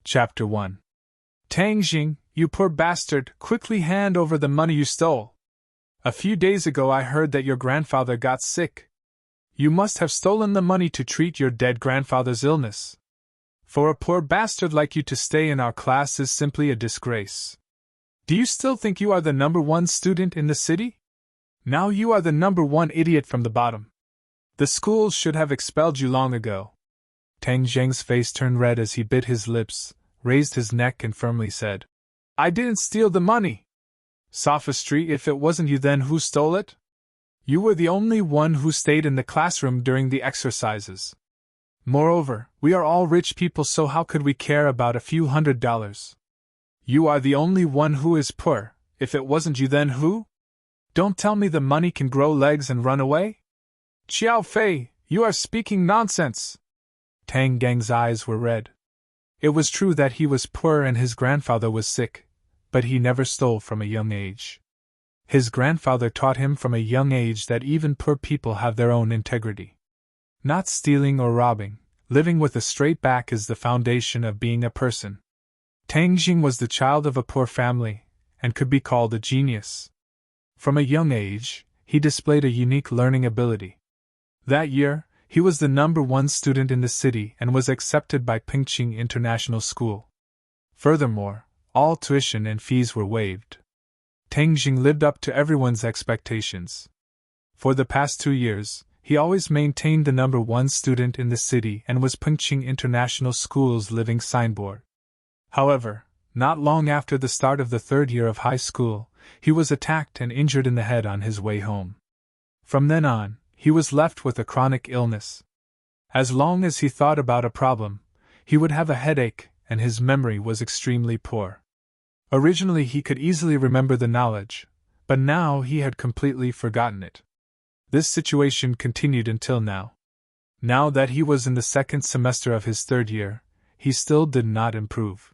Chapter 1. Tang Jing, you poor bastard, quickly hand over the money you stole. A few days ago I heard that your grandfather got sick. You must have stolen the money to treat your dead grandfather's illness. For a poor bastard like you to stay in our class is simply a disgrace. Do you still think you are the #1 student in the city? Now you are the #1 idiot from the bottom. The schools should have expelled you long ago. Tang Jing's face turned red as he bit his lips, raised his neck and firmly said, I didn't steal the money. Sophistry, if it wasn't you then who stole it? You were the only one who stayed in the classroom during the exercises. Moreover, we are all rich people, so how could we care about a few $100? You are the only one who is poor. If it wasn't you then who? Don't tell me the money can grow legs and run away? Xiao Fei, you are speaking nonsense. Tang Gang's eyes were red. It was true that he was poor and his grandfather was sick, but he never stole from a young age. His grandfather taught him from a young age that even poor people have their own integrity. Not stealing or robbing, living with a straight back is the foundation of being a person. Tang Jing was the child of a poor family, and could be called a genius. From a young age, he displayed a unique learning ability. That year, he was the #1 student in the city and was accepted by Pingqing International School. Furthermore, all tuition and fees were waived. Tang Jing lived up to everyone's expectations. For the past 2 years, he always maintained the #1 student in the city and was Pingqing International School's living signboard. However, not long after the start of the 3rd year of high school, he was attacked and injured in the head on his way home. From then on, he was left with a chronic illness. As long as he thought about a problem, he would have a headache, and his memory was extremely poor. Originally he could easily remember the knowledge, but now he had completely forgotten it. This situation continued until now. Now that he was in the 2nd semester of his 3rd year, he still did not improve.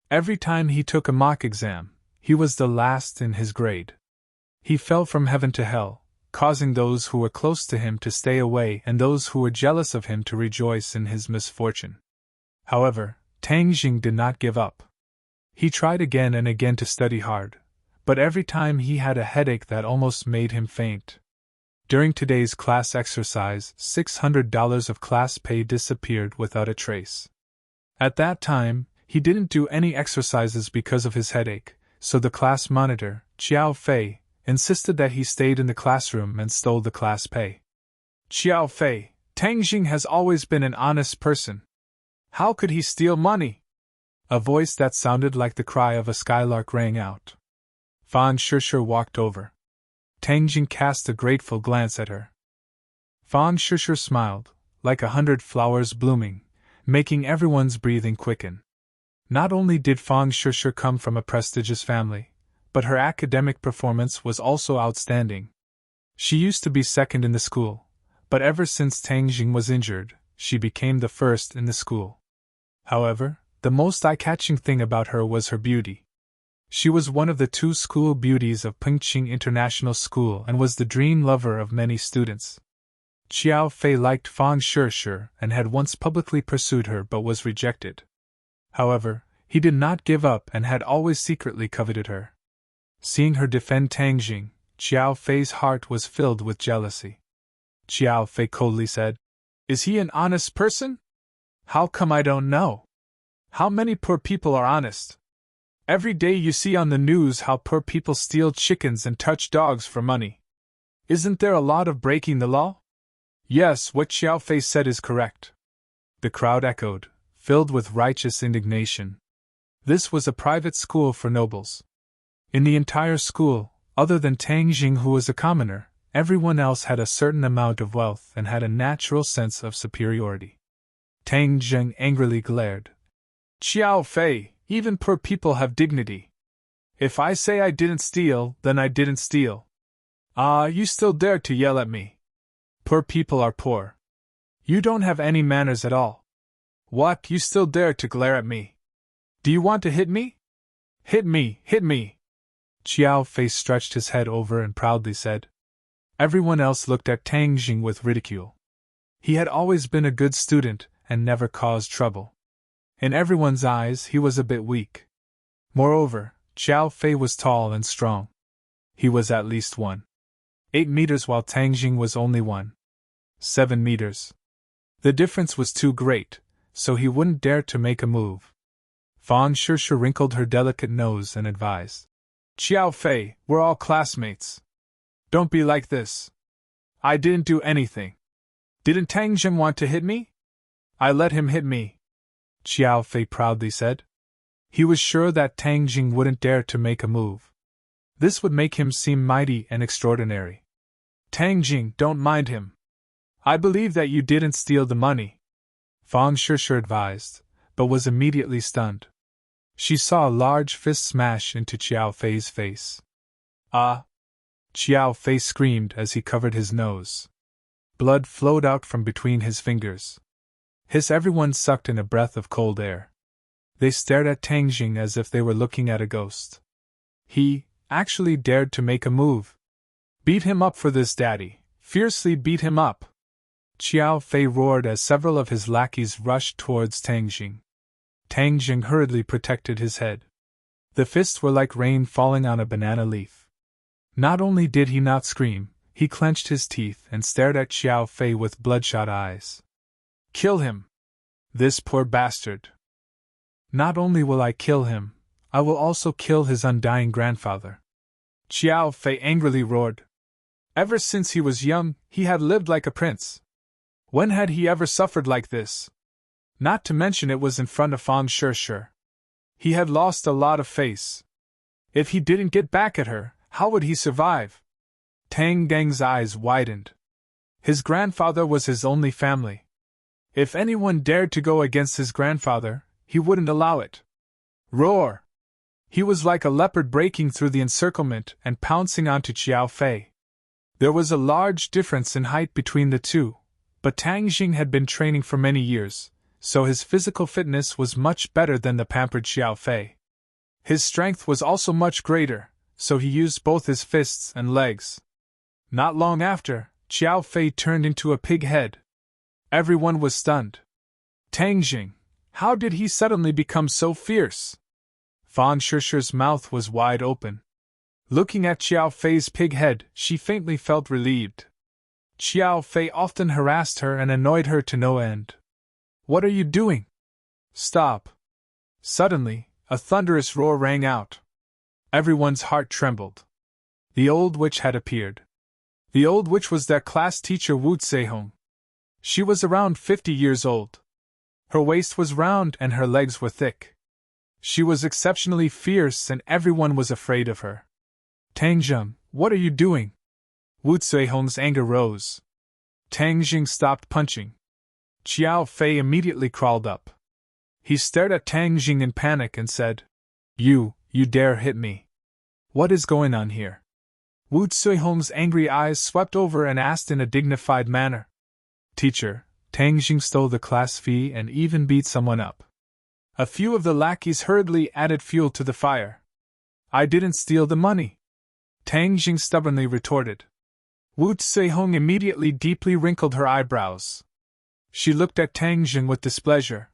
Every time he took a mock exam, he was the last in his grade. He fell from heaven to hell, causing those who were close to him to stay away and those who were jealous of him to rejoice in his misfortune. However, Tang Jing did not give up. He tried again and again to study hard, but every time he had a headache that almost made him faint. During today's class exercise, $600 of class pay disappeared without a trace. At that time, he didn't do any exercises because of his headache, so the class monitor, Xiao Fei, insisted that he stayed in the classroom and stole the class pay. Xiao Fei, Tang Jing has always been an honest person. How could he steal money? A voice that sounded like the cry of a skylark rang out. Fan Shishir walked over. Tang Jing cast a grateful glance at her. Fan Shishir smiled, like 100 flowers blooming, making everyone's breathing quicken. Not only did Fan Shishir come from a prestigious family, but her academic performance was also outstanding. She used to be 2nd in the school, but ever since Tang Jing was injured, she became the 1st in the school. However, the most eye-catching thing about her was her beauty. She was one of the 2 school beauties of Pingqing International School and was the dream lover of many students. Xiao Fei liked Fan Shishir and had once publicly pursued her but was rejected. However, he did not give up and had always secretly coveted her. Seeing her defend Tang Jing, Xiao Fei's heart was filled with jealousy. Xiao Fei coldly said, Is he an honest person? How come I don't know? How many poor people are honest? Every day you see on the news how poor people steal chickens and touch dogs for money. Isn't there a lot of breaking the law? Yes, what Xiao Fei said is correct. The crowd echoed, filled with righteous indignation. This was a private school for nobles. In the entire school, other than Tang Jing who was a commoner, everyone else had a certain amount of wealth and had a natural sense of superiority. Tang Jing angrily glared. Xiao Fei, even poor people have dignity. If I say I didn't steal, then I didn't steal. Ah, you still dare to yell at me. Poor people are poor. You don't have any manners at all. What, you still dare to glare at me? Do you want to hit me? Hit me, hit me! Xiao Fei stretched his head over and proudly said. Everyone else looked at Tang Jing with ridicule. He had always been a good student and never caused trouble. In everyone's eyes, he was a bit weak. Moreover, Xiao Fei was tall and strong. He was at least 1.8 meters while Tang Jing was only 1.7 meters. The difference was too great, so he wouldn't dare to make a move. Fan Shishu wrinkled her delicate nose and advised. Xiao Fei, we're all classmates. Don't be like this. I didn't do anything. Didn't Tang Jing want to hit me? I let him hit me, Xiao Fei proudly said. He was sure that Tang Jing wouldn't dare to make a move. This would make him seem mighty and extraordinary. Tang Jing, don't mind him. I believe that you didn't steal the money, Fan Shishu advised, but was immediately stunned. She saw a large fist smash into Xiao Fei's face. Ah! Xiao Fei screamed as he covered his nose. Blood flowed out from between his fingers. Everyone sucked in a breath of cold air. They stared at Tang Jing as if they were looking at a ghost. He actually dared to make a move. Beat him up for this, Daddy. Fiercely beat him up. Xiao Fei roared as several of his lackeys rushed towards Tang Jing. Tang Jing hurriedly protected his head. The fists were like rain falling on a banana leaf. Not only did he not scream, he clenched his teeth and stared at Xiao Fei with bloodshot eyes. Kill him! This poor bastard! Not only will I kill him, I will also kill his undying grandfather. Xiao Fei angrily roared. Ever since he was young, he had lived like a prince. When had he ever suffered like this? Not to mention it was in front of Fan Shishu. He had lost a lot of face. If he didn't get back at her, how would he survive? Tang Dang's eyes widened. His grandfather was his only family. If anyone dared to go against his grandfather, he wouldn't allow it. Roar! He was like a leopard breaking through the encirclement and pouncing onto Xiao Fei. There was a large difference in height between the two, but Tang Jing had been training for many years, so his physical fitness was much better than the pampered Xiao Fei. His strength was also much greater, so he used both his fists and legs. Not long after, Xiao Fei turned into a pig head. Everyone was stunned. Tang Jing, how did he suddenly become so fierce? Fan Shishu's mouth was wide open. Looking at Xiao Fei's pig head, she faintly felt relieved. Xiao Fei often harassed her and annoyed her to no end. What are you doing? Stop! Suddenly, a thunderous roar rang out. Everyone's heart trembled. The old witch had appeared. The old witch was their class teacher Wu Zehong. She was around 50 years old. Her waist was round and her legs were thick. She was exceptionally fierce and everyone was afraid of her. Tang Jing, what are you doing? Wu Zehong's anger rose. Tang Jing stopped punching. Xiao Fei immediately crawled up. He stared at Tang Jing in panic and said, You dare hit me. What is going on here? Wu Zehong's angry eyes swept over and asked in a dignified manner. Teacher, Tang Jing stole the class fee and even beat someone up. A few of the lackeys hurriedly added fuel to the fire. I didn't steal the money, Tang Jing stubbornly retorted. Wu Zehong immediately deeply wrinkled her eyebrows. She looked at Tang Jing with displeasure.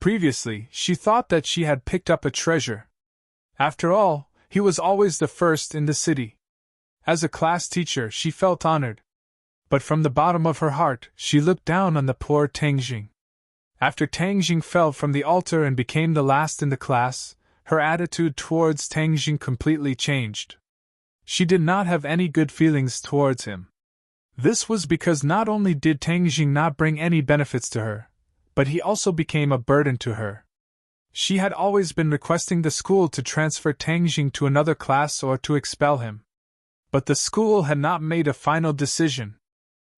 Previously, she thought that she had picked up a treasure. After all, he was always the first in the city. As a class teacher, she felt honored. But from the bottom of her heart, she looked down on the poor Tang Jing. After Tang Jing fell from the altar and became the last in the class, her attitude towards Tang Jing completely changed. She did not have any good feelings towards him. This was because not only did Tang Jing not bring any benefits to her, but he also became a burden to her. She had always been requesting the school to transfer Tang Jing to another class or to expel him. But the school had not made a final decision.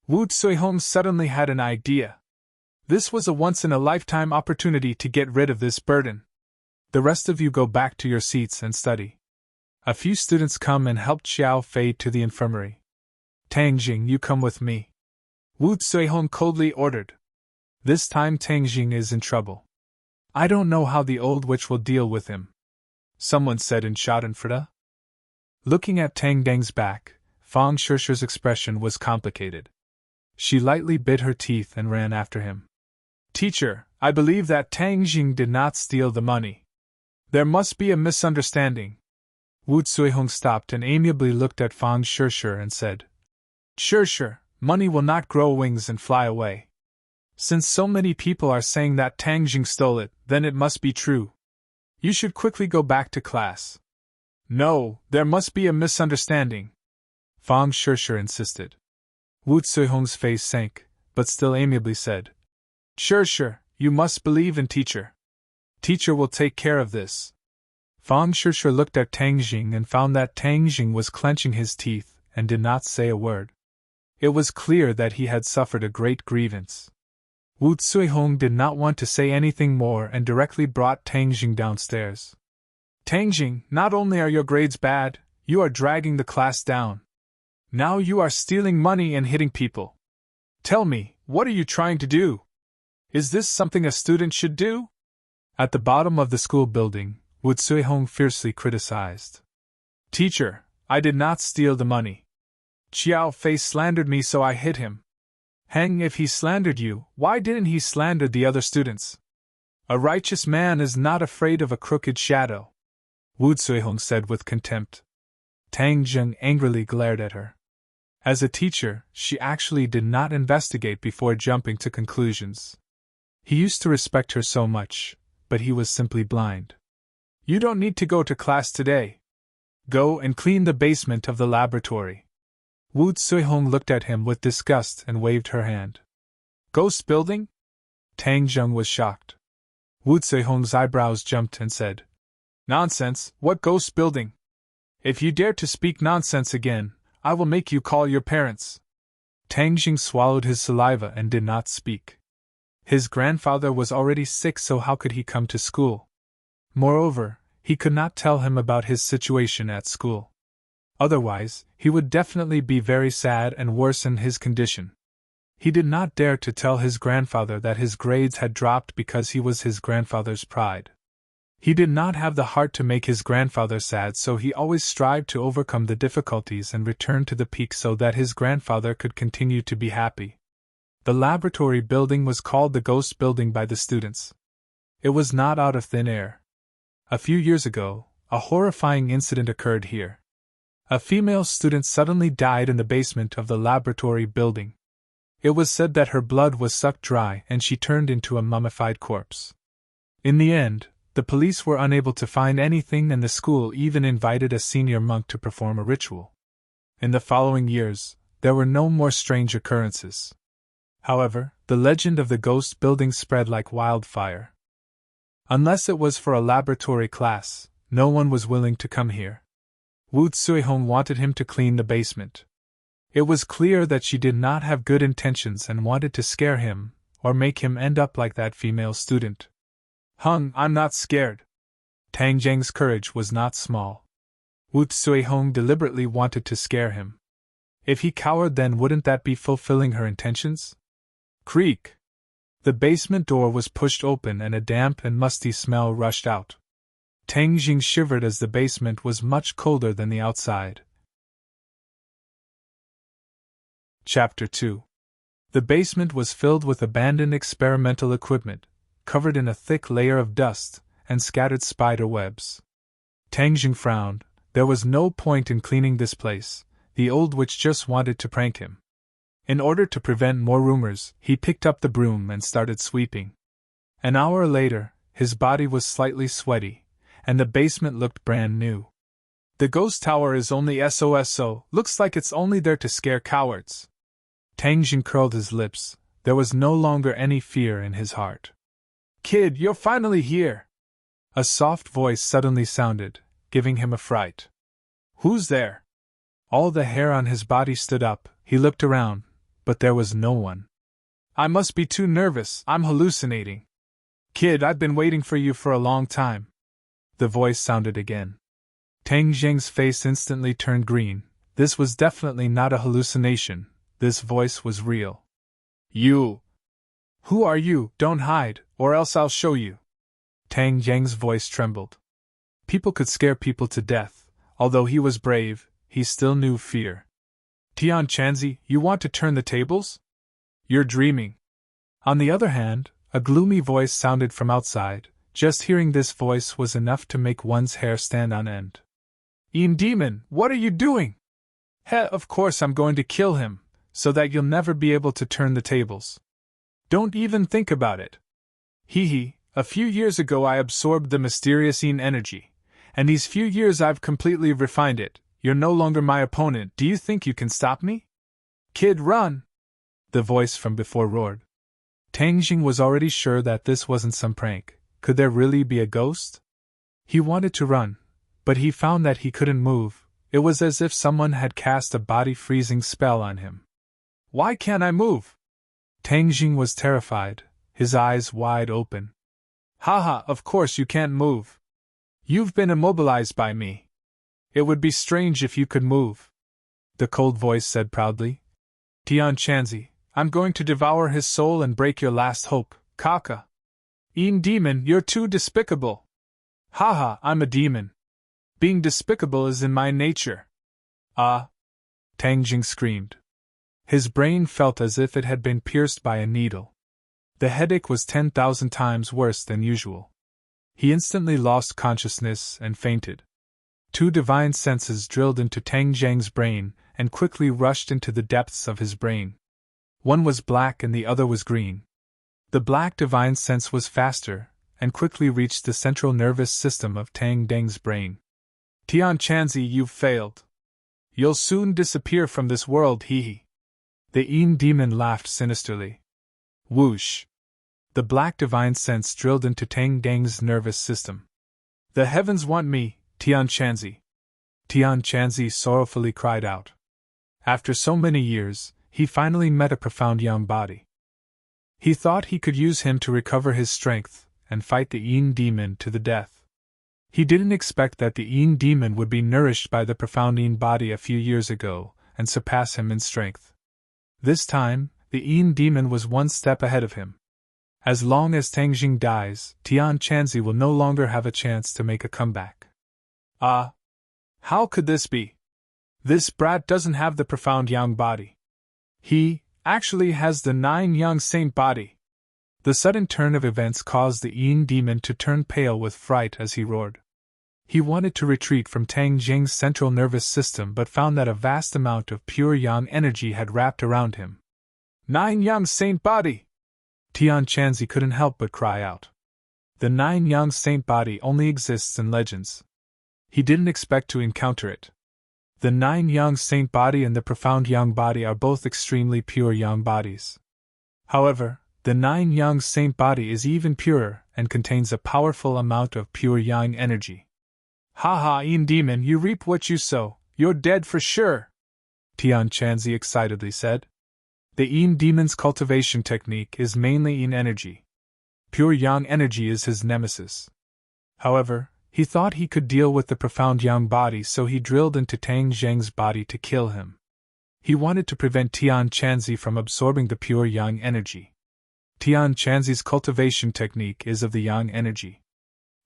Wu Zehong suddenly had an idea. This was a once-in-a-lifetime opportunity to get rid of this burden. The rest of you go back to your seats and study. A few students come and helped Xiao Fei to the infirmary. Tang Jing, you come with me, Wu Zehong coldly ordered. This time Tang Jing is in trouble. I don't know how the old witch will deal with him, someone said in Schadenfreude. Looking at Tang Dang's back, Fan Shishu's expression was complicated. She lightly bit her teeth and ran after him. Teacher, I believe that Tang Jing did not steal the money. There must be a misunderstanding. Wu Zuihong stopped and amiably looked at Fang Shishir and said, Shishir, money will not grow wings and fly away. Since so many people are saying that Tang Jing stole it, then it must be true. You should quickly go back to class. No, there must be a misunderstanding. Fang Shishir insisted. Wu Zuihong's face sank, but still amiably said, Shishir, you must believe in teacher. Teacher will take care of this. Fang Shishir looked at Tang Jing and found that Tang Jing was clenching his teeth and did not say a word. It was clear that he had suffered a great grievance. Wu Zuihong did not want to say anything more and directly brought Tang Jing downstairs. Tang Jing, not only are your grades bad, you are dragging the class down. Now you are stealing money and hitting people. Tell me, what are you trying to do? Is this something a student should do? At the bottom of the school building, Wu Zuihong fiercely criticized. Teacher, I did not steal the money. Xiao Fei slandered me, so I hit him. Hang, if he slandered you, why didn't he slander the other students? A righteous man is not afraid of a crooked shadow, Wu Zuihong said with contempt. Tang Jing angrily glared at her. As a teacher, she actually did not investigate before jumping to conclusions. He used to respect her so much, but he was simply blind. You don't need to go to class today. Go and clean the basement of the laboratory. Wu Zuihong looked at him with disgust and waved her hand. Ghost building? Tang Jing was shocked. Wu Zuihong's eyebrows jumped and said, Nonsense, what ghost building? If you dare to speak nonsense again, I will make you call your parents. Tang Jing swallowed his saliva and did not speak. His grandfather was already sick, so how could he come to school? Moreover, he could not tell him about his situation at school. Otherwise, he would definitely be very sad and worsen his condition. He did not dare to tell his grandfather that his grades had dropped because he was his grandfather's pride. He did not have the heart to make his grandfather sad, so he always strived to overcome the difficulties and return to the peak so that his grandfather could continue to be happy. The laboratory building was called the Ghost Building by the students. It was not out of thin air. A few years ago, a horrifying incident occurred here. A female student suddenly died in the basement of the laboratory building. It was said that her blood was sucked dry and she turned into a mummified corpse. In the end, the police were unable to find anything, and the school even invited a senior monk to perform a ritual. In the following years, there were no more strange occurrences. However, the legend of the ghost building spread like wildfire. Unless it was for a laboratory class, no one was willing to come here. Wu Zuihong wanted him to clean the basement. It was clear that she did not have good intentions and wanted to scare him, or make him end up like that female student. I'm not scared. Tang Jing's courage was not small. Wu Zuihong deliberately wanted to scare him. If he cowered, then wouldn't that be fulfilling her intentions? Creak! The basement door was pushed open and a damp and musty smell rushed out. Tang Jing shivered as the basement was much colder than the outside. Chapter 2. The basement was filled with abandoned experimental equipment, covered in a thick layer of dust and scattered spider webs. Tang Jing frowned. There was no point in cleaning this place. The old witch just wanted to prank him. In order to prevent more rumors, he picked up the broom and started sweeping. An hour later, his body was slightly sweaty, and the basement looked brand new. The ghost tower is only SOSO, looks like it's only there to scare cowards. Tang Jing curled his lips. There was no longer any fear in his heart. Kid, you're finally here! A soft voice suddenly sounded, giving him a fright. Who's there? All the hair on his body stood up. He looked around, but there was no one. I must be too nervous, I'm hallucinating. Kid, I've been waiting for you for a long time. The voice sounded again. Tang Jing's face instantly turned green. This was definitely not a hallucination. This voice was real. You! Who are you? Don't hide, or else I'll show you. Tang Jing's voice trembled. People could scare people to death. Although he was brave, he still knew fear. Tian Chanzi, you want to turn the tables? You're dreaming. On the other hand, A gloomy voice sounded from outside. Just hearing this voice was enough to make one's hair stand on end. Demon, what are you doing? Of course I'm going to kill him, so that you'll never be able to turn the tables. Don't even think about it. A few years ago I absorbed the mysterious energy, and these few years I've completely refined it. You're no longer my opponent. Do you think you can stop me? Kid, run! The voice from before roared. Tang Jing was already sure that this wasn't some prank. Could there really be a ghost? He wanted to run, but he found that he couldn't move. It was as if someone had cast a body-freezing spell on him. Why can't I move? Tang Jing was terrified, his eyes wide open. Of course you can't move. You've been immobilized by me. It would be strange if you could move. The cold voice said proudly. Tian Chanzi, I'm going to devour his soul and break your last hope, Kaka. Demon, you're too despicable. I'm a demon. Being despicable is in my nature. Tang Jing screamed. His brain felt as if it had been pierced by a needle. The headache was 10,000 times worse than usual. He instantly lost consciousness and fainted. Two divine senses drilled into Tang Jing's brain and quickly rushed into the depths of his brain. One was black and the other was green. The black divine sense was faster, and quickly reached the central nervous system of Tang Deng's brain. Tian Chanzi, you've failed. You'll soon disappear from this world, The demon laughed sinisterly. Whoosh! The black divine sense drilled into Tang Deng's nervous system. The heavens want me, Tian Chanzi. Tian Chanzi sorrowfully cried out. After so many years, he finally met a profound young body. He thought he could use him to recover his strength and fight the Yin demon to the death. He didn't expect that the Yin demon would be nourished by the profound Yin body a few years ago and surpass him in strength. This time, the Yin demon was one step ahead of him. As long as Tang Jing dies, Tian Chanzi will no longer have a chance to make a comeback. How could this be? This brat doesn't have the profound Yang body. He actually has the 9 Yang Saint body. The sudden turn of events caused the Yin demon to turn pale with fright as he roared. He wanted to retreat from Tang Jing's central nervous system but found that a vast amount of pure Yang energy had wrapped around him. 9 Yang Saint body! Tian Chanzi couldn't help but cry out. The 9 Yang Saint body only exists in legends. He didn't expect to encounter it. The 9 Yang Saint body and the profound Yang body are both extremely pure Yang bodies. However, the 9 Yang Saint body is even purer and contains a powerful amount of pure Yang energy. Yin demon, you reap what you sow. You're dead for sure, Tian Chanzi excitedly said. The Yin demon's cultivation technique is mainly Yin energy. Pure Yang energy is his nemesis. However, he thought he could deal with the profound Yang body, so he drilled into Tang Jing's body to kill him. He wanted to prevent Tian Chanzi from absorbing the pure Yang energy. Tian Chanzi's cultivation technique is of the Yang energy.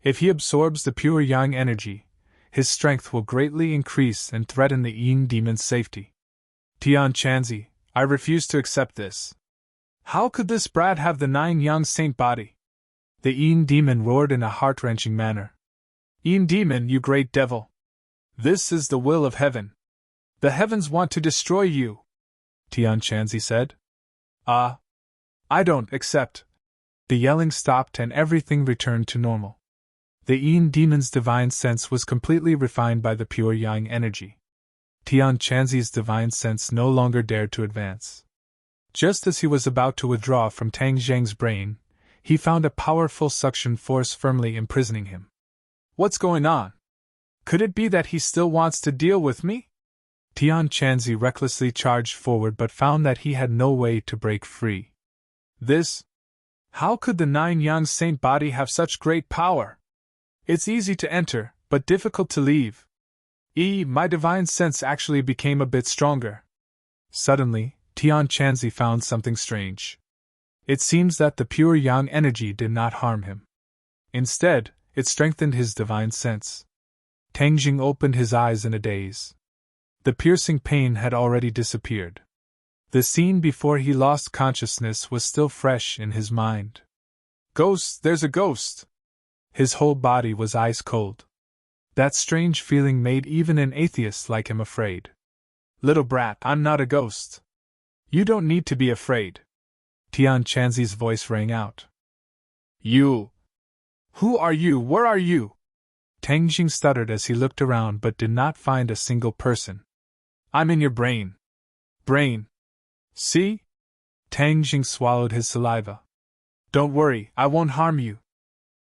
If he absorbs the pure Yang energy, his strength will greatly increase and threaten the Yin demon's safety. Tian Chanzi, I refuse to accept this. How could this brat have the 9 Yang Saint body? The Yin demon roared in a heart-wrenching manner. Yin demon, you great devil! This is the will of heaven. The heavens want to destroy you, Tian Chanzi said. I don't accept. The yelling stopped and everything returned to normal. The Yin demon's divine sense was completely refined by the pure Yang energy. Tian Chanzi's divine sense no longer dared to advance. Just as he was about to withdraw from Tang Jing's brain, he found a powerful suction force firmly imprisoning him. What's going on? Could it be that he still wants to deal with me? Tian Chanzi recklessly charged forward but found that he had no way to break free. How could the 9 Yang Saint body have such great power? It's easy to enter, but difficult to leave. My divine sense actually became a bit stronger. Suddenly, Tian Chanzi found something strange. It seems that the pure Yang energy did not harm him. Instead, it strengthened his divine sense. Tang Jing opened his eyes in a daze. The piercing pain had already disappeared. The scene before he lost consciousness was still fresh in his mind. Ghost, there's a ghost! His whole body was ice cold. That strange feeling made even an atheist like him afraid. Little brat, I'm not a ghost. You don't need to be afraid. Tian Chanzi's voice rang out. You! Who are you? Where are you? Tang Jing stuttered as he looked around but did not find a single person. I'm in your brain. Brain. See? Tang Jing swallowed his saliva. Don't worry, I won't harm you,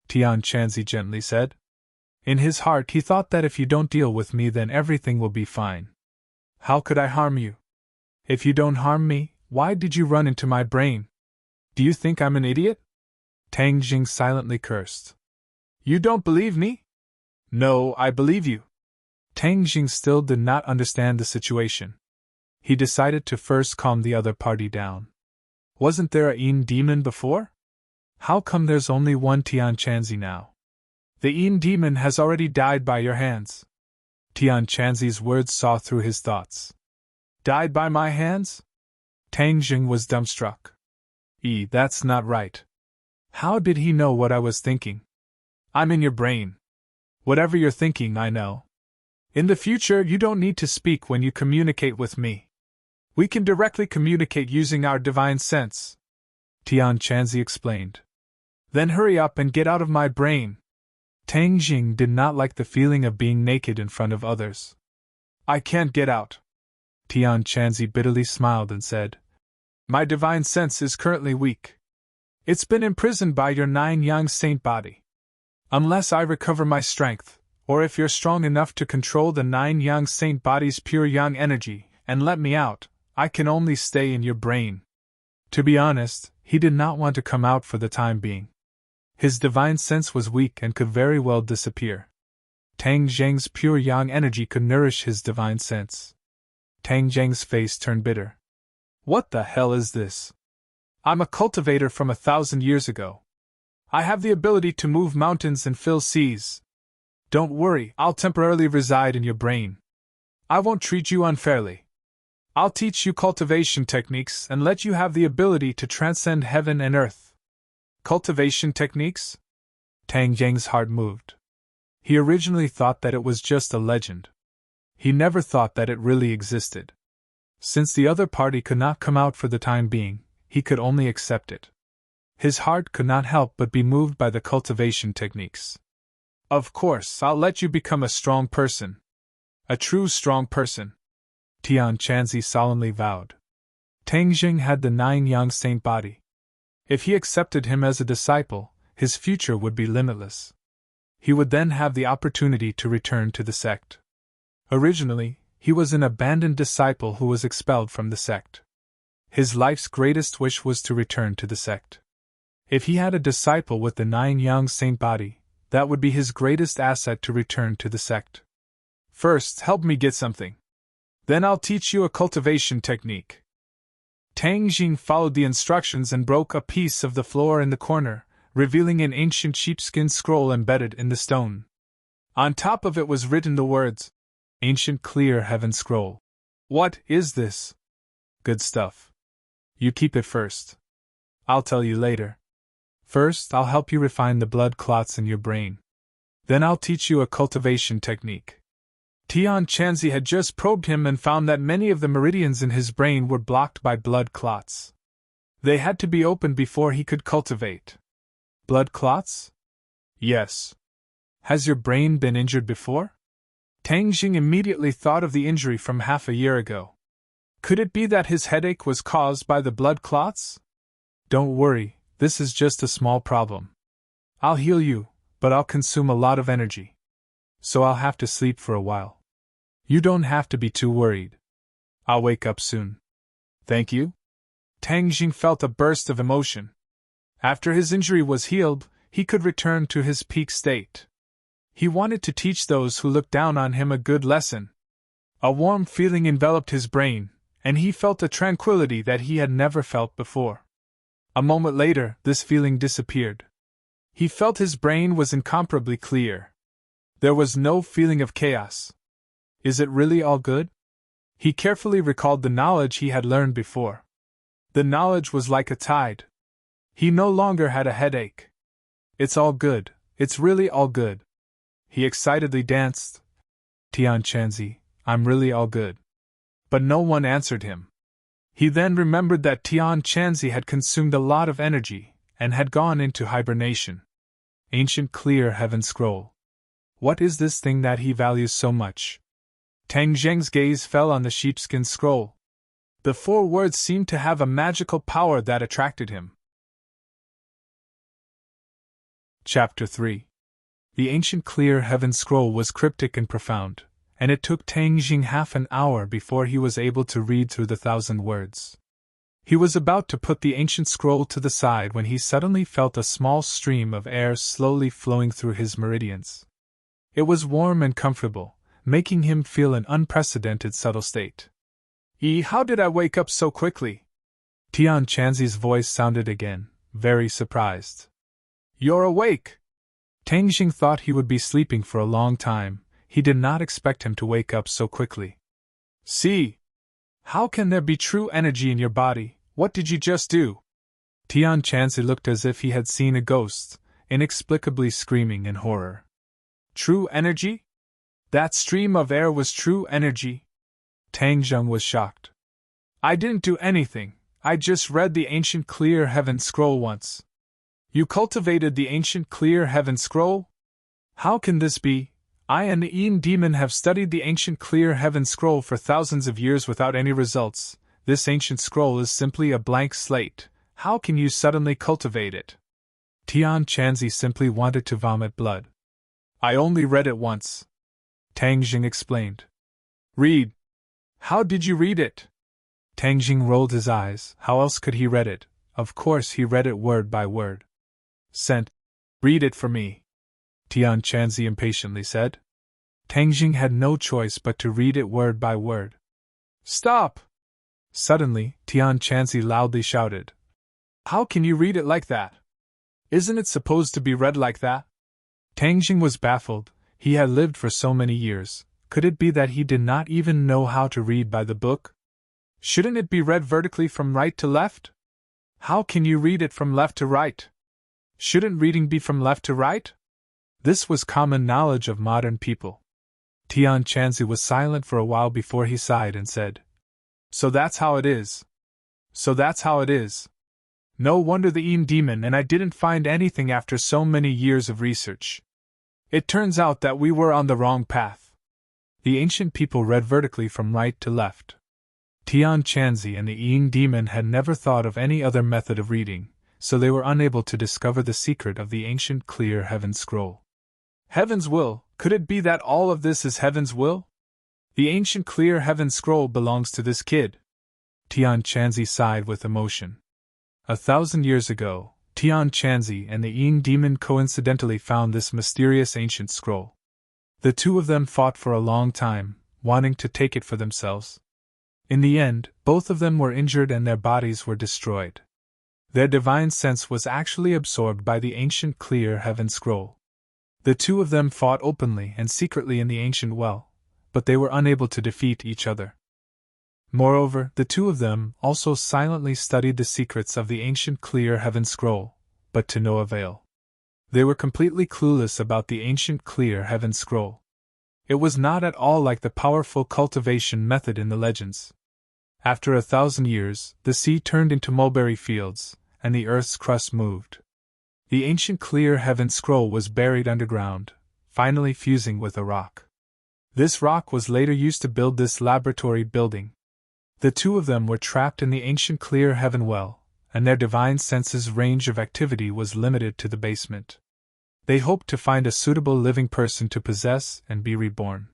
Tian Chanzi gently said. In his heart he thought that if you don't deal with me then everything will be fine. How could I harm you? If you don't harm me, why did you run into my brain? Do you think I'm an idiot? Tang Jing silently cursed. You don't believe me? No, I believe you. Tang Jing still did not understand the situation. He decided to first calm the other party down. Wasn't there a Yin demon before? How come there's only one Tian Chanzi now? The Yin demon has already died by your hands. Tian Chanzi's words saw through his thoughts. Died by my hands? Tang Jing was dumbstruck. That's not right. How did he know what I was thinking? I'm in your brain. Whatever you're thinking, I know. In the future, you don't need to speak when you communicate with me. We can directly communicate using our divine sense, Tian Chanzi explained. Then hurry up and get out of my brain. Tang Jing did not like the feeling of being naked in front of others. I can't get out. Tian Chanzi bitterly smiled and said, My divine sense is currently weak. It's been imprisoned by your 9 yang saint body. Unless I recover my strength, or if you're strong enough to control the 9 yang saint body's pure yang energy, and let me out, I can only stay in your brain. To be honest, he did not want to come out for the time being. His divine sense was weak and could very well disappear. Tang Zheng's pure yang energy could nourish his divine sense. Tang Zheng's face turned bitter. What the hell is this? I'm a cultivator from 1,000 years ago. I have the ability to move mountains and fill seas. Don't worry, I'll temporarily reside in your brain. I won't treat you unfairly. I'll teach you cultivation techniques and let you have the ability to transcend heaven and earth. Cultivation techniques? Tang Zheng's heart moved. He originally thought that it was just a legend. He never thought that it really existed. Since the other party could not come out for the time being, he could only accept it. His heart could not help but be moved by the cultivation techniques. Of course, I'll let you become a strong person. A true strong person, Tian Chanzi solemnly vowed. Tang Jing had the 9 yang saint body. If he accepted him as a disciple, his future would be limitless. He would then have the opportunity to return to the sect. Originally, he was an abandoned disciple who was expelled from the sect. His life's greatest wish was to return to the sect. If he had a disciple with the 9 yang saint body, that would be his greatest asset to return to the sect. First, help me get something. Then I'll teach you a cultivation technique. Tang Jing followed the instructions and broke a piece of the floor in the corner, revealing an ancient sheepskin scroll embedded in the stone. On top of it was written the words, Ancient Clear Heaven Scroll. What is this? Good stuff. You keep it first. I'll tell you later. First, I'll help you refine the blood clots in your brain. Then I'll teach you a cultivation technique. Tian Chanzi had just probed him and found that many of the meridians in his brain were blocked by blood clots. They had to be opened before he could cultivate. Blood clots? Yes. Has your brain been injured before? Tang Jing immediately thought of the injury from half a year ago. Could it be that his headache was caused by the blood clots? Don't worry, this is just a small problem. I'll heal you, but I'll consume a lot of energy. So I'll have to sleep for a while. You don't have to be too worried. I'll wake up soon. Thank you? Tang Jing felt a burst of emotion. After his injury was healed, he could return to his peak state. He wanted to teach those who looked down on him a good lesson. A warm feeling enveloped his brain, and he felt a tranquility that he had never felt before. A moment later, this feeling disappeared. He felt his brain was incomparably clear. There was no feeling of chaos. Is it really all good? He carefully recalled the knowledge he had learned before. The knowledge was like a tide. He no longer had a headache. It's all good, it's really all good. He excitedly danced. Tian Chanzi, I'm really all good. But no one answered him. He then remembered that Tian Chanzi had consumed a lot of energy, and had gone into hibernation. Ancient Clear Heaven Scroll. What is this thing that he values so much? Tang Zheng's gaze fell on the sheepskin scroll. The 4 words seemed to have a magical power that attracted him. Chapter 3. The Ancient Clear Heaven Scroll was cryptic and profound, and it took Tang Jing half an hour before he was able to read through the 1,000 words. He was about to put the ancient scroll to the side when he suddenly felt a small stream of air slowly flowing through his meridians. It was warm and comfortable, making him feel an unprecedented subtle state. How did I wake up so quickly? Tian Chanzi's voice sounded again, very surprised. You're awake! Tang Jing thought he would be sleeping for a long time. He did not expect him to wake up so quickly. See! How can there be true energy in your body? What did you just do? Tian Chanzi looked as if he had seen a ghost, inexplicably screaming in horror. True energy? That stream of air was true energy? Tang Zheng was shocked. I didn't do anything, I just read the Ancient Clear Heaven Scroll once. You cultivated the Ancient Clear Heaven Scroll? How can this be? I and the Yin Demon have studied the Ancient Clear Heaven Scroll for thousands of years without any results. This ancient scroll is simply a blank slate. How can you suddenly cultivate it? Tian Chanzi simply wanted to vomit blood. I only read it once. Tang Jing explained. Read. How did you read it? Tang Jing rolled his eyes. How else could he read it? Of course he read it word by word. Sent. Read it for me. Tian Chanzi impatiently said. Tang Jing had no choice but to read it word by word. Stop! Suddenly, Tian Chanzi loudly shouted. How can you read it like that? Isn't it supposed to be read like that? Tang Jing was baffled. He had lived for so many years. Could it be that he did not even know how to read by the book? Shouldn't it be read vertically from right to left? How can you read it from left to right? Shouldn't reading be from left to right? This was common knowledge of modern people. Tian Chanzi was silent for a while before he sighed and said, So that's how it is. So that's how it is. No wonder the Yin Demon and I didn't find anything after so many years of research. It turns out that we were on the wrong path. The ancient people read vertically from right to left. Tian Chanzi and the Yin Demon had never thought of any other method of reading, so they were unable to discover the secret of the Ancient Clear Heaven Scroll. Heaven's will, could it be that all of this is Heaven's will? The Ancient Clear Heaven Scroll belongs to this kid. Tian Chanzi sighed with emotion. 1,000 years ago, Tian Chanzi and the Yin Demon coincidentally found this mysterious ancient scroll. The two of them fought for a long time, wanting to take it for themselves. In the end, both of them were injured and their bodies were destroyed. Their divine sense was actually absorbed by the Ancient Clear Heaven Scroll. The two of them fought openly and secretly in the ancient well, but they were unable to defeat each other. Moreover, the two of them also silently studied the secrets of the Ancient Clear Heaven Scroll, but to no avail. They were completely clueless about the Ancient Clear Heaven Scroll. It was not at all like the powerful cultivation method in the legends. After 1,000 years, the sea turned into mulberry fields, and the earth's crust moved. The Ancient Clear Heaven Scroll was buried underground, finally fusing with a rock. This rock was later used to build this laboratory building. The two of them were trapped in the Ancient Clear Heaven well, and their divine senses' range of activity was limited to the basement. They hoped to find a suitable living person to possess and be reborn.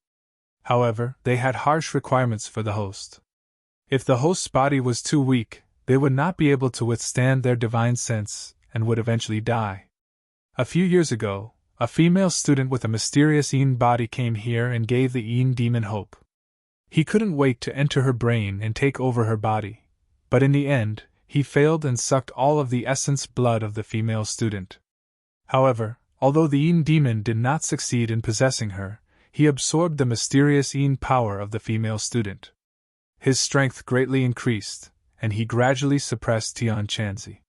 However, they had harsh requirements for the host. If the host's body was too weak, they would not be able to withstand their divine sense and would eventually die. A few years ago, a female student with a mysterious Yin body came here and gave the Yin Demon hope. He couldn't wait to enter her brain and take over her body, but in the end, he failed and sucked all of the essence blood of the female student. However, although the Yin Demon did not succeed in possessing her, he absorbed the mysterious Yin power of the female student. His strength greatly increased, and he gradually suppressed Tian Chanzi.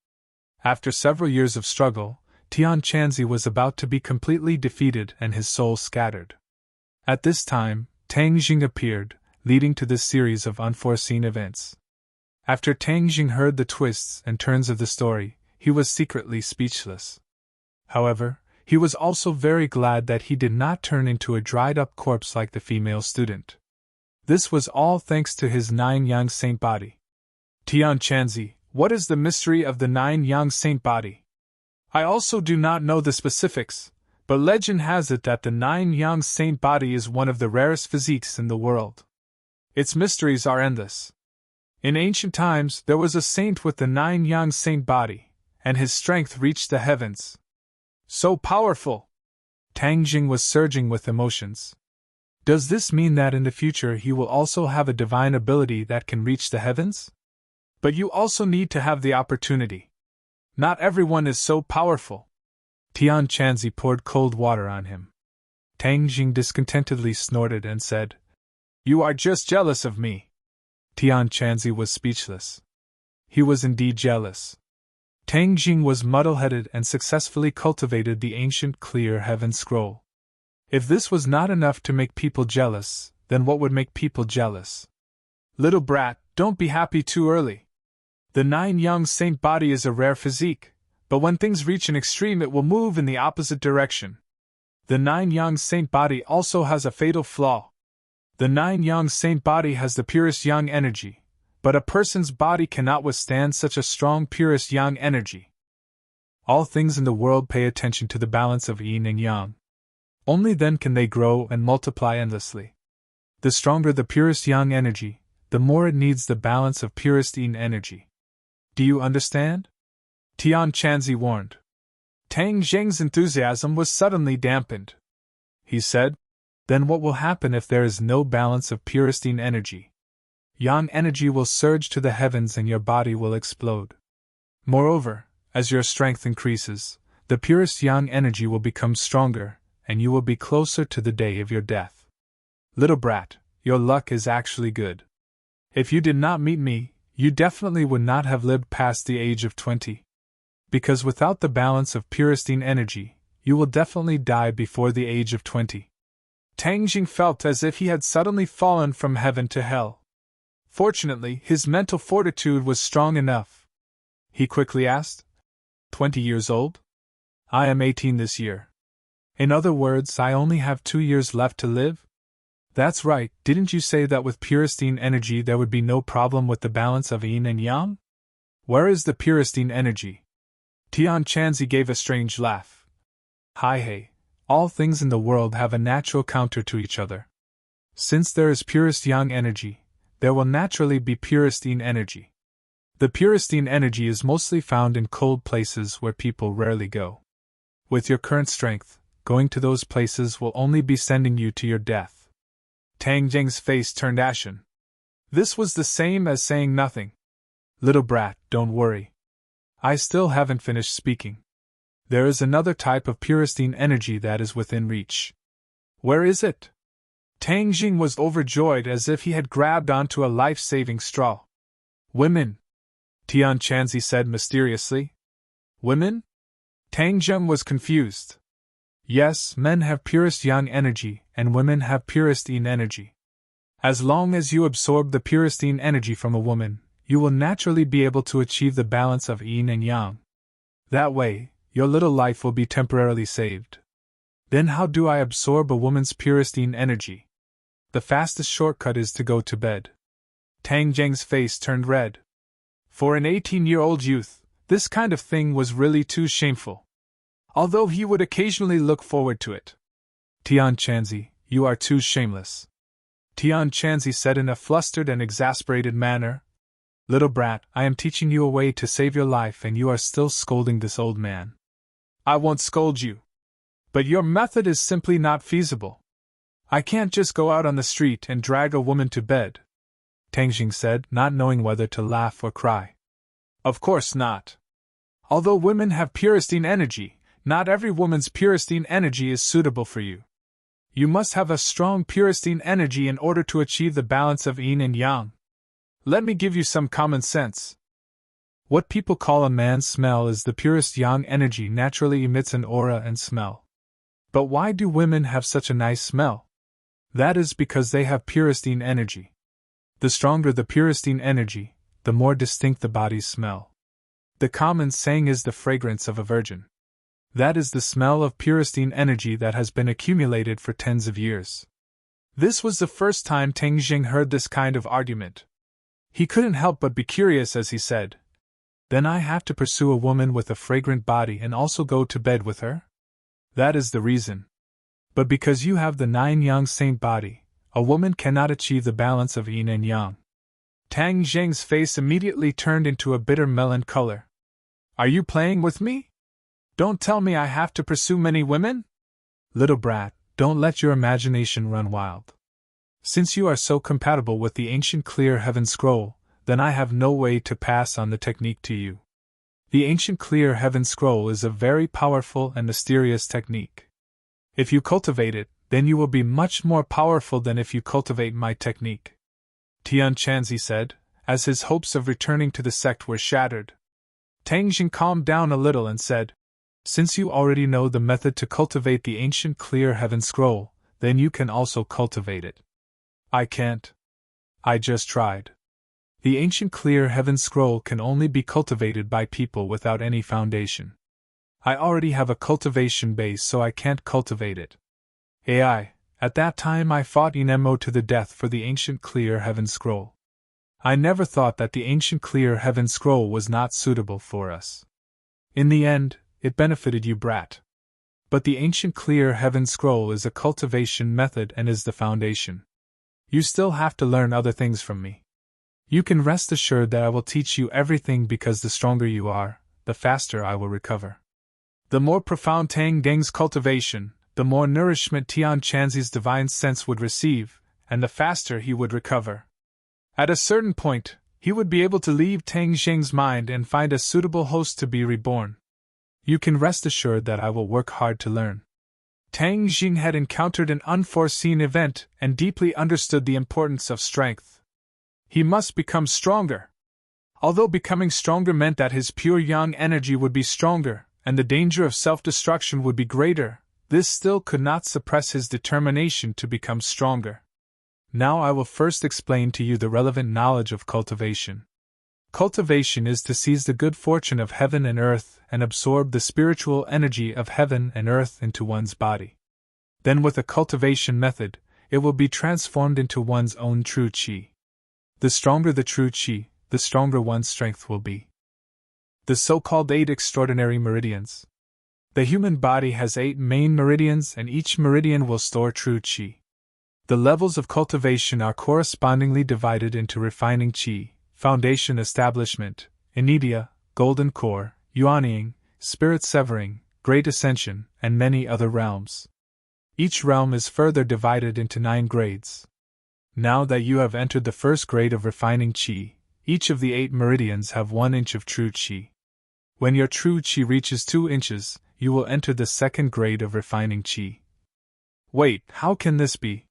After several years of struggle, Tian Chanzi was about to be completely defeated and his soul scattered. At this time, Tang Jing appeared, leading to this series of unforeseen events. After Tang Jing heard the twists and turns of the story, he was secretly speechless. However, he was also very glad that he did not turn into a dried-up corpse like the female student. This was all thanks to his 9-yang saint body. Tian Chanzi, what is the mystery of the 9-yang saint body? I also do not know the specifics, but legend has it that the 9-yang saint body is one of the rarest physiques in the world. Its mysteries are endless. In ancient times, there was a saint with the 9-yang saint body, and his strength reached the heavens. So powerful! Tang Jing was surging with emotions. Does this mean that in the future he will also have a divine ability that can reach the heavens? But you also need to have the opportunity. Not everyone is so powerful. Tian Chanzi poured cold water on him. Tang Jing discontentedly snorted and said, "You are just jealous of me." Tian Chanzi was speechless. He was indeed jealous. Tang Jing was muddle-headed and successfully cultivated the ancient clear heaven scroll. If this was not enough to make people jealous, then what would make people jealous? Little brat, don't be happy too early. The 9-yang saint body is a rare physique, but when things reach an extreme it will move in the opposite direction. The 9-yang saint body also has a fatal flaw. The 9-yang saint body has the purest yang energy, but a person's body cannot withstand such a strong purest yang energy. All things in the world pay attention to the balance of yin and yang. Only then can they grow and multiply endlessly. The stronger the purest yang energy, the more it needs the balance of purest yin energy. Do you understand? Tian Chanzi warned. Tang Jing's enthusiasm was suddenly dampened. He said, "Then what will happen if there is no balance of purest yin energy? Yang energy will surge to the heavens and your body will explode. Moreover, as your strength increases, the purest yang energy will become stronger, and you will be closer to the day of your death. Little brat, your luck is actually good. If you did not meet me, you definitely would not have lived past the age of 20. Because without the balance of purest yin energy, you will definitely die before the age of 20. Tang Jing felt as if he had suddenly fallen from heaven to hell. Fortunately, his mental fortitude was strong enough. He quickly asked, 20 years old? I am 18 this year. In other words, I only have 2 years left to live? That's right, didn't you say that with purest yin energy there would be no problem with the balance of yin and yang? Where is the purest yin energy? Tian Chanzi gave a strange laugh. Hi hey, all things in the world have a natural counter to each other. Since there is purest yang energy, there will naturally be purest yin energy. The purest yin energy is mostly found in cold places where people rarely go. With your current strength, going to those places will only be sending you to your death. Tang Jing's face turned ashen. This was the same as saying nothing. Little brat, don't worry. I still haven't finished speaking. There is another type of purest yin energy that is within reach. Where is it? Tang Jing was overjoyed as if he had grabbed onto a life-saving straw. Women, Tian Chanzi said mysteriously. Women? Tang Jing was confused. Yes, men have purest yang energy, and women have purest yin energy. As long as you absorb the purest yin energy from a woman, you will naturally be able to achieve the balance of yin and yang. That way, your little life will be temporarily saved. Then how do I absorb a woman's purest yin energy? The fastest shortcut is to go to bed. Tang Jing's face turned red. For an 18-year-old youth, this kind of thing was really too shameful. Although he would occasionally look forward to it. Tian Chanzi, you are too shameless. Tian Chanzi said in a flustered and exasperated manner. Little brat, I am teaching you a way to save your life and you are still scolding this old man. I won't scold you. But your method is simply not feasible. I can't just go out on the street and drag a woman to bed. Tang Jing said, not knowing whether to laugh or cry. Of course not. Although women have purest yin energy, not every woman's purest yin energy is suitable for you. You must have a strong purest yin energy in order to achieve the balance of yin and yang. Let me give you some common sense. What people call a man's smell is the purest yang energy naturally emits an aura and smell. But why do women have such a nice smell? That is because they have puristine energy. The stronger the puristine energy, the more distinct the body's smell. The common saying is the fragrance of a virgin. That is the smell of puristine energy that has been accumulated for tens of years. This was the first time Tang Jing heard this kind of argument. He couldn't help but be curious as he said, "Then I have to pursue a woman with a fragrant body and also go to bed with her?" "That is the reason. But because you have the 9 yang saint body, a woman cannot achieve the balance of yin and yang." Tang Jing's face immediately turned into a bitter melon color. "Are you playing with me? Don't tell me I have to pursue many women?" "Little brat, don't let your imagination run wild. Since you are so compatible with the ancient clear heaven scroll, then I have no way to pass on the technique to you. The ancient clear heaven scroll is a very powerful and mysterious technique. If you cultivate it, then you will be much more powerful than if you cultivate my technique," Tian Chanzi said, as his hopes of returning to the sect were shattered. Tang Jing calmed down a little and said, "Since you already know the method to cultivate the ancient clear heaven scroll, then you can also cultivate it." "I can't. I just tried. The ancient clear heaven scroll can only be cultivated by people without any foundation. I already have a cultivation base, so I can't cultivate it. At that time I fought Inemo to the death for the ancient clear heaven scroll. I never thought that the ancient clear heaven scroll was not suitable for us. In the end, it benefited you, brat. But the ancient clear heaven scroll is a cultivation method and is the foundation. You still have to learn other things from me. You can rest assured that I will teach you everything, because the stronger you are, the faster I will recover." The more profound Tang Deng's cultivation, the more nourishment Tian Chanzi's divine sense would receive, and the faster he would recover. At a certain point, he would be able to leave Tang Jing's mind and find a suitable host to be reborn. You can rest assured that I will work hard to learn. Tang Jing had encountered an unforeseen event and deeply understood the importance of strength. He must become stronger. Although becoming stronger meant that his pure yang energy would be stronger, and the danger of self-destruction would be greater, this still could not suppress his determination to become stronger. Now I will first explain to you the relevant knowledge of cultivation. Cultivation is to seize the good fortune of heaven and earth and absorb the spiritual energy of heaven and earth into one's body. Then with a cultivation method, it will be transformed into one's own true qi. The stronger the true qi, the stronger one's strength will be. The so-called 8 extraordinary meridians. The human body has 8 main meridians, and each meridian will store true qi. The levels of cultivation are correspondingly divided into refining qi, foundation establishment, inedia, golden core, yuanying, spirit severing, great ascension, and many other realms. Each realm is further divided into 9 grades. Now that you have entered the first grade of refining qi, each of the 8 meridians have 1 inch of true qi. When your true qi reaches 2 inches, you will enter the second grade of refining qi. Wait, how can this be?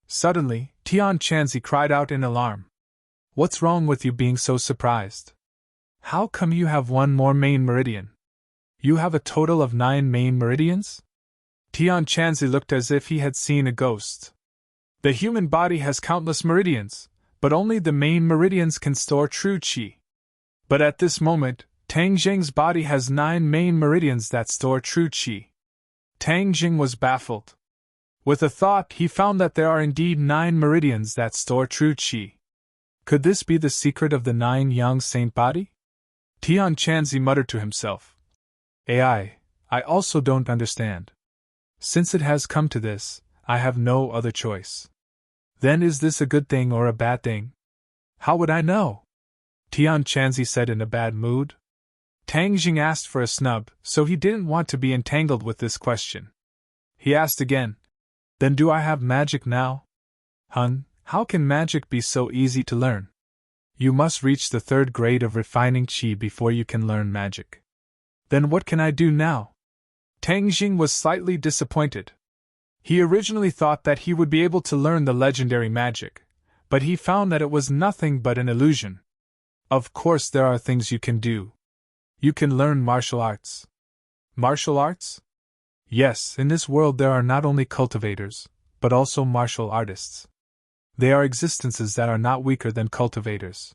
Suddenly, Tian Chanzi cried out in alarm. What's wrong with you being so surprised? How come you have 1 more main meridian? You have a total of 9 main meridians? Tian Chanzi looked as if he had seen a ghost. The human body has countless meridians, but only the main meridians can store true qi. But at this moment, Tang Jing's body has 9 main meridians that store true qi. Tang Jing was baffled. With a thought, he found that there are indeed 9 meridians that store true qi. Could this be the secret of the 9 yang saint body? Tian Chanzi muttered to himself. I also don't understand. Since it has come to this, I have no other choice. Then is this a good thing or a bad thing? How would I know? Tian Chanzi said in a bad mood. Tang Jing asked for a snub, so he didn't want to be entangled with this question. He asked again, Then do I have magic now? Hun, how can magic be so easy to learn? You must reach the 3rd grade of refining qi before you can learn magic. Then what can I do now? Tang Jing was slightly disappointed. He originally thought that he would be able to learn the legendary magic, but he found that it was nothing but an illusion. Of course there are things you can do. You can learn martial arts. Martial arts? Yes, in this world there are not only cultivators, but also martial artists. They are existences that are not weaker than cultivators.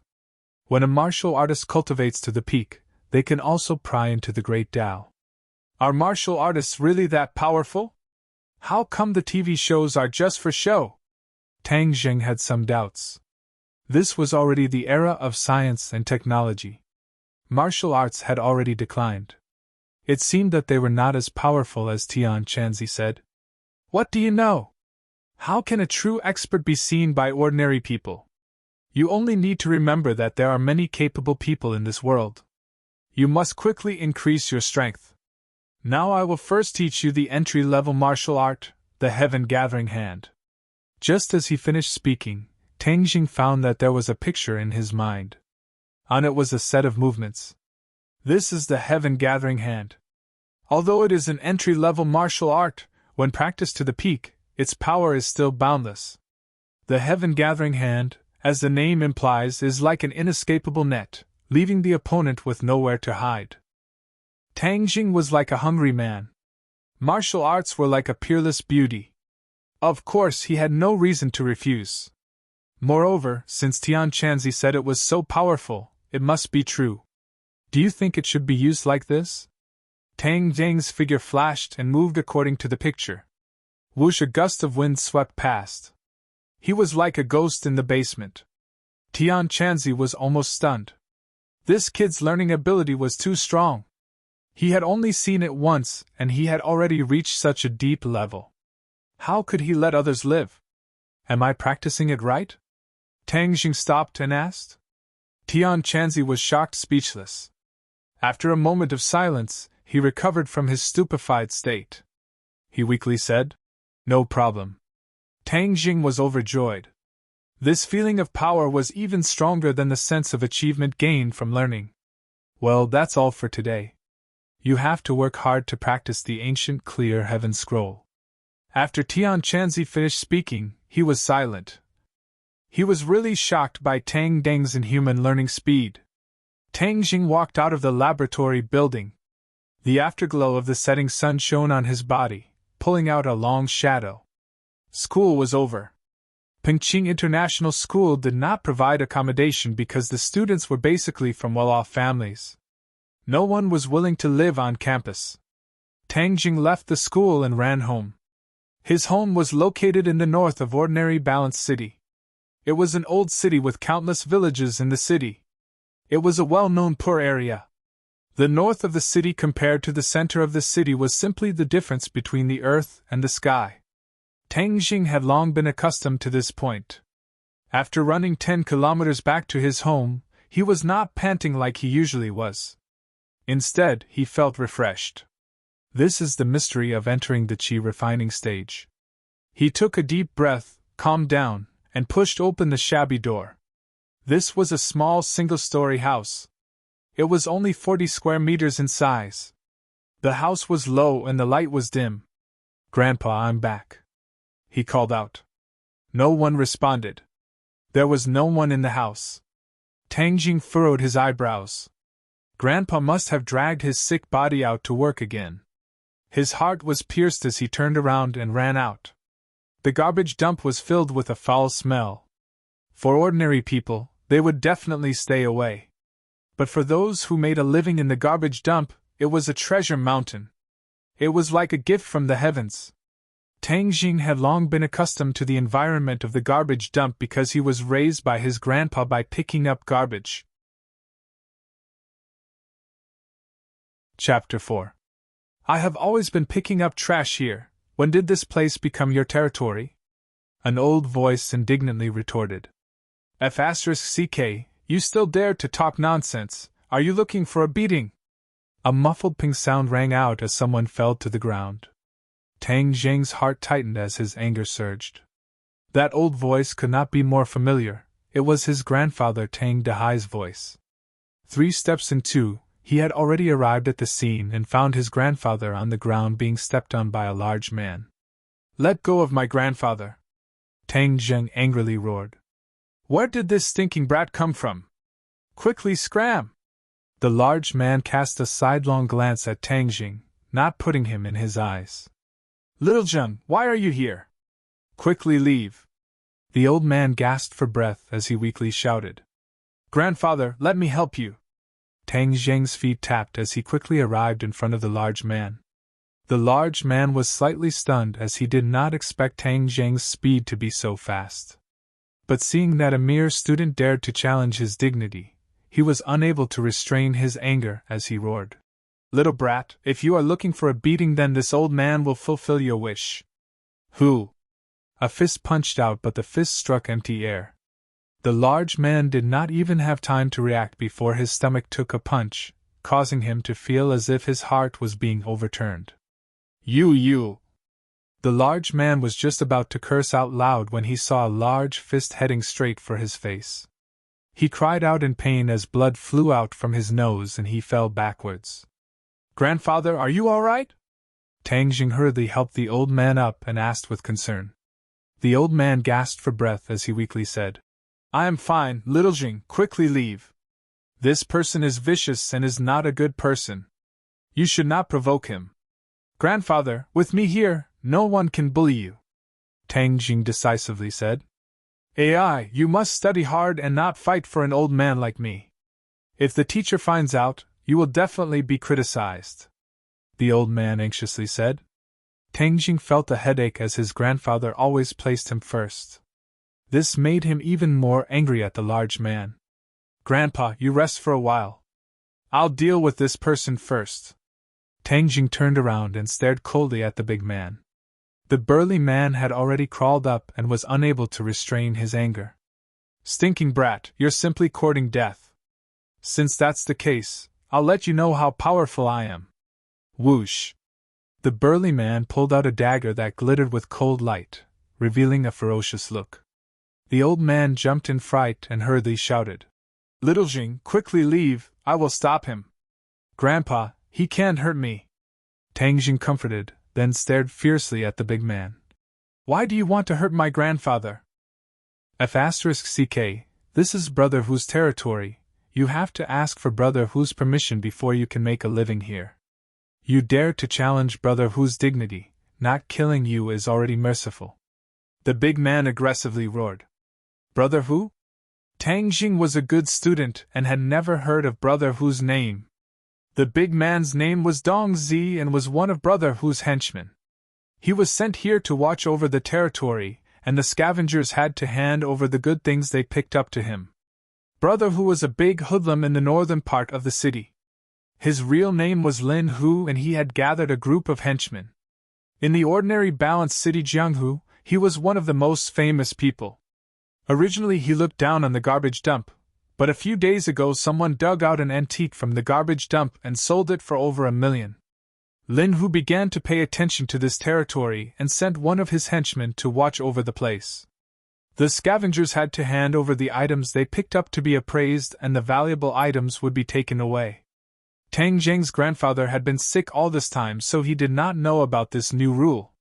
When a martial artist cultivates to the peak, they can also pry into the great Tao. Are martial artists really that powerful? How come the TV shows are just for show? Tang Jing had some doubts. This was already the era of science and technology. Martial arts had already declined. It seemed that they were not as powerful as Tian Chanzi said. What do you know? How can a true expert be seen by ordinary people? You only need to remember that there are many capable people in this world. You must quickly increase your strength. Now I will first teach you the entry-level martial art, the heaven-gathering hand. Just as he finished speaking, Tang Jing found that there was a picture in his mind. On it was a set of movements. This is the heaven-gathering hand. Although it is an entry-level martial art, when practiced to the peak, its power is still boundless. The heaven-gathering hand, as the name implies, is like an inescapable net, leaving the opponent with nowhere to hide. Tang Jing was like a hungry man. Martial arts were like a peerless beauty. Of course, he had no reason to refuse. Moreover, since Tian Chanzi said it was so powerful, it must be true. Do you think it should be used like this? Tang Jing's figure flashed and moved according to the picture. Whoosh, a gust of wind swept past. He was like a ghost in the basement. Tian Chanzi was almost stunned. This kid's learning ability was too strong. He had only seen it once, and he had already reached such a deep level. How could he let others live? Am I practicing it right? Tang Jing stopped and asked. Tian Chanzi was shocked, speechless. After a moment of silence, he recovered from his stupefied state. He weakly said, "No problem." Tang Jing was overjoyed. This feeling of power was even stronger than the sense of achievement gained from learning. Well, that's all for today. You have to work hard to practice the ancient clear heaven scroll. After Tian Chanzi finished speaking, he was silent. He was really shocked by Tang Deng's inhuman learning speed. Tang Jing walked out of the laboratory building. The afterglow of the setting sun shone on his body, pulling out a long shadow. School was over. Pengqing International School did not provide accommodation because the students were basically from well-off families. No one was willing to live on campus. Tang Jing left the school and ran home. His home was located in the north of ordinary balanced city. It was an old city with countless villages in the city. It was a well-known poor area. The north of the city compared to the center of the city was simply the difference between the earth and the sky. Tang Jing had long been accustomed to this point. After running 10 kilometers back to his home, he was not panting like he usually was. Instead, he felt refreshed. This is the mystery of entering the qi refining stage. He took a deep breath, calmed down, and pushed open the shabby door. This was a small single-story house. It was only 40 square meters in size. The house was low and the light was dim. "Grandpa, I'm back," he called out. No one responded. There was no one in the house. Tang Jing furrowed his eyebrows. Grandpa must have dragged his sick body out to work again. His heart was pierced as he turned around and ran out. The garbage dump was filled with a foul smell. For ordinary people, they would definitely stay away. But for those who made a living in the garbage dump, it was a treasure mountain. It was like a gift from the heavens. Tang Jing had long been accustomed to the environment of the garbage dump because he was raised by his grandpa by picking up garbage. Chapter 4. I have always been picking up trash here. When did this place become your territory? An old voice indignantly retorted. F***ck, you still dare to talk nonsense. Are you looking for a beating? A muffled ping sound rang out as someone fell to the ground. Tang Jing's heart tightened as his anger surged. That old voice could not be more familiar. It was his grandfather Tang Dehai's voice. 3 steps in 2, he had already arrived at the scene and found his grandfather on the ground being stepped on by a large man. "Let go of my grandfather!" Tang Jing angrily roared. "Where did this stinking brat come from?" Quickly scram! The large man cast a sidelong glance at Tang Jing, not putting him in his eyes. Little Jung, why are you here? Quickly leave! The old man gasped for breath as he weakly shouted. Grandfather, let me help you! Tang Jing's feet tapped as he quickly arrived in front of the large man. The large man was slightly stunned as he did not expect Tang Jing's speed to be so fast. But seeing that a mere student dared to challenge his dignity, he was unable to restrain his anger as he roared. Little brat, if you are looking for a beating, then this old man will fulfill your wish. Who? A fist punched out, but the fist struck empty air. The large man did not even have time to react before his stomach took a punch, causing him to feel as if his heart was being overturned. You! The large man was just about to curse out loud when he saw a large fist heading straight for his face. He cried out in pain as blood flew out from his nose and he fell backwards. Grandfather, are you all right? Tang Jing hurriedly helped the old man up and asked with concern. The old man gasped for breath as he weakly said, I am fine, little Jing, quickly leave. This person is vicious and is not a good person. You should not provoke him. Grandfather, with me here, no one can bully you, Tang Jing decisively said. AI, you must study hard and not fight for an old man like me. If the teacher finds out, you will definitely be criticized, the old man anxiously said. Tang Jing felt a headache as his grandfather always placed him first. This made him even more angry at the large man. Grandpa, you rest for a while. I'll deal with this person first. Tang Jing turned around and stared coldly at the big man. The burly man had already crawled up and was unable to restrain his anger. Stinking brat, you're simply courting death. Since that's the case, I'll let you know how powerful I am. Whoosh! The burly man pulled out a dagger that glittered with cold light, revealing a ferocious look. The old man jumped in fright and hurriedly shouted, Little Jing, quickly leave, I will stop him. Grandpa, he can't hurt me. Tang Jing comforted, then stared fiercely at the big man. Why do you want to hurt my grandfather? F***ck, this is Brother Hu's territory. You have to ask for Brother Hu's permission before you can make a living here. You dare to challenge Brother Hu's dignity, not killing you is already merciful. The big man aggressively roared. Brother Hu? Tang Jing was a good student and had never heard of Brother Hu's name. The big man's name was Dong Zi and was one of Brother Hu's henchmen. He was sent here to watch over the territory, and the scavengers had to hand over the good things they picked up to him. Brother Hu was a big hoodlum in the northern part of the city. His real name was Lin Hu and he had gathered a group of henchmen. In the ordinary balanced city Jianghu, he was one of the most famous people. Originally he looked down on the garbage dump, but a few days ago someone dug out an antique from the garbage dump and sold it for over $1 million. Lin Hu began to pay attention to this territory and sent one of his henchmen to watch over the place. The scavengers had to hand over the items they picked up to be appraised and the valuable items would be taken away. Tang Jing's grandfather had been sick all this time, so he did not know about this new rule.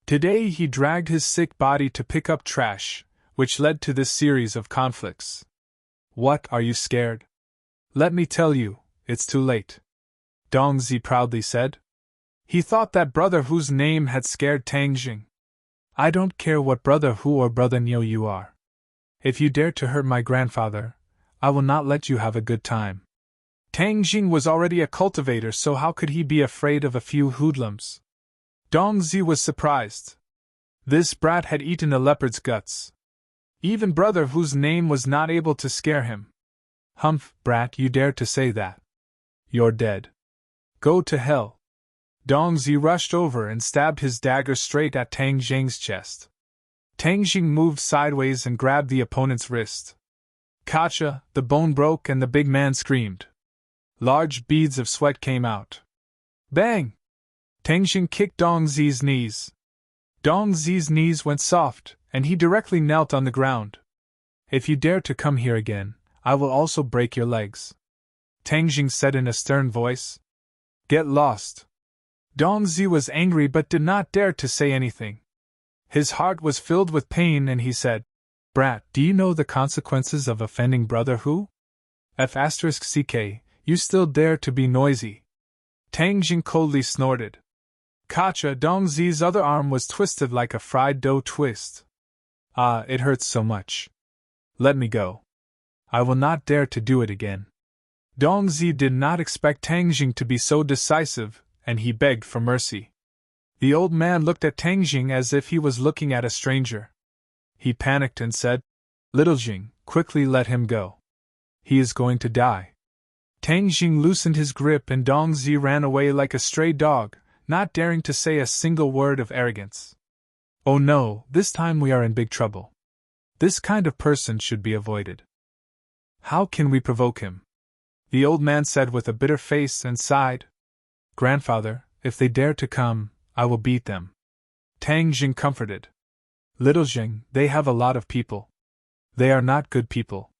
Today he dragged his sick body to pick up trash, which led to this series of conflicts. What, are you scared? Let me tell you, it's too late, Dong Zi proudly said. He thought that Brother Hu's name had scared Tang Jing. I don't care what Brother Hu or Brother Niu you are. If you dare to hurt my grandfather, I will not let you have a good time. Tang Jing was already a cultivator, so how could he be afraid of a few hoodlums? Dong Zi was surprised. This brat had eaten a leopard's guts. Even Brother Hu's name was not able to scare him. Humph, brat, you dare to say that. You're dead. Go to hell. Dong Zi rushed over and stabbed his dagger straight at Tang Jing's chest. Tang Jing moved sideways and grabbed the opponent's wrist. Gotcha! The bone broke and the big man screamed. Large beads of sweat came out. Bang! Tang Jing kicked Dong Zi's knees. Dong Zi's knees went soft, and he directly knelt on the ground. If you dare to come here again, I will also break your legs, Tang Jing said in a stern voice. Get lost. Dong Zi was angry but did not dare to say anything. His heart was filled with pain and he said, Brat, do you know the consequences of offending Brother Hu? F*ck, you still dare to be noisy. Tang Jing coldly snorted. Kacha Dongzi's other arm was twisted like a fried dough twist. Ah, it hurts so much. Let me go. I will not dare to do it again. Dongzi did not expect Tang Jing to be so decisive, and he begged for mercy. The old man looked at Tang Jing as if he was looking at a stranger. He panicked and said, "Little Jing, quickly let him go. He is going to die." Tang Jing loosened his grip and Dongzi ran away like a stray dog, not daring to say a single word of arrogance. Oh no, this time we are in big trouble. This kind of person should be avoided. How can we provoke him? The old man said with a bitter face and sighed. Grandfather, if they dare to come, I will beat them. Tang Jing comforted. Little Jing, they have a lot of people. They are not good people.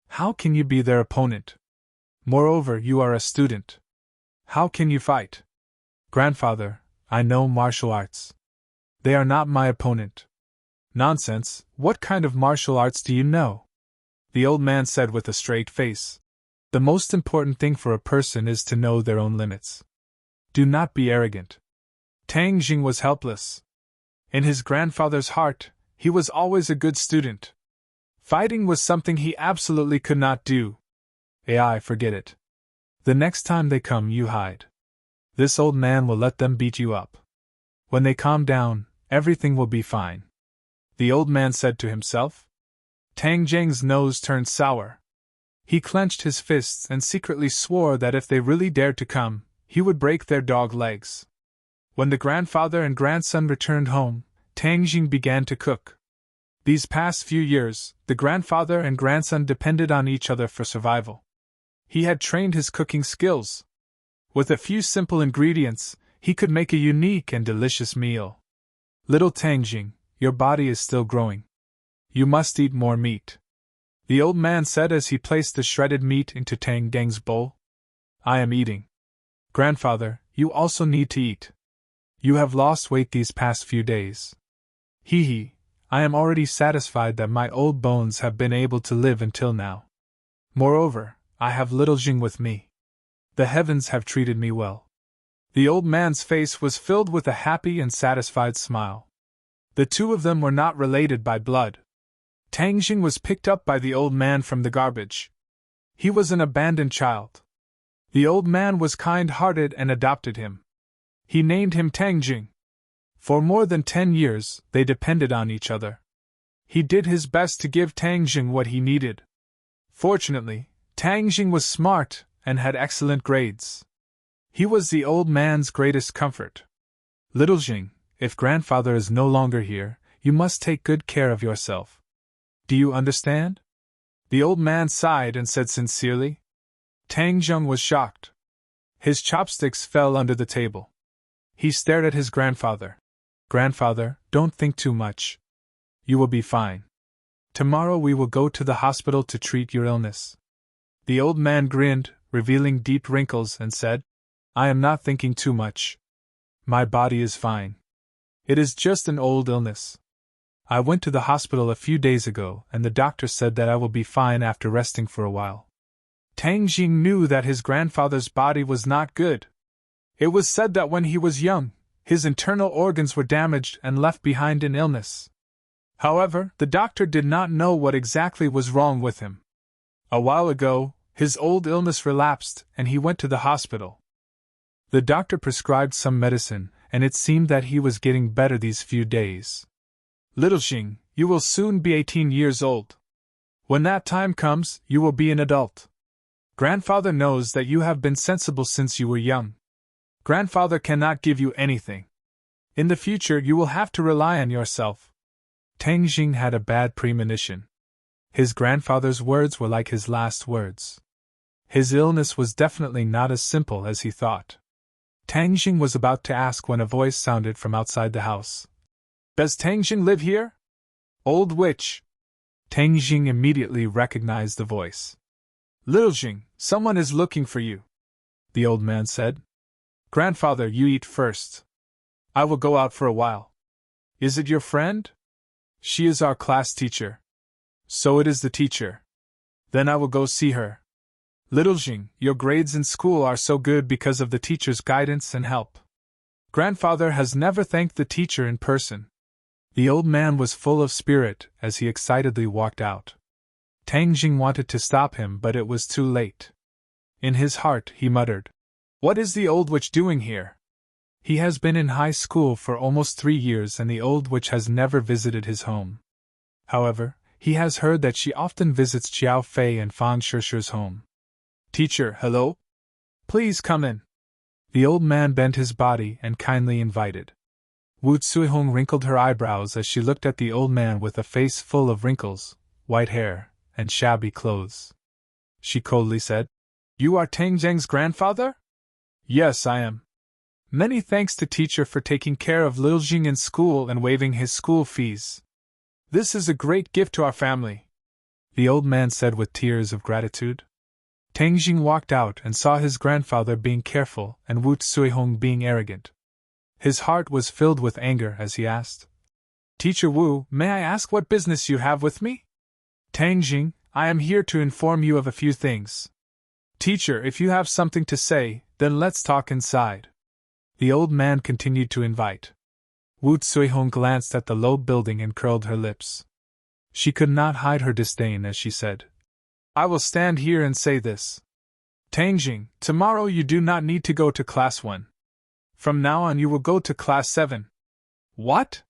How can you be their opponent? Moreover, you are a student. How can you fight? Grandfather, I know martial arts. They are not my opponent. Nonsense, what kind of martial arts do you know? The old man said with a straight face. The most important thing for a person is to know their own limits. Do not be arrogant. Tang Jing was helpless. In his grandfather's heart, he was always a good student. Fighting was something he absolutely could not do. Forget it. The next time they come, you hide. This old man will let them beat you up. When they calm down, everything will be fine. The old man said to himself. Tang Jing's nose turned sour. He clenched his fists and secretly swore that if they really dared to come, he would break their dog legs. When the grandfather and grandson returned home, Tang Jing began to cook. These past few years, the grandfather and grandson depended on each other for survival. He had trained his cooking skills. With a few simple ingredients, he could make a unique and delicious meal. Little Tang Jing, your body is still growing. You must eat more meat. The old man said as he placed the shredded meat into Tang Jing's bowl. I am eating. Grandfather, you also need to eat. You have lost weight these past few days. I am already satisfied that my old bones have been able to live until now. Moreover, I have little Jing with me. The heavens have treated me well. The old man's face was filled with a happy and satisfied smile. The two of them were not related by blood. Tang Jing was picked up by the old man from the garbage. He was an abandoned child. The old man was kind-hearted and adopted him. He named him Tang Jing. For more than 10 years, they depended on each other. He did his best to give Tang Jing what he needed. Fortunately, Tang Jing was smart and had excellent grades. He was the old man's greatest comfort. Little Jing, if grandfather is no longer here, you must take good care of yourself. Do you understand? The old man sighed and said sincerely. Tang Jing was shocked. His chopsticks fell under the table. He stared at his grandfather. Grandfather, don't think too much. You will be fine. Tomorrow we will go to the hospital to treat your illness. The old man grinned, revealing deep wrinkles, and said, I am not thinking too much. My body is fine. It is just an old illness. I went to the hospital a few days ago, and the doctor said that I will be fine after resting for a while. Tang Jing knew that his grandfather's body was not good. It was said that when he was young, his internal organs were damaged and left behind in illness. However, the doctor did not know what exactly was wrong with him. A while ago, his old illness relapsed, and he went to the hospital. The doctor prescribed some medicine, and it seemed that he was getting better these few days. Little Jing, you will soon be 18 years old. When that time comes, you will be an adult. Grandfather knows that you have been sensible since you were young. Grandfather cannot give you anything. In the future you will have to rely on yourself. Tang Jing had a bad premonition. His grandfather's words were like his last words. His illness was definitely not as simple as he thought. Tang Jing was about to ask when a voice sounded from outside the house. Does Tang Jing live here? Old witch! Tang Jing immediately recognized the voice. Little Jing, someone is looking for you, the old man said. Grandfather, you eat first. I will go out for a while. Is it your friend? She is our class teacher. So it is the teacher. Then I will go see her. Little Jing, your grades in school are so good because of the teacher's guidance and help. Grandfather has never thanked the teacher in person. The old man was full of spirit as he excitedly walked out. Tang Jing wanted to stop him, but it was too late. In his heart, he muttered, "What is the old witch doing here?" He has been in high school for almost 3 years and the old witch has never visited his home. However, he has heard that she often visits Xiao Fei and Fan Shishi's home. "Teacher, hello? Please come in." The old man bent his body and kindly invited. Wu Cuihong wrinkled her eyebrows as she looked at the old man with a face full of wrinkles, white hair, and shabby clothes. She coldly said, "You are Tang Zheng's grandfather?" "Yes, I am. Many thanks to teacher for taking care of Lil Jing in school and waiving his school fees. This is a great gift to our family," the old man said with tears of gratitude. Tang Jing walked out and saw his grandfather being careful and Wu Cuihong being arrogant. His heart was filled with anger as he asked, "Teacher Wu, may I ask what business you have with me?" "Tang Jing, I am here to inform you of a few things." "Teacher, if you have something to say, then let's talk inside." The old man continued to invite. Wu Cuihong glanced at the low building and curled her lips. She could not hide her disdain as she said, "I will stand here and say this. Tang Jing, tomorrow you do not need to go to class 1. From now on you will go to class 7. "What?"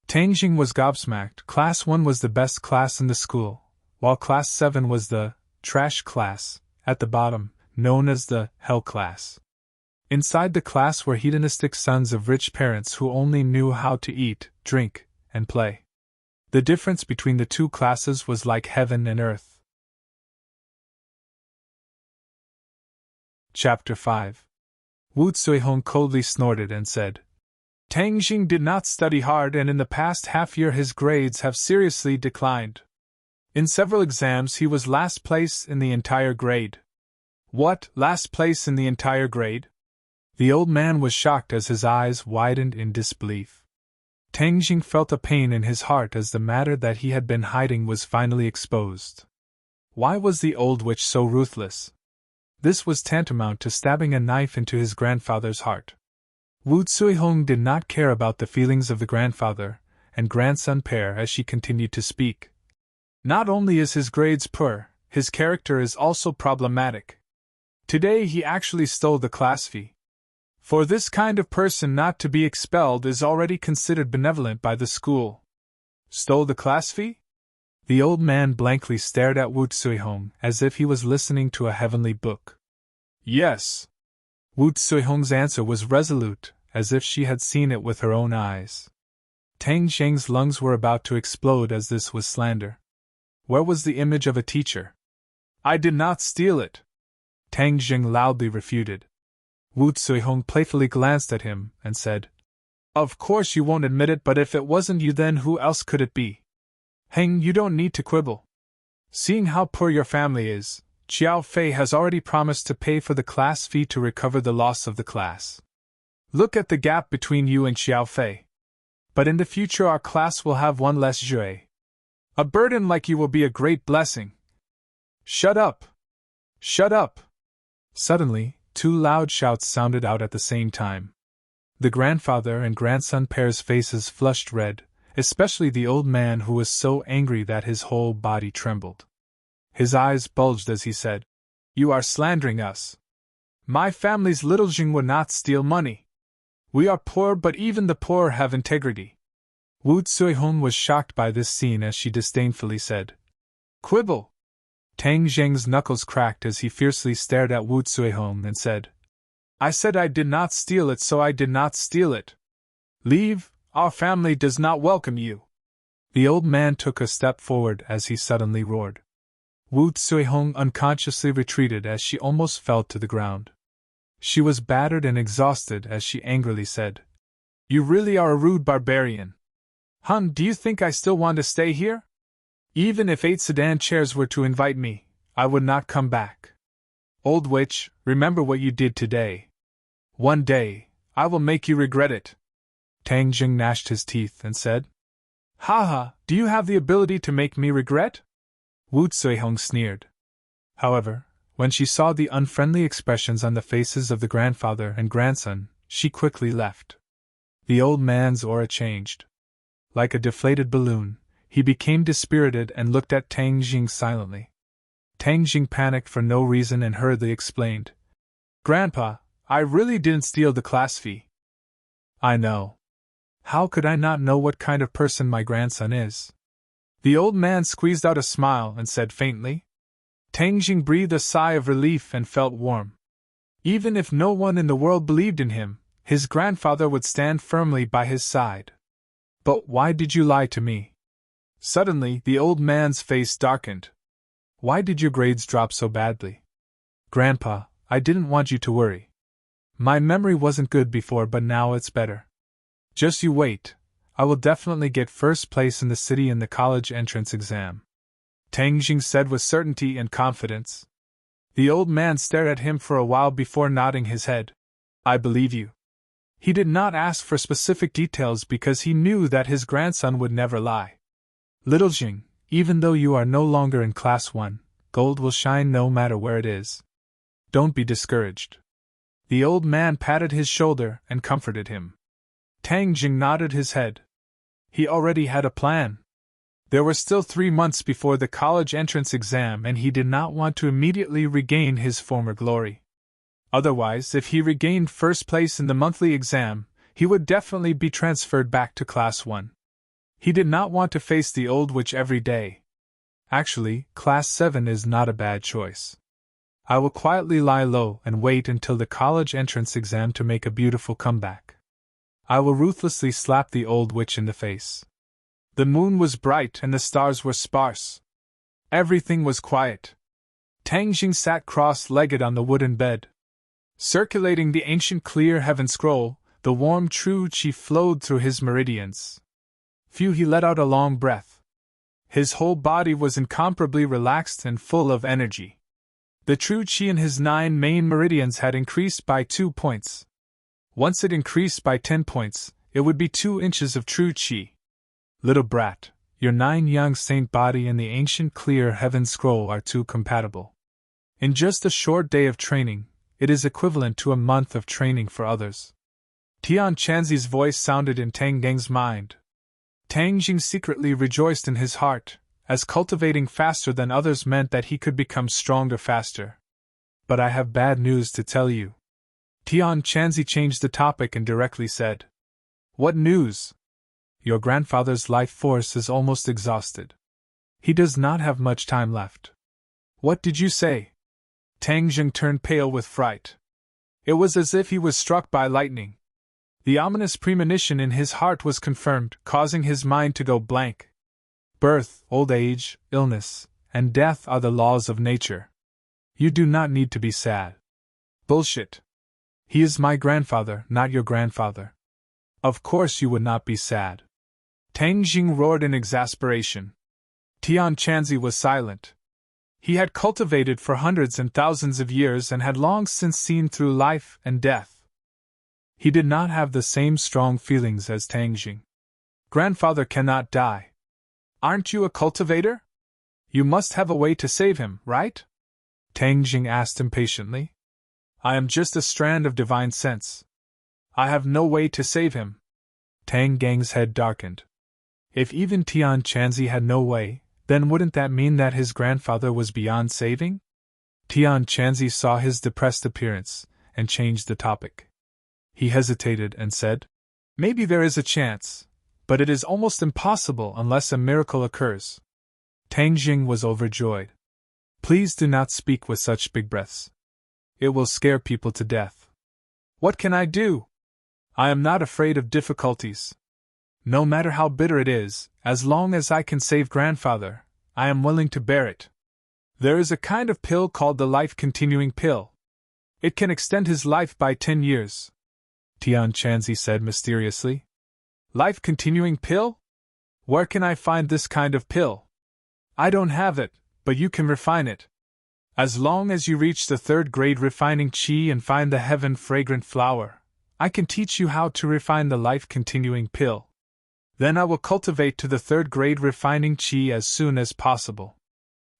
Tang Jing was gobsmacked. Class 1 was the best class in the school, while class 7 was the trash class, at the bottom, known as the hell class. Inside the class were hedonistic sons of rich parents who only knew how to eat, drink, and play. The difference between the two classes was like heaven and earth. Chapter 5. Wu Cuihong coldly snorted and said, "Tang Jing did not study hard and in the past half-year his grades have seriously declined. In several exams he was last place in the entire grade." "What, last place in the entire grade?" The old man was shocked as his eyes widened in disbelief. Tang Jing felt a pain in his heart as the matter that he had been hiding was finally exposed. Why was the old witch so ruthless? This was tantamount to stabbing a knife into his grandfather's heart. Wu Cuihong did not care about the feelings of the grandfather and grandson pair as she continued to speak. "Not only is his grades poor, his character is also problematic. Today he actually stole the class fee. For this kind of person not to be expelled is already considered benevolent by the school." "Stole the class fee?" The old man blankly stared at Wu Cuihong as if he was listening to a heavenly book. "Yes." Wu Cuihong's answer was resolute, as if she had seen it with her own eyes. Tang Zheng's lungs were about to explode as this was slander. Where was the image of a teacher? "I did not steal it," Tang Zheng loudly refuted. Wu Cuihong playfully glanced at him and said, "Of course you won't admit it, but if it wasn't you then who else could it be? Heng, you don't need to quibble. Seeing how poor your family is, Xiao Fei has already promised to pay for the class fee to recover the loss of the class. Look at the gap between you and Xiao Fei. But in the future our class will have one less Jue. A burden like you will be a great blessing." "Shut up! Shut up!" Suddenly, 2 loud shouts sounded out at the same time. The grandfather and grandson pair's faces flushed red, especially the old man who was so angry that his whole body trembled. His eyes bulged as he said, "You are slandering us. My family's little Jing would not steal money. We are poor, but even the poor have integrity." Wu Cuihong was shocked by this scene as she disdainfully said, "Quibble!" Tang Zheng's knuckles cracked as he fiercely stared at Wu Cuihong and said, "I said I did not steal it, so I did not steal it. Leave, our family does not welcome you." The old man took a step forward as he suddenly roared. Wu Cuihong unconsciously retreated as she almost fell to the ground. She was battered and exhausted as she angrily said, "You really are a rude barbarian. Hun, do you think I still want to stay here? Even if 8 sedan chairs were to invite me, I would not come back. Old witch, remember what you did today. One day, I will make you regret it." Tang Jing gnashed his teeth and said, "Ha, do you have the ability to make me regret?" Wu Cuihong sneered. However, When she saw the unfriendly expressions on the faces of the grandfather and grandson, she quickly left. The old man's aura changed. Like a deflated balloon, he became dispirited and looked at Tang Jing silently. Tang Jing panicked for no reason and hurriedly explained. Grandpa, I really didn't steal the class fee. I know. How could I not know what kind of person my grandson is? The old man squeezed out a smile and said faintly. Tang Jing breathed a sigh of relief and felt warm. Even if no one in the world believed in him, his grandfather would stand firmly by his side. But why did you lie to me? Suddenly, the old man's face darkened. Why did your grades drop so badly? Grandpa, I didn't want you to worry. My memory wasn't good before, but now it's better. Just you wait. I will definitely get first place in the city in the college entrance exam. Tang Jing said with certainty and confidence. The old man stared at him for a while before nodding his head. I believe you. He did not ask for specific details because he knew that his grandson would never lie. Little Jing, even though you are no longer in Class 1, gold will shine no matter where it is. Don't be discouraged. The old man patted his shoulder and comforted him. Tang Jing nodded his head. He already had a plan. There were still 3 months before the college entrance exam, and he did not want to immediately regain his former glory. Otherwise, if he regained first place in the monthly exam, he would definitely be transferred back to Class 1. He did not want to face the old witch every day. Actually, Class 7 is not a bad choice. I will quietly lie low and wait until the college entrance exam to make a beautiful comeback. I will ruthlessly slap the old witch in the face. The moon was bright and the stars were sparse. Everything was quiet. Tang Jing sat cross-legged on the wooden bed. Circulating the ancient clear heaven scroll, the warm true qi flowed through his meridians. He let out a long breath. His whole body was incomparably relaxed and full of energy. The true qi in his 9 main meridians had increased by 2 points. Once it increased by 10 points, it would be 2 inches of true qi. Little brat, your 9 young saint body and the ancient clear heaven scroll are too compatible. In just a short day of training, it is equivalent to a month of training for others. Tian Chanzi's voice sounded in Tang Geng's mind. Tang Jing secretly rejoiced in his heart, as cultivating faster than others meant that he could become stronger faster. But I have bad news to tell you. Tian Chanzi changed the topic and directly said. What news? Your grandfather's life force is almost exhausted. He does not have much time left. What did you say? Tang Jing turned pale with fright. It was as if he was struck by lightning. The ominous premonition in his heart was confirmed, causing his mind to go blank. Birth, old age, illness, and death are the laws of nature. You do not need to be sad. Bullshit. He is my grandfather, not your grandfather. Of course you would not be sad. Tang Jing roared in exasperation. Tian Chanzi was silent. He had cultivated for hundreds and thousands of years and had long since seen through life and death. He did not have the same strong feelings as Tang Jing. Grandfather cannot die. Aren't you a cultivator? You must have a way to save him, right? Tang Jing asked impatiently. I am just a strand of divine sense. I have no way to save him. Tang Geng's head darkened. If even Tian Chanzi had no way, then wouldn't that mean that his grandfather was beyond saving? Tian Chanzi saw his depressed appearance and changed the topic. He hesitated and said, Maybe there is a chance, but it is almost impossible unless a miracle occurs. Tang Jing was overjoyed. Please do not speak with such big breaths. It will scare people to death. What can I do? I am not afraid of difficulties. No matter how bitter it is, as long as I can save grandfather, I am willing to bear it. There is a kind of pill called the life-continuing pill. It can extend his life by 10 years. Tian Chanzi said mysteriously. Life-continuing pill? Where can I find this kind of pill? I don't have it, but you can refine it. As long as you reach the 3rd grade refining qi and find the heaven-fragrant flower, I can teach you how to refine the life-continuing pill. Then I will cultivate to the 3rd grade refining qi as soon as possible.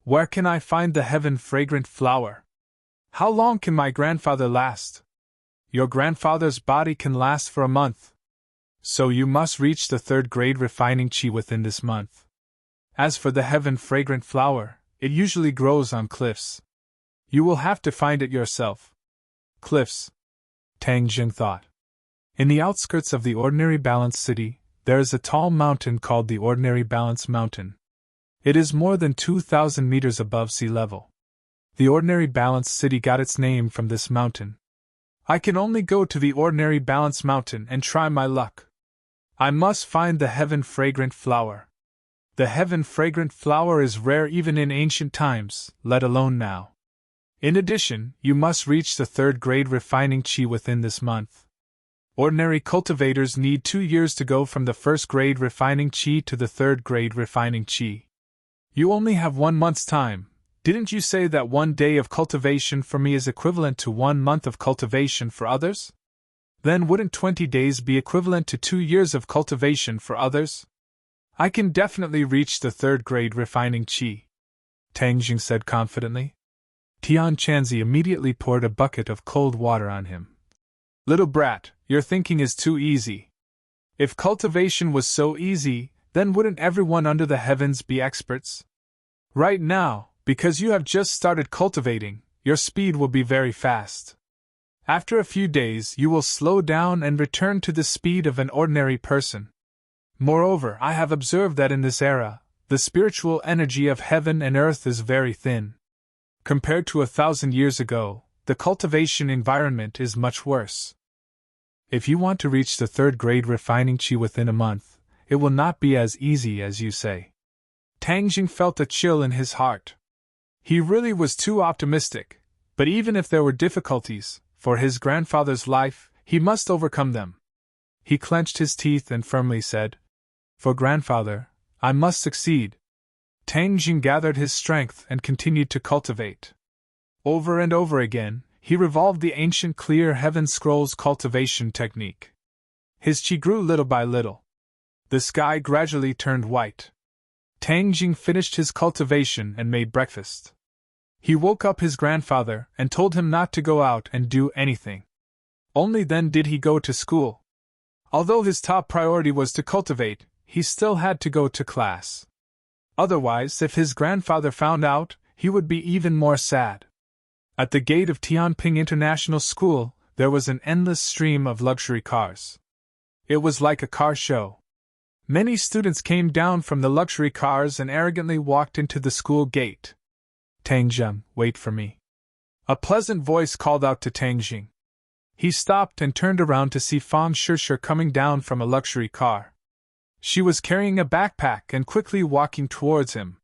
Where can I find the heaven-fragrant flower? How long can my grandfather last? Your grandfather's body can last for a month. So you must reach the 3rd grade refining chi within this month. As for the heaven fragrant flower, it usually grows on cliffs. You will have to find it yourself. Cliffs, Tang Jing thought. In the outskirts of the Ordinary Balance City, there is a tall mountain called the Ordinary Balance Mountain. It is more than 2,000 meters above sea level. The Ordinary Balance City got its name from this mountain. I can only go to the Ordinary Balance Mountain and try my luck. I must find the heaven fragrant flower. The heaven fragrant flower is rare even in ancient times, let alone now. In addition, you must reach the 3rd grade refining chi within this month. Ordinary cultivators need 2 years to go from the 1st grade refining chi to the 3rd grade refining chi. You only have 1 month's time. Didn't you say that 1 day of cultivation for me is equivalent to 1 month of cultivation for others? Then wouldn't 20 days be equivalent to 2 years of cultivation for others? I can definitely reach the 3rd grade refining chi, Tang Jing said confidently. Tian Chanzi immediately poured a bucket of cold water on him. Little brat, your thinking is too easy. If cultivation was so easy, then wouldn't everyone under the heavens be experts? Right now, because you have just started cultivating, your speed will be very fast. After a few days, you will slow down and return to the speed of an ordinary person. Moreover, I have observed that in this era, the spiritual energy of heaven and earth is very thin. Compared to 1,000 years ago, the cultivation environment is much worse. If you want to reach the 3rd grade refining chi within a month, it will not be as easy as you say. Tang Jing felt a chill in his heart. He really was too optimistic, but even if there were difficulties, for his grandfather's life, he must overcome them. He clenched his teeth and firmly said, For grandfather, I must succeed. Tang Jing gathered his strength and continued to cultivate. Over and over again, he revolved the ancient clear heaven scrolls cultivation technique. His chi grew little by little. The sky gradually turned white. Tang Jing finished his cultivation and made breakfast. He woke up his grandfather and told him not to go out and do anything. Only then did he go to school. Although his top priority was to cultivate, he still had to go to class. Otherwise, if his grandfather found out, he would be even more sad. At the gate of Tianping International School, there was an endless stream of luxury cars. It was like a car show. Many students came down from the luxury cars and arrogantly walked into the school gate. Tang Jing, wait for me. A pleasant voice called out to Tang Jing. He stopped and turned around to see Fang Shishir coming down from a luxury car. She was carrying a backpack and quickly walking towards him.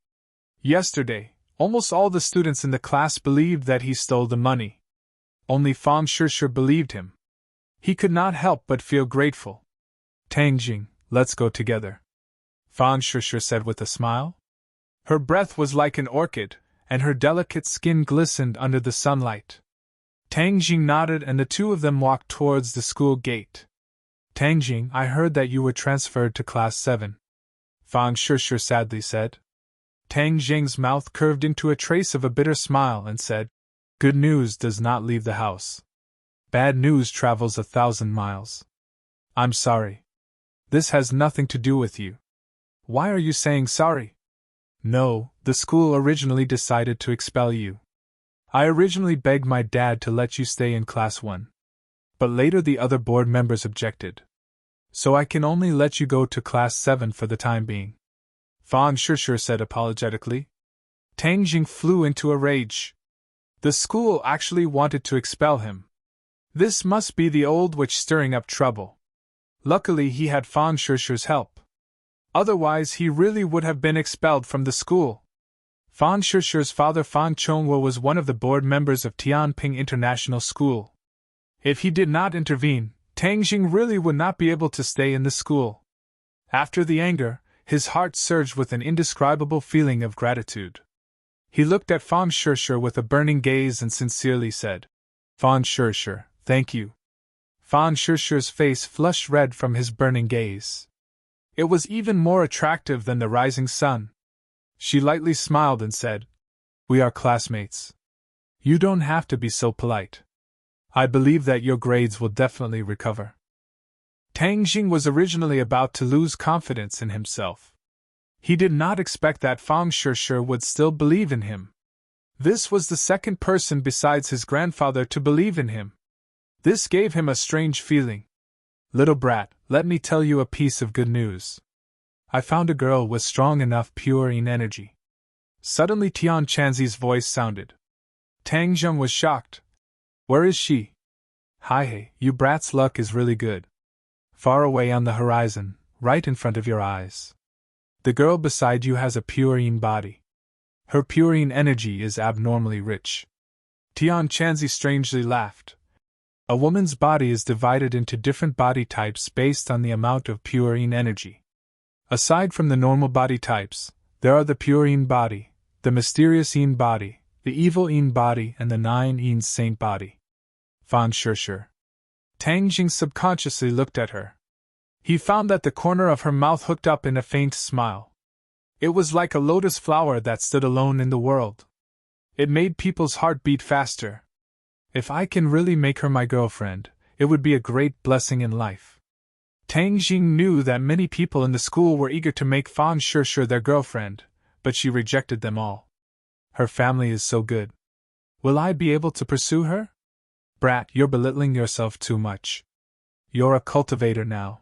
Yesterday, almost all the students in the class believed that he stole the money. Only Fang Shishir believed him. He could not help but feel grateful. Tang Jing, let's go together, Fang Shishir said with a smile. Her breath was like an orchid, and her delicate skin glistened under the sunlight. Tang Jing nodded and the two of them walked towards the school gate. Tang Jing, I heard that you were transferred to Class 7. Fang Shishir sadly said. Tang Jing's mouth curved into a trace of a bitter smile and said, Good news does not leave the house. Bad news travels 1,000 miles. I'm sorry. This has nothing to do with you. Why are you saying sorry? No, the school originally decided to expel you. I originally begged my dad to let you stay in Class 1. But later the other board members objected. So I can only let you go to Class 7 for the time being. Fang Shishir said apologetically. Tang Jing flew into a rage. The school actually wanted to expel him. This must be the old witch stirring up trouble. Luckily he had Fang Shishir's help. Otherwise he really would have been expelled from the school. Fang Shishir's father Fang Chongwo was one of the board members of Tianping International School. If he did not intervene, Tang Jing really would not be able to stay in the school. After the anger, his heart surged with an indescribable feeling of gratitude. He looked at Fang Shishir with a burning gaze and sincerely said, Fang Shishir, thank you. Fang Shishir's face flushed red from his burning gaze. It was even more attractive than the rising sun. She lightly smiled and said, We are classmates. You don't have to be so polite. I believe that your grades will definitely recover. Tang Jing was originally about to lose confidence in himself. He did not expect that Fang Shishir would still believe in him. This was the second person besides his grandfather to believe in him. This gave him a strange feeling. Little brat, let me tell you a piece of good news. I found a girl with strong enough purine energy. Suddenly Tian Chanzi's voice sounded. Tang Jing was shocked. Where is she? Hi, you brat's luck is really good. Far away on the horizon, right in front of your eyes. The girl beside you has a purine body. Her purine energy is abnormally rich. Tian Chanzi strangely laughed. A woman's body is divided into different body types based on the amount of purine energy. Aside from the normal body types, there are the purine body, the mysterious yin body, the evil yin body, and the 9 yin saint body. Fan Shishir. Tang Jing subconsciously looked at her. He found that the corner of her mouth hooked up in a faint smile. It was like a lotus flower that stood alone in the world. It made people's heart beat faster. If I can really make her my girlfriend, it would be a great blessing in life. Tang Jing knew that many people in the school were eager to make Fan Shishir their girlfriend, but she rejected them all. Her family is so good. Will I be able to pursue her? Brat, you're belittling yourself too much. You're a cultivator now.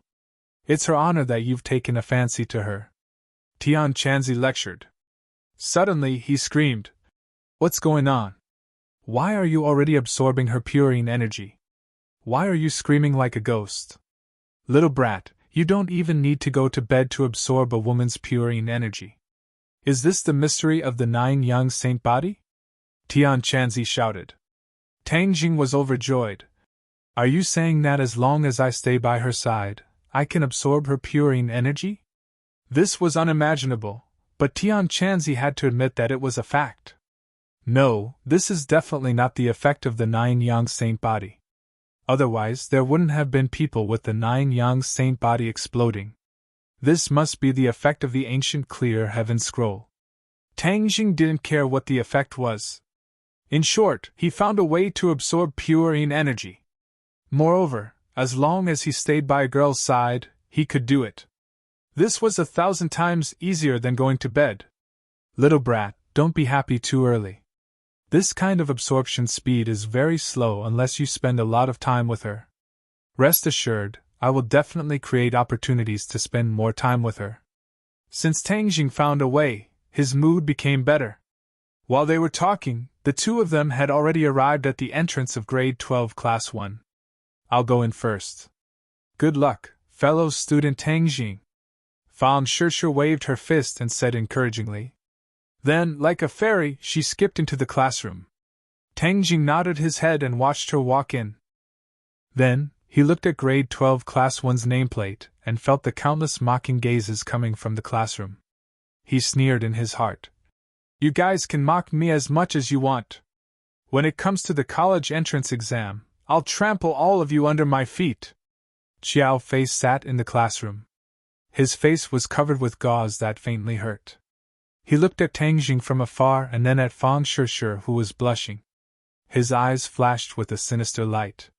It's her honor that you've taken a fancy to her. Tian Chanzi lectured. Suddenly he screamed. What's going on? Why are you already absorbing her purine energy? Why are you screaming like a ghost? Little brat, you don't even need to go to bed to absorb a woman's purine energy. Is this the mystery of the 9 yang saint body? Tian Chanzi shouted. Tang Jing was overjoyed. Are you saying that as long as I stay by her side, I can absorb her purine energy? This was unimaginable, but Tian Chanzi had to admit that it was a fact. No, this is definitely not the effect of the 9 yang saint body. Otherwise, there wouldn't have been people with the 9 yang saint body exploding. This must be the effect of the ancient clear heaven scroll. Tang Jing didn't care what the effect was. In short, he found a way to absorb purine energy. Moreover, as long as he stayed by a girl's side, he could do it. This was 1,000 times easier than going to bed. Little brat, don't be happy too early. This kind of absorption speed is very slow unless you spend a lot of time with her. Rest assured, I will definitely create opportunities to spend more time with her. Since Tang Jing found a way, his mood became better. While they were talking, the two of them had already arrived at the entrance of grade 12 class 1. I'll go in first. Good luck, fellow student Tang Jing. Fan Shishir waved her fist and said encouragingly. Then, like a fairy, she skipped into the classroom. Tang Jing nodded his head and watched her walk in. Then, he looked at grade 12 class 1's nameplate and felt the countless mocking gazes coming from the classroom. He sneered in his heart. You guys can mock me as much as you want. When it comes to the college entrance exam, I'll trample all of you under my feet. Xiao Fei sat in the classroom. His face was covered with gauze that faintly hurt. He looked at Tang Jing from afar and then at Fan Shishir, who was blushing. His eyes flashed with a sinister light.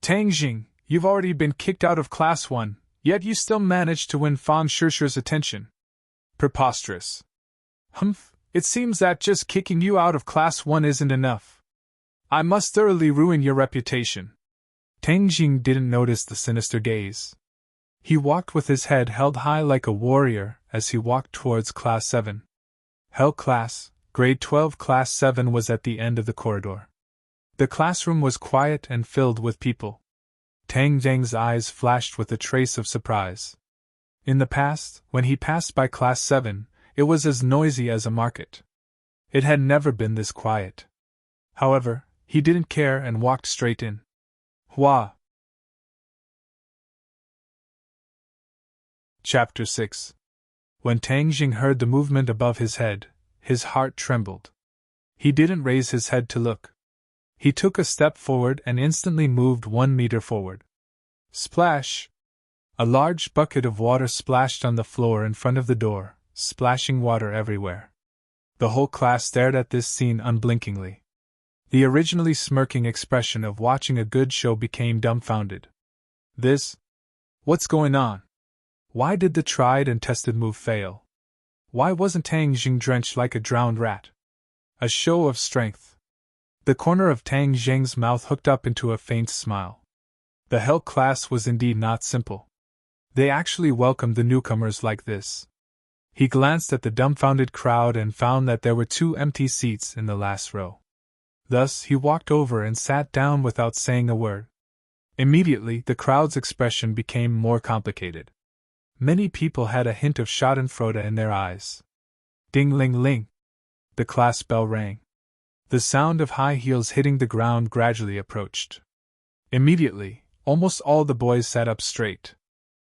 Tang Jing, you've already been kicked out of class 1, yet you still managed to win Fan Shishir's attention. Preposterous. Humph, it seems that just kicking you out of class 1 isn't enough. I must thoroughly ruin your reputation. Tang Jing didn't notice the sinister gaze. He walked with his head held high like a warrior as he walked towards class 7. Hell class, grade 12 class 7 was at the end of the corridor. The classroom was quiet and filled with people. Tang Jing's eyes flashed with a trace of surprise. In the past, when he passed by class 7, it was as noisy as a market. It had never been this quiet. However, he didn't care and walked straight in. Hua! Chapter 6. When Tang Jing heard the movement above his head, his heart trembled. He didn't raise his head to look. He took a step forward and instantly moved 1 meter forward. Splash! A large bucket of water splashed on the floor in front of the door, splashing water everywhere. The whole class stared at this scene unblinkingly. The originally smirking expression of watching a good show became dumbfounded. What's going on? Why did the tried and tested move fail? Why wasn't Tang Jing drenched like a drowned rat? A show of strength. The corner of Tang Jing's mouth hooked up into a faint smile. The Hell class was indeed not simple. They actually welcomed the newcomers like this. He glanced at the dumbfounded crowd and found that there were 2 empty seats in the last row. Thus, he walked over and sat down without saying a word. Immediately, the crowd's expression became more complicated. Many people had a hint of schadenfreude in their eyes. Ding-ling-ling. The class bell rang. The sound of high heels hitting the ground gradually approached. Immediately, almost all the boys sat up straight.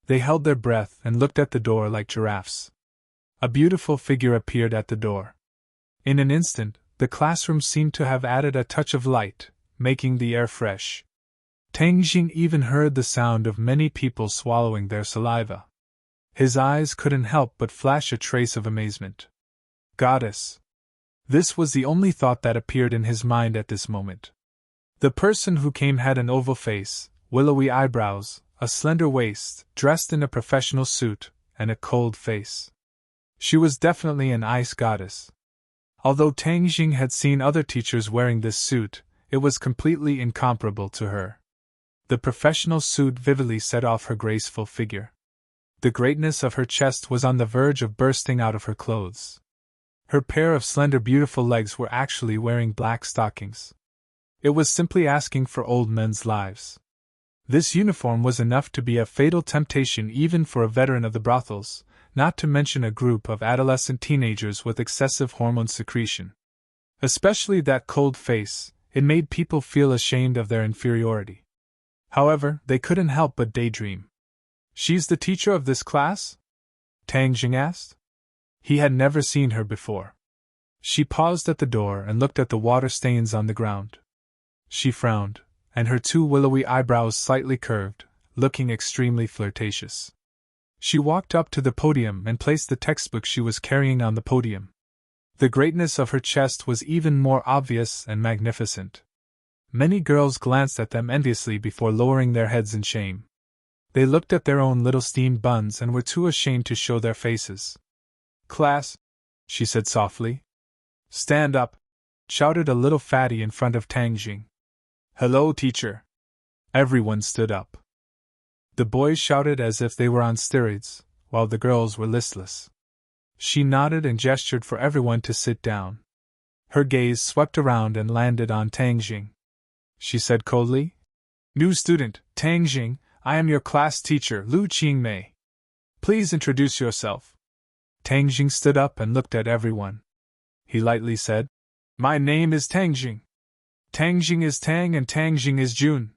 They held their breath and looked at the door like giraffes. A beautiful figure appeared at the door. In an instant, the classroom seemed to have added a touch of light, making the air fresh. Tang Jing even heard the sound of many people swallowing their saliva. His eyes couldn't help but flash a trace of amazement. Goddess! This was the only thought that appeared in his mind at this moment. The person who came had an oval face, willowy eyebrows, a slender waist, dressed in a professional suit, and a cold face. She was definitely an ice goddess. Although Tang Jing had seen other teachers wearing this suit, it was completely incomparable to her. The professional suit vividly set off her graceful figure. The greatness of her chest was on the verge of bursting out of her clothes. Her pair of slender beautiful legs were actually wearing black stockings. It was simply asking for old men's lives. This uniform was enough to be a fatal temptation even for a veteran of the brothels, not to mention a group of adolescent teenagers with excessive hormone secretion. Especially that cold face, it made people feel ashamed of their inferiority. However, they couldn't help but daydream. She's the teacher of this class? Tang Jing asked. He had never seen her before. She paused at the door and looked at the water stains on the ground. She frowned, and her 2 willowy eyebrows slightly curved, looking extremely flirtatious. She walked up to the podium and placed the textbook she was carrying on the podium. The greatness of her chest was even more obvious and magnificent. Many girls glanced at them enviously before lowering their heads in shame. They looked at their own little steamed buns and were too ashamed to show their faces. Class, she said softly. Stand up, shouted a little fatty in front of Tang Jing. Hello, teacher. Everyone stood up. The boys shouted as if they were on steroids, while the girls were listless. She nodded and gestured for everyone to sit down. Her gaze swept around and landed on Tang Jing. She said coldly, New student, Tang Jing, I am your class teacher, Lu Qingmei. Please introduce yourself. Tang Jing stood up and looked at everyone. He lightly said, My name is Tang Jing. Tang Jing is Tang and Tang Jing is Jun.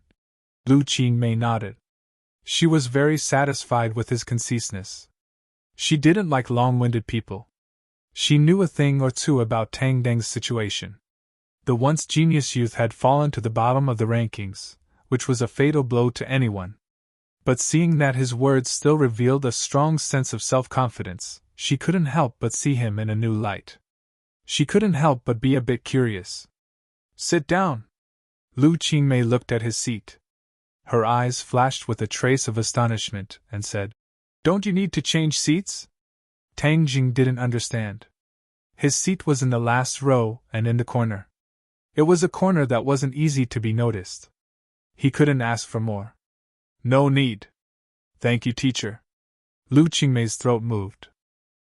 Lu Qingmei nodded. She was very satisfied with his conciseness. She didn't like long-winded people. She knew a thing or two about Tang Deng's situation. The once genius youth had fallen to the bottom of the rankings, which was a fatal blow to anyone. But seeing that his words still revealed a strong sense of self-confidence, she couldn't help but see him in a new light. She couldn't help but be a bit curious. Sit down. Lu Qingmei looked at his seat. Her eyes flashed with a trace of astonishment and said, Don't you need to change seats? Tang Jing didn't understand. His seat was in the last row and in the corner. It was a corner that wasn't easy to be noticed. He couldn't ask for more. No need. Thank you, teacher. Lu Qingmei's throat moved.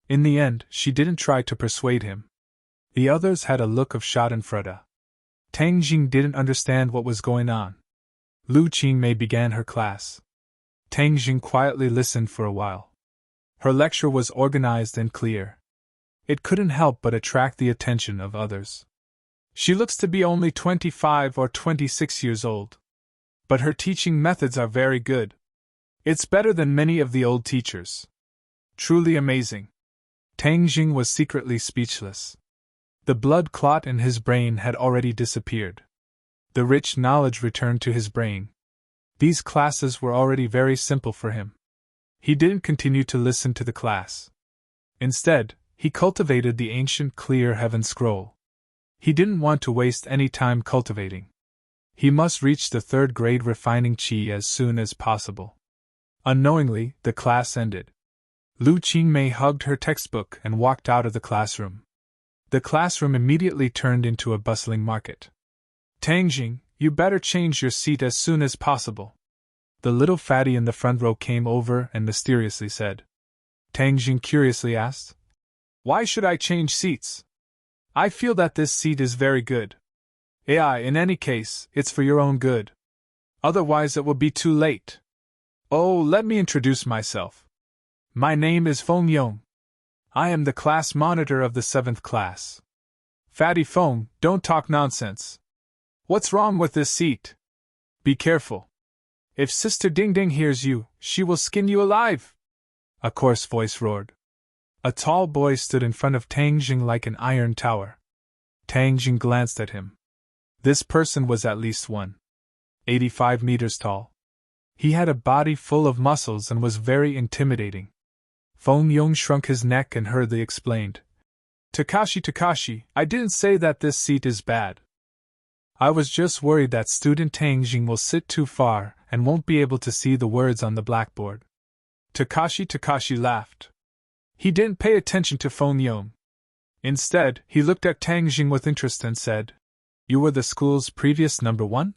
In the end, she didn't try to persuade him. The others had a look of schadenfreude. Tang Jing didn't understand what was going on. Lu Qingmei began her class. Tang Jing quietly listened for a while. Her lecture was organized and clear. It couldn't help but attract the attention of others. She looks to be only 25 or 26 years old. But her teaching methods are very good. It's better than many of the old teachers. Truly amazing. Tang Jing was secretly speechless. The blood clot in his brain had already disappeared. The rich knowledge returned to his brain. These classes were already very simple for him. He didn't continue to listen to the class. Instead, he cultivated the ancient clear heaven scroll. He didn't want to waste any time cultivating. He must reach the third grade refining qi as soon as possible. Unknowingly, the class ended. Lu Qingmei hugged her textbook and walked out of the classroom. The classroom immediately turned into a bustling market. Tangjing, you better change your seat as soon as possible. The little fatty in the front row came over and mysteriously said. Tangjing curiously asked, "Why should I change seats? I feel that this seat is very good. In any case, it's for your own good. Otherwise it will be too late. Oh, let me introduce myself. My name is Feng Yong. I am the class monitor of the 7th class. Fatty Feng, don't talk nonsense. What's wrong with this seat? Be careful. If Sister Ding Ding hears you, she will skin you alive," a coarse voice roared. A tall boy stood in front of Tangjing like an iron tower. Tangjing glanced at him. This person was at least 185 meters tall. He had a body full of muscles and was very intimidating. Feng Yong shrunk his neck and hurriedly explained. Takashi, I didn't say that this seat is bad. I was just worried that student Tangjing will sit too far and won't be able to see the words on the blackboard. Takashi laughed. He didn't pay attention to Feng Yong. Instead, he looked at Tangjing with interest and said, "You were the school's previous number 1?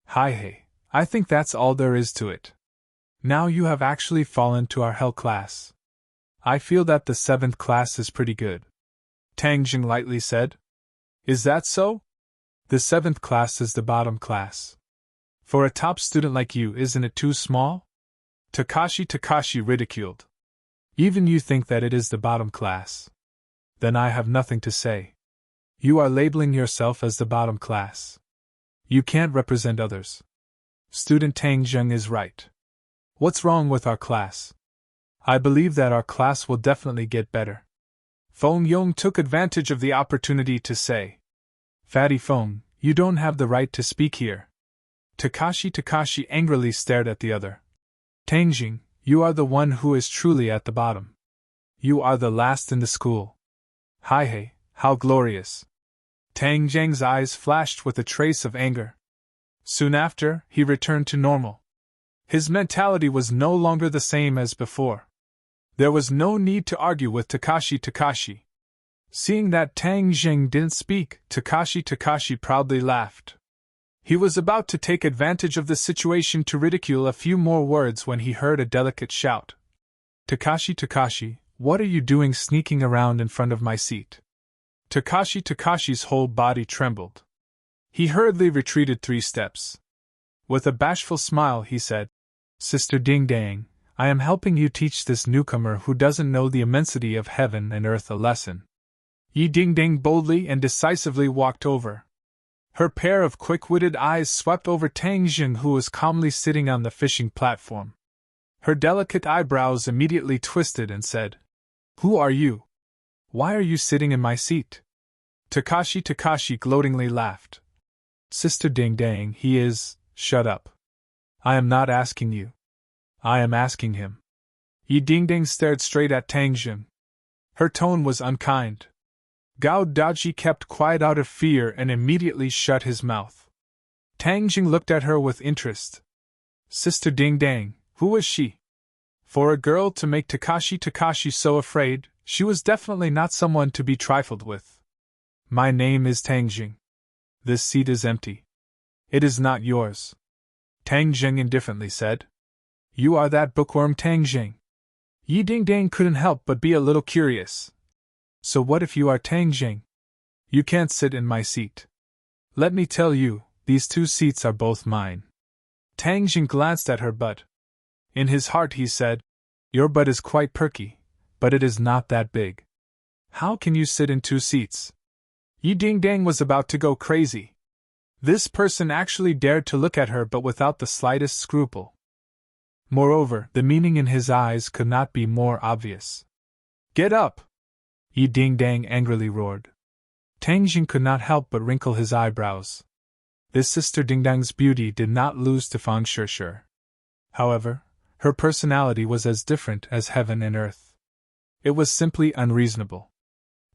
Hey, I think that's all there is to it. Now you have actually fallen to our hell class. I feel that the 7th class is pretty good," Tangjing lightly said. "Is that so? The 7th class is the bottom class. For a top student like you, isn't it too small?" Takashi ridiculed. "Even you think that it is the bottom class? Then I have nothing to say. You are labeling yourself as the bottom class. You can't represent others. Student Tangjing is right. What's wrong with our class? I believe that our class will definitely get better." Feng Yong took advantage of the opportunity to say, "Fatty Feng, you don't have the right to speak here." Takashi angrily stared at the other. "Tangjing, you are the one who is truly at the bottom. You are the last in the school. Hey, how glorious." Tangjing's eyes flashed with a trace of anger. Soon after, he returned to normal. His mentality was no longer the same as before. There was no need to argue with Takashi. Seeing that Tangjing didn't speak, Takashi proudly laughed. He was about to take advantage of the situation to ridicule a few more words when he heard a delicate shout. Takashi, what are you doing sneaking around in front of my seat?" Takashi's whole body trembled. He hurriedly retreated 3 steps. With a bashful smile, he said, "Sister Ding Dang, I am helping you teach this newcomer who doesn't know the immensity of heaven and earth a lesson." Yi Ding Ding boldly and decisively walked over. Her pair of quick-witted eyes swept over Tangjing, who was calmly sitting on the fishing platform. Her delicate eyebrows immediately twisted and said, "Who are you? Why are you sitting in my seat?" Takashi gloatingly laughed. "Sister Ding Dang, he is..." "Shut up. I am not asking you. I am asking him." Yi Ding Ding stared straight at Tangjing. Her tone was unkind. Gao Daji kept quiet out of fear and immediately shut his mouth. Tangjing looked at her with interest. Sister Ding Dang, who was she? For a girl to make Takashi so afraid, she was definitely not someone to be trifled with. "My name is Tangjing. This seat is empty. It is not yours," Tangjing indifferently said. "You are that bookworm Tangjing." Yi Ding Dang couldn't help but be a little curious. "So what if you are Tangjing? You can't sit in my seat. Let me tell you, these 2 seats are both mine." Tangjing glanced at her butt. In his heart he said, "Your butt is quite perky, but it is not that big. How can you sit in 2 seats?" Yi Ding Dang was about to go crazy. This person actually dared to look at her but without the slightest scruple. Moreover, the meaning in his eyes could not be more obvious. "Get up!" Yi Ding Dang angrily roared. Tangjing could not help but wrinkle his eyebrows. This Sister Ding Dang's beauty did not lose to Fang Shishir. However, her personality was as different as heaven and earth. It was simply unreasonable.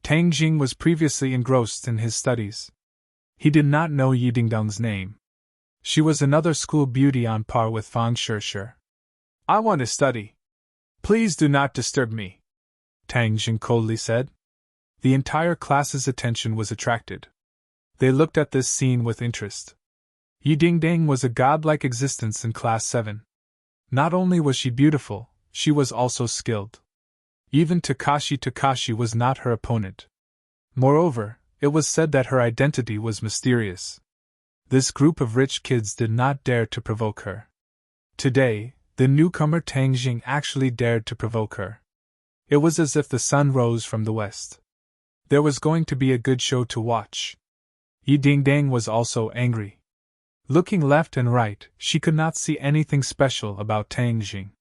Tang Jing was previously engrossed in his studies. He did not know Yi Dingdong's name. She was another school beauty on par with Fang Shishir. I want to study. Please do not disturb me, Tang Jing coldly said. The entire class's attention was attracted. They looked at this scene with interest. Yi Dingdong was a godlike existence in Class 7. Not only was she beautiful, she was also skilled. Even Takashi was not her opponent. Moreover, it was said that her identity was mysterious. This group of rich kids did not dare to provoke her. Today, the newcomer Tang Jing actually dared to provoke her. It was as if the sun rose from the west. There was going to be a good show to watch. Yi Dingdong was also angry. Looking left and right, she could not see anything special about Tang Jing.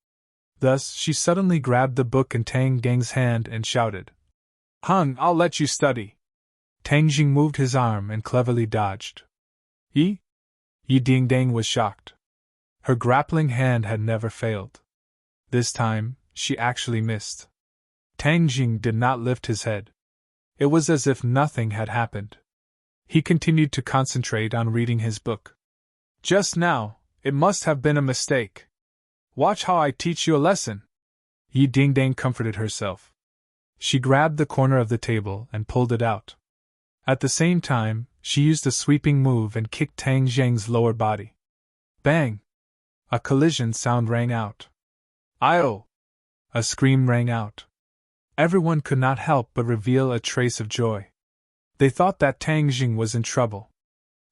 Thus, she suddenly grabbed the book in Tang Gang's hand and shouted, "Hung, I'll let you study." Tang Jing moved his arm and cleverly dodged. Yi Dingdong was shocked. Her grappling hand had never failed. This time, she actually missed. Tang Jing did not lift his head. It was as if nothing had happened. He continued to concentrate on reading his book. Just now, it must have been a mistake. Watch how I teach you a lesson. Yi Dingdong comforted herself. She grabbed the corner of the table and pulled it out. At the same time, she used a sweeping move and kicked Tang Jing's lower body. Bang! A collision sound rang out. "Io!" A scream rang out. Everyone could not help but reveal a trace of joy. They thought that Tang Jing was in trouble.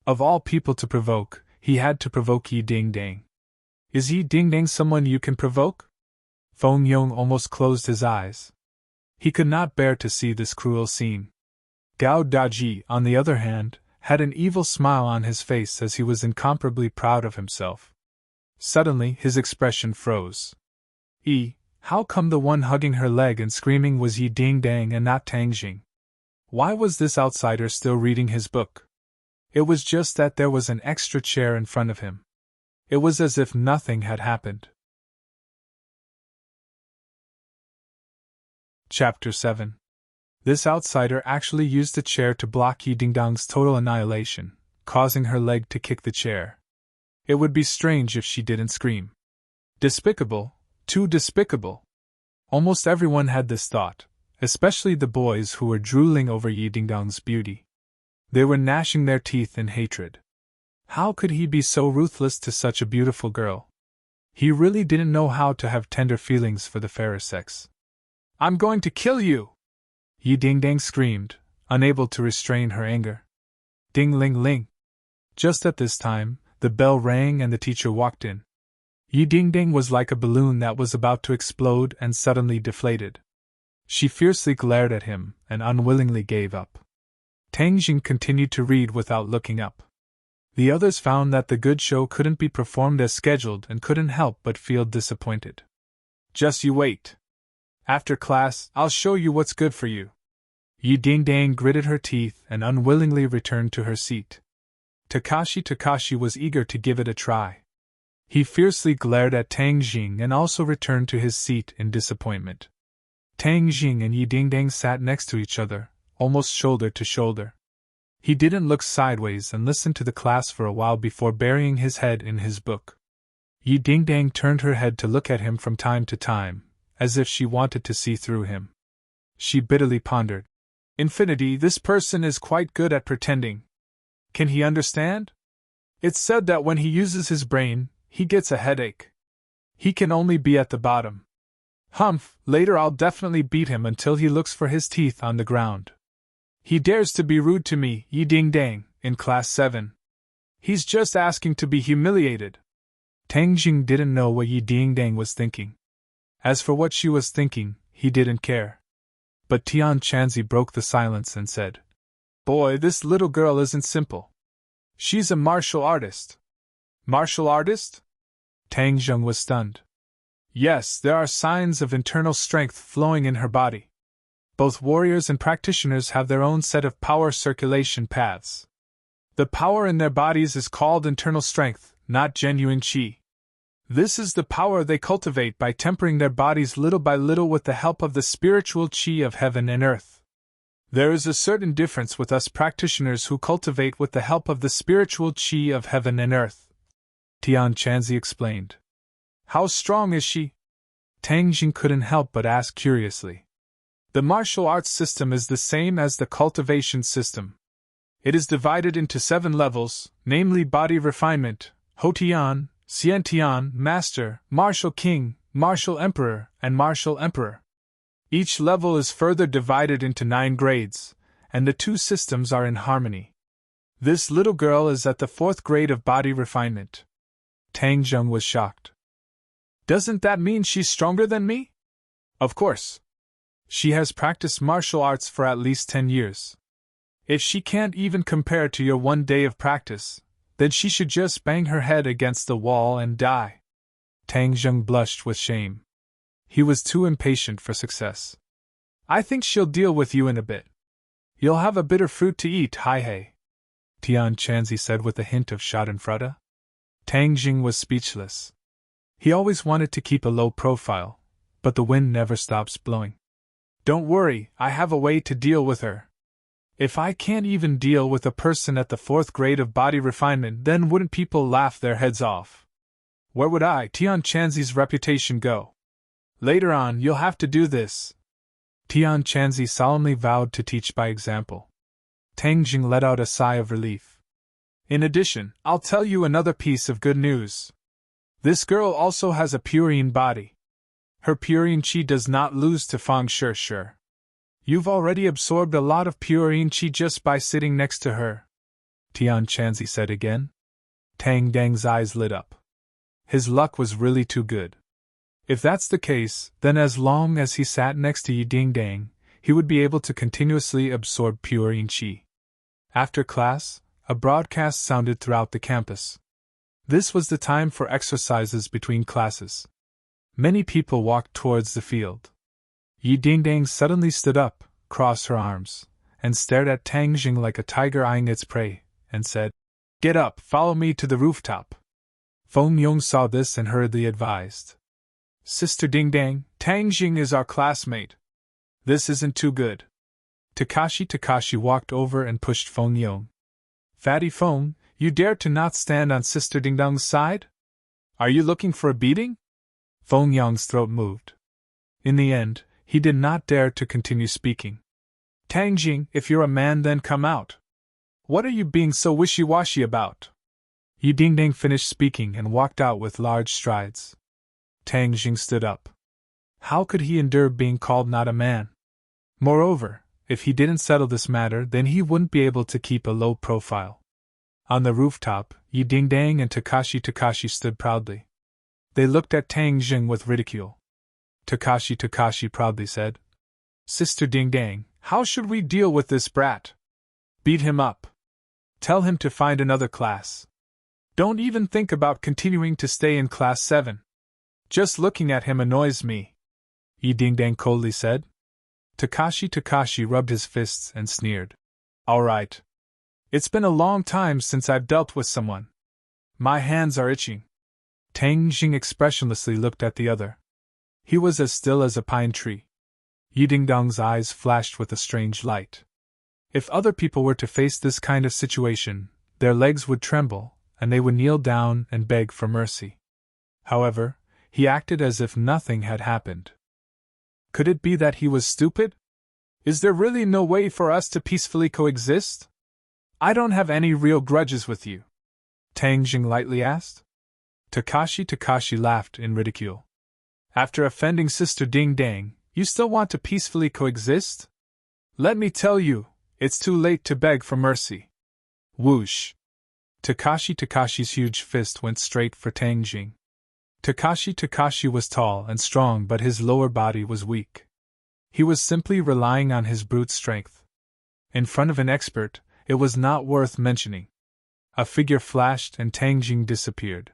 Of all people to provoke, he had to provoke Yi Dingdong. Is Yi Dingdong someone you can provoke? Feng Yong almost closed his eyes. He could not bear to see this cruel scene. Gao Daji, on the other hand, had an evil smile on his face as he was incomparably proud of himself. Suddenly, his expression froze. How come the one hugging her leg and screaming was Yi Dingdong and not Tang Jing? Why was this outsider still reading his book? It was just that there was an extra chair in front of him. It was as if nothing had happened. Chapter 7. This outsider actually used the chair to block Yi Dingdong's total annihilation, causing her leg to kick the chair. It would be strange if she didn't scream. Despicable, too despicable. Almost everyone had this thought, especially the boys who were drooling over Yi Dingdong's beauty. They were gnashing their teeth in hatred. How could he be so ruthless to such a beautiful girl? He really didn't know how to have tender feelings for the fairer sex. "I'm going to kill you!" Yi Dingdong screamed, unable to restrain her anger. Ding-ling-ling. Just at this time, the bell rang and the teacher walked in. Yi Dingdong was like a balloon that was about to explode and suddenly deflated. She fiercely glared at him and unwillingly gave up. Tang Jing continued to read without looking up. The others found that the good show couldn't be performed as scheduled and couldn't help but feel disappointed. "Just you wait. After class, I'll show you what's good for you." Yi Dingdong gritted her teeth and unwillingly returned to her seat. Takashi was eager to give it a try. He fiercely glared at Tang Jing and also returned to his seat in disappointment. Tang Jing and Yi Dingdong sat next to each other, almost shoulder to shoulder. He didn't look sideways and listened to the class for a while before burying his head in his book. Yi Dingdong turned her head to look at him from time to time, as if she wanted to see through him. She bitterly pondered. "Infinity, this person is quite good at pretending. Can he understand? It's said that when he uses his brain, he gets a headache. He can only be at the bottom. Humph, later I'll definitely beat him until he looks for his teeth on the ground. He dares to be rude to me, Yi Dingdong, in Class 7. He's just asking to be humiliated." Tang Jing didn't know what Yi Dingdong was thinking. As for what she was thinking, he didn't care. But Tian Chanzi broke the silence and said, "Boy, this little girl isn't simple. She's a martial artist." "Martial artist?" Tang Jing was stunned. "Yes, there are signs of internal strength flowing in her body. Both warriors and practitioners have their own set of power circulation paths. The power in their bodies is called internal strength, not genuine qi. This is the power they cultivate by tempering their bodies little by little with the help of the spiritual qi of heaven and earth. There is a certain difference with us practitioners who cultivate with the help of the spiritual chi of heaven and earth, Tian Chanzi explained. How strong is she? Tang Jing couldn't help but ask curiously. The martial arts system is the same as the cultivation system. It is divided into 7 levels, namely body refinement, Hotian, Xiantian, Master, Martial King, Martial Emperor, and Martial Emperor. Each level is further divided into 9 grades, and the 2 systems are in harmony. This little girl is at the 4th grade of body refinement. Tang Zheng was shocked. Doesn't that mean she's stronger than me? Of course. She has practiced martial arts for at least 10 years. If she can't even compare to your 1 day of practice, then she should just bang her head against the wall and die. Tang Zheng blushed with shame. He was too impatient for success. I think she'll deal with you in a bit. You'll have a bitter fruit to eat, Hai Hei, Tian Chanzi said with a hint of schadenfreude. Tang Jing was speechless. He always wanted to keep a low profile, but the wind never stops blowing. Don't worry, I have a way to deal with her. If I can't even deal with a person at the 4th grade of body refinement, then wouldn't people laugh their heads off? Where would Tian Chanzi's reputation go? Later on, you'll have to do this. Tian Chanzi solemnly vowed to teach by example. Tang Jing let out a sigh of relief. In addition, I'll tell you another piece of good news. This girl also has a purine body. Her purine chi does not lose to Fang Shi. You've already absorbed a lot of purine chi just by sitting next to her, Tian Chanzi said again. Tang Dang's eyes lit up. His luck was really too good. If that's the case, then as long as he sat next to Yi Ding Dang, he would be able to continuously absorb purine chi. After class, a broadcast sounded throughout the campus. This was the time for exercises between classes. Many people walked towards the field. Yi Ding Dang suddenly stood up, crossed her arms, and stared at Tang Jing like a tiger eyeing its prey, and said, Get up, follow me to the rooftop. Feng Yong saw this and hurriedly advised. Sister Ding Dang, Tang Jing is our classmate. This isn't too good. Takashi walked over and pushed Feng Yong. Fatty Feng, you dare to not stand on Sister Ding Dong's side? Are you looking for a beating? Feng Yong's throat moved. In the end, he did not dare to continue speaking. Tang Jing, if you're a man, then come out. What are you being so wishy-washy about? Yi Ding Dang finished speaking and walked out with large strides. Tang Jing stood up. How could he endure being called not a man? Moreover, if he didn't settle this matter, then he wouldn't be able to keep a low profile. On the rooftop, Yi Ding Dang and Takashi stood proudly. They looked at Tang Jing with ridicule. Takashi proudly said, Sister Ding Dang, how should we deal with this brat? Beat him up. Tell him to find another class. Don't even think about continuing to stay in class 7. Just looking at him annoys me, Yi Ding Dang coldly said. Takashi rubbed his fists and sneered. All right. It's been a long time since I've dealt with someone. My hands are itching. Tang Jing expressionlessly looked at the other. He was as still as a pine tree. Yi Ding Dong's eyes flashed with a strange light. If other people were to face this kind of situation, their legs would tremble, and they would kneel down and beg for mercy. However, he acted as if nothing had happened. Could it be that he was stupid? Is there really no way for us to peacefully coexist? I don't have any real grudges with you, Tang Jing lightly asked. Takashi laughed in ridicule. After offending Sister Ding Dang, you still want to peacefully coexist? Let me tell you, it's too late to beg for mercy. Whoosh! Takashi's huge fist went straight for Tang Jing. Takashi was tall and strong, but his lower body was weak. He was simply relying on his brute strength. In front of an expert, it was not worth mentioning. A figure flashed and Tang Jing disappeared.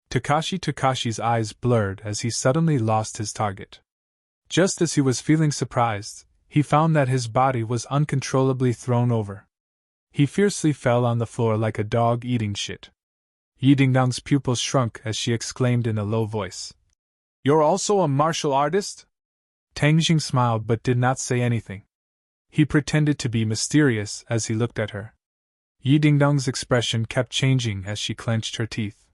Takashi's eyes blurred as he suddenly lost his target. Just as he was feeling surprised, he found that his body was uncontrollably thrown over. He fiercely fell on the floor like a dog eating shit. Yi Ding Dong's pupils shrunk as she exclaimed in a low voice. You're also a martial artist? Tang Jing smiled but did not say anything. He pretended to be mysterious as he looked at her. Yi Dingdong's expression kept changing as she clenched her teeth.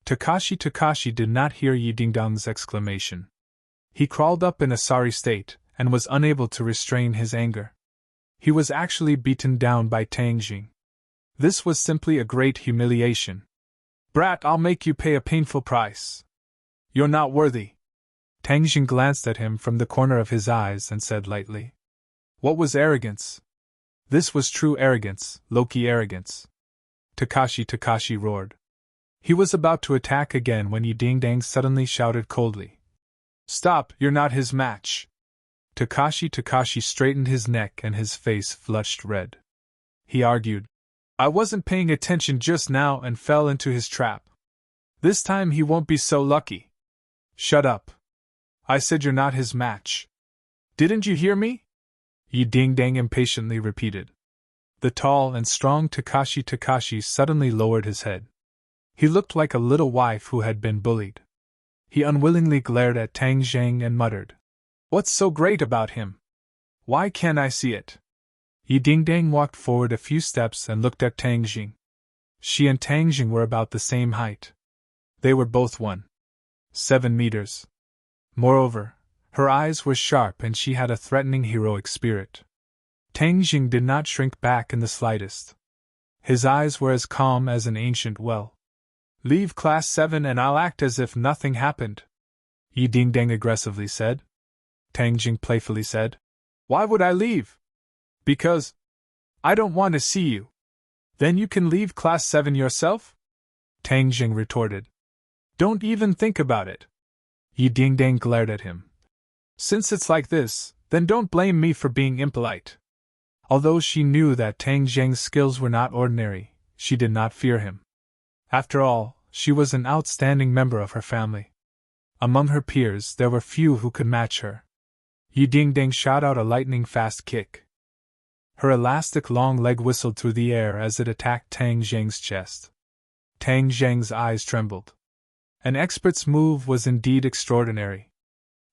Takashi did not hear Yi Dingdong's exclamation. He crawled up in a sorry state, and was unable to restrain his anger. He was actually beaten down by Tang Jing. This was simply a great humiliation. Brat, I'll make you pay a painful price. You're not worthy. Tang Jing glanced at him from the corner of his eyes and said lightly. What was arrogance? This was true arrogance, low-key arrogance. Takashi roared. He was about to attack again when Yi Dingdong suddenly shouted coldly. Stop, you're not his match. Takashi straightened his neck and his face flushed red. He argued. I wasn't paying attention just now and fell into his trap. This time he won't be so lucky. Shut up. I said you're not his match. Didn't you hear me? Yi Dingdong impatiently repeated. The tall and strong Takashi suddenly lowered his head. He looked like a little wife who had been bullied. He unwillingly glared at Tang Jing and muttered. What's so great about him? Why can't I see it? Yi Dingdong walked forward a few steps and looked at Tang Jing. She and Tang Jing were about the same height. They were both 1.7 meters. Moreover, her eyes were sharp and she had a threatening heroic spirit. Tang Jing did not shrink back in the slightest. His eyes were as calm as an ancient well. Leave Class 7 and I'll act as if nothing happened, Yi Dingdong aggressively said. Tang Jing playfully said. Why would I leave? Because I don't want to see you. Then you can leave Class 7 yourself? Tang Jing retorted. Don't even think about it. Yi Dingdong glared at him. Since it's like this, then don't blame me for being impolite. Although she knew that Tang Jing's skills were not ordinary, she did not fear him. After all, she was an outstanding member of her family. Among her peers there were few who could match her. Yi Dingdong shot out a lightning-fast kick. Her elastic long leg whistled through the air as it attacked Tang Jing's chest. Tang Jing's eyes trembled. An expert's move was indeed extraordinary.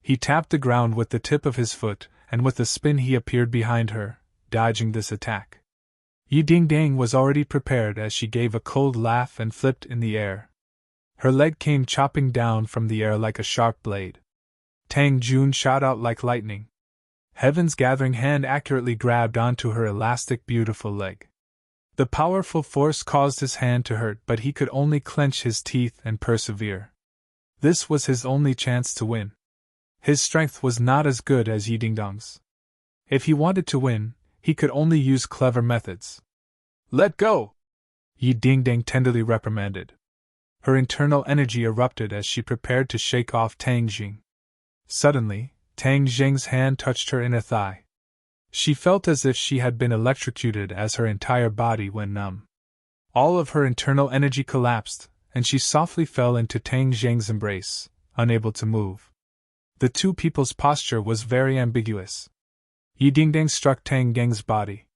He tapped the ground with the tip of his foot, and with a spin he appeared behind her, dodging this attack. Yi Dingdong was already prepared as she gave a cold laugh and flipped in the air. Her leg came chopping down from the air like a sharp blade. Tang Jun shot out like lightning. Heaven's gathering hand accurately grabbed onto her elastic, beautiful leg. The powerful force caused his hand to hurt, but he could only clench his teeth and persevere. This was his only chance to win. His strength was not as good as Yi Dingdong's. If he wanted to win, he could only use clever methods. Let go! Yi Dingdong tenderly reprimanded. Her internal energy erupted as she prepared to shake off Tang Jing. Suddenly, Tang Jing's hand touched her inner thigh. She felt as if she had been electrocuted as her entire body went numb. All of her internal energy collapsed, and she softly fell into Tang Jing's embrace, unable to move. The two people's posture was very ambiguous. Yi Dingdong struck Tang Jing's body.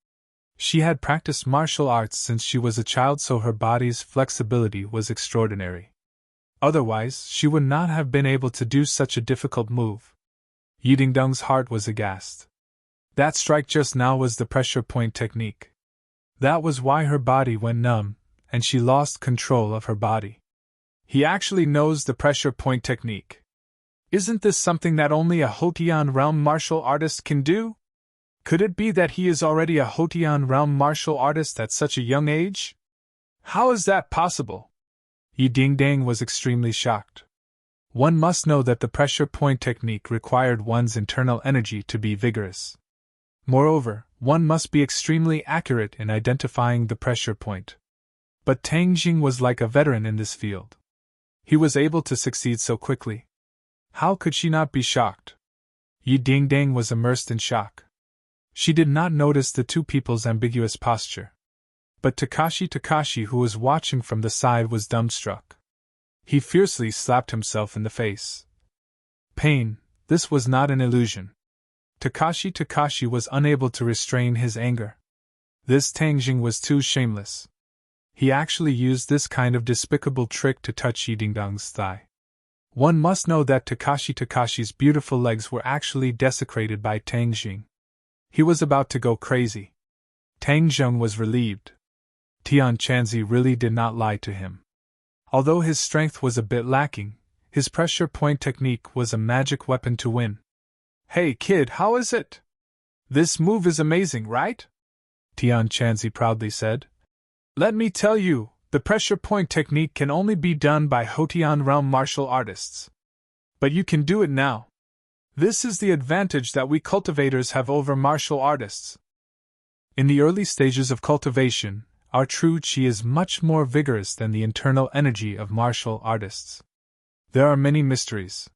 She had practiced martial arts since she was a child, so her body's flexibility was extraordinary. Otherwise, she would not have been able to do such a difficult move. Yi Dingdong's heart was aghast. That strike just now was the pressure point technique. That was why her body went numb, and she lost control of her body. He actually knows the pressure point technique. Isn't this something that only a Hotian realm martial artist can do? Could it be that he is already a Hotian realm martial artist at such a young age? How is that possible? Yi Dingdong was extremely shocked. One must know that the pressure point technique required one's internal energy to be vigorous. Moreover, one must be extremely accurate in identifying the pressure point. But Tang Jing was like a veteran in this field. He was able to succeed so quickly. How could she not be shocked? Yi Dingdong was immersed in shock. She did not notice the two people's ambiguous posture. But Takashi, who was watching from the side, was dumbstruck. He fiercely slapped himself in the face. Pain, this was not an illusion. Takashi was unable to restrain his anger. This Tang Jing was too shameless. He actually used this kind of despicable trick to touch Yi Dingdong's thigh. One must know that Takashi's beautiful legs were actually desecrated by Tang Jing. He was about to go crazy. Tang Zheng was relieved. Tian Chanzi really did not lie to him. Although his strength was a bit lacking, his pressure point technique was a magic weapon to win. "Hey kid, how is it? This move is amazing, right?" Tian Chanzi proudly said. "Let me tell you, the pressure point technique can only be done by Hotian realm martial artists. But you can do it now. This is the advantage that we cultivators have over martial artists. In the early stages of cultivation, our true chi is much more vigorous than the internal energy of martial artists. There are many mysteries."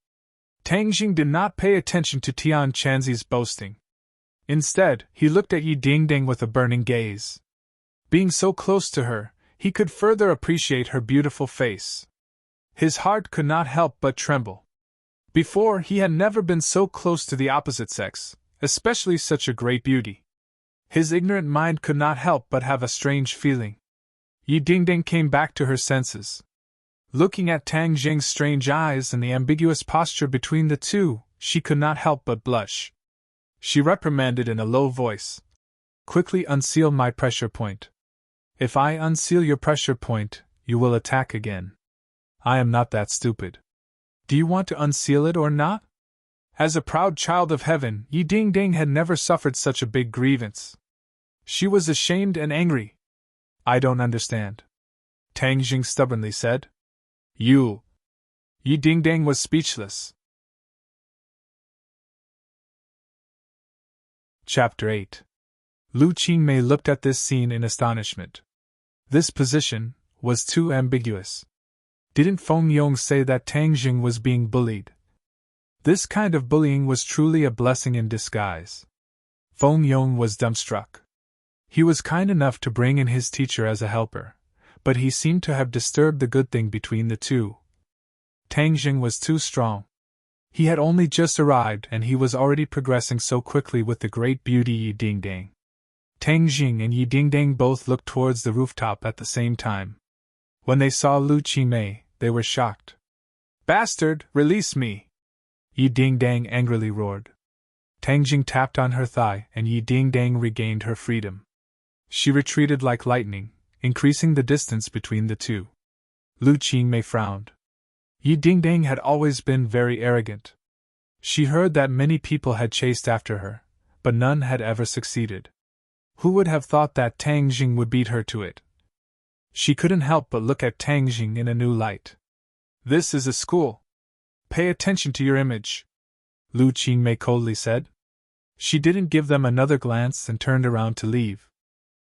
Tang Jing did not pay attention to Tian Chanzi's boasting. Instead, he looked at Yi Dingding with a burning gaze. Being so close to her, he could further appreciate her beautiful face. His heart could not help but tremble. Before, he had never been so close to the opposite sex, especially such a great beauty. His ignorant mind could not help but have a strange feeling. Yi Dingding came back to her senses. Looking at Tang Jing's strange eyes and the ambiguous posture between the two, she could not help but blush. She reprimanded in a low voice. "Quickly unseal my pressure point. If I unseal your pressure point, you will attack again. I am not that stupid. Do you want to unseal it or not?" As a proud child of heaven, Yi Dingding had never suffered such a big grievance. She was ashamed and angry. "I don't understand," Tang Jing stubbornly said. "You." Yi Dingding was speechless. Chapter 8. Lu Qingmei looked at this scene in astonishment. This position was too ambiguous. Didn't Feng Yong say that Tang Jing was being bullied? This kind of bullying was truly a blessing in disguise. Feng Yong was dumbstruck. He was kind enough to bring in his teacher as a helper, but he seemed to have disturbed the good thing between the two. Tang Jing was too strong. He had only just arrived and he was already progressing so quickly with the great beauty Yi Dingding. Tang Jing and Yi Dingding both looked towards the rooftop at the same time. When they saw Lu Qingmei, they were shocked. "Bastard, release me!" Yi Dingding angrily roared. Tang Jing tapped on her thigh and Yi Dingding regained her freedom. She retreated like lightning, increasing the distance between the two. Lu Qingmei frowned. Yi Dingding had always been very arrogant. She heard that many people had chased after her, but none had ever succeeded. Who would have thought that Tang Jing would beat her to it? She couldn't help but look at Tang Jing in a new light. "This is a school. Pay attention to your image," Lu Qingmei coldly said. She didn't give them another glance and turned around to leave.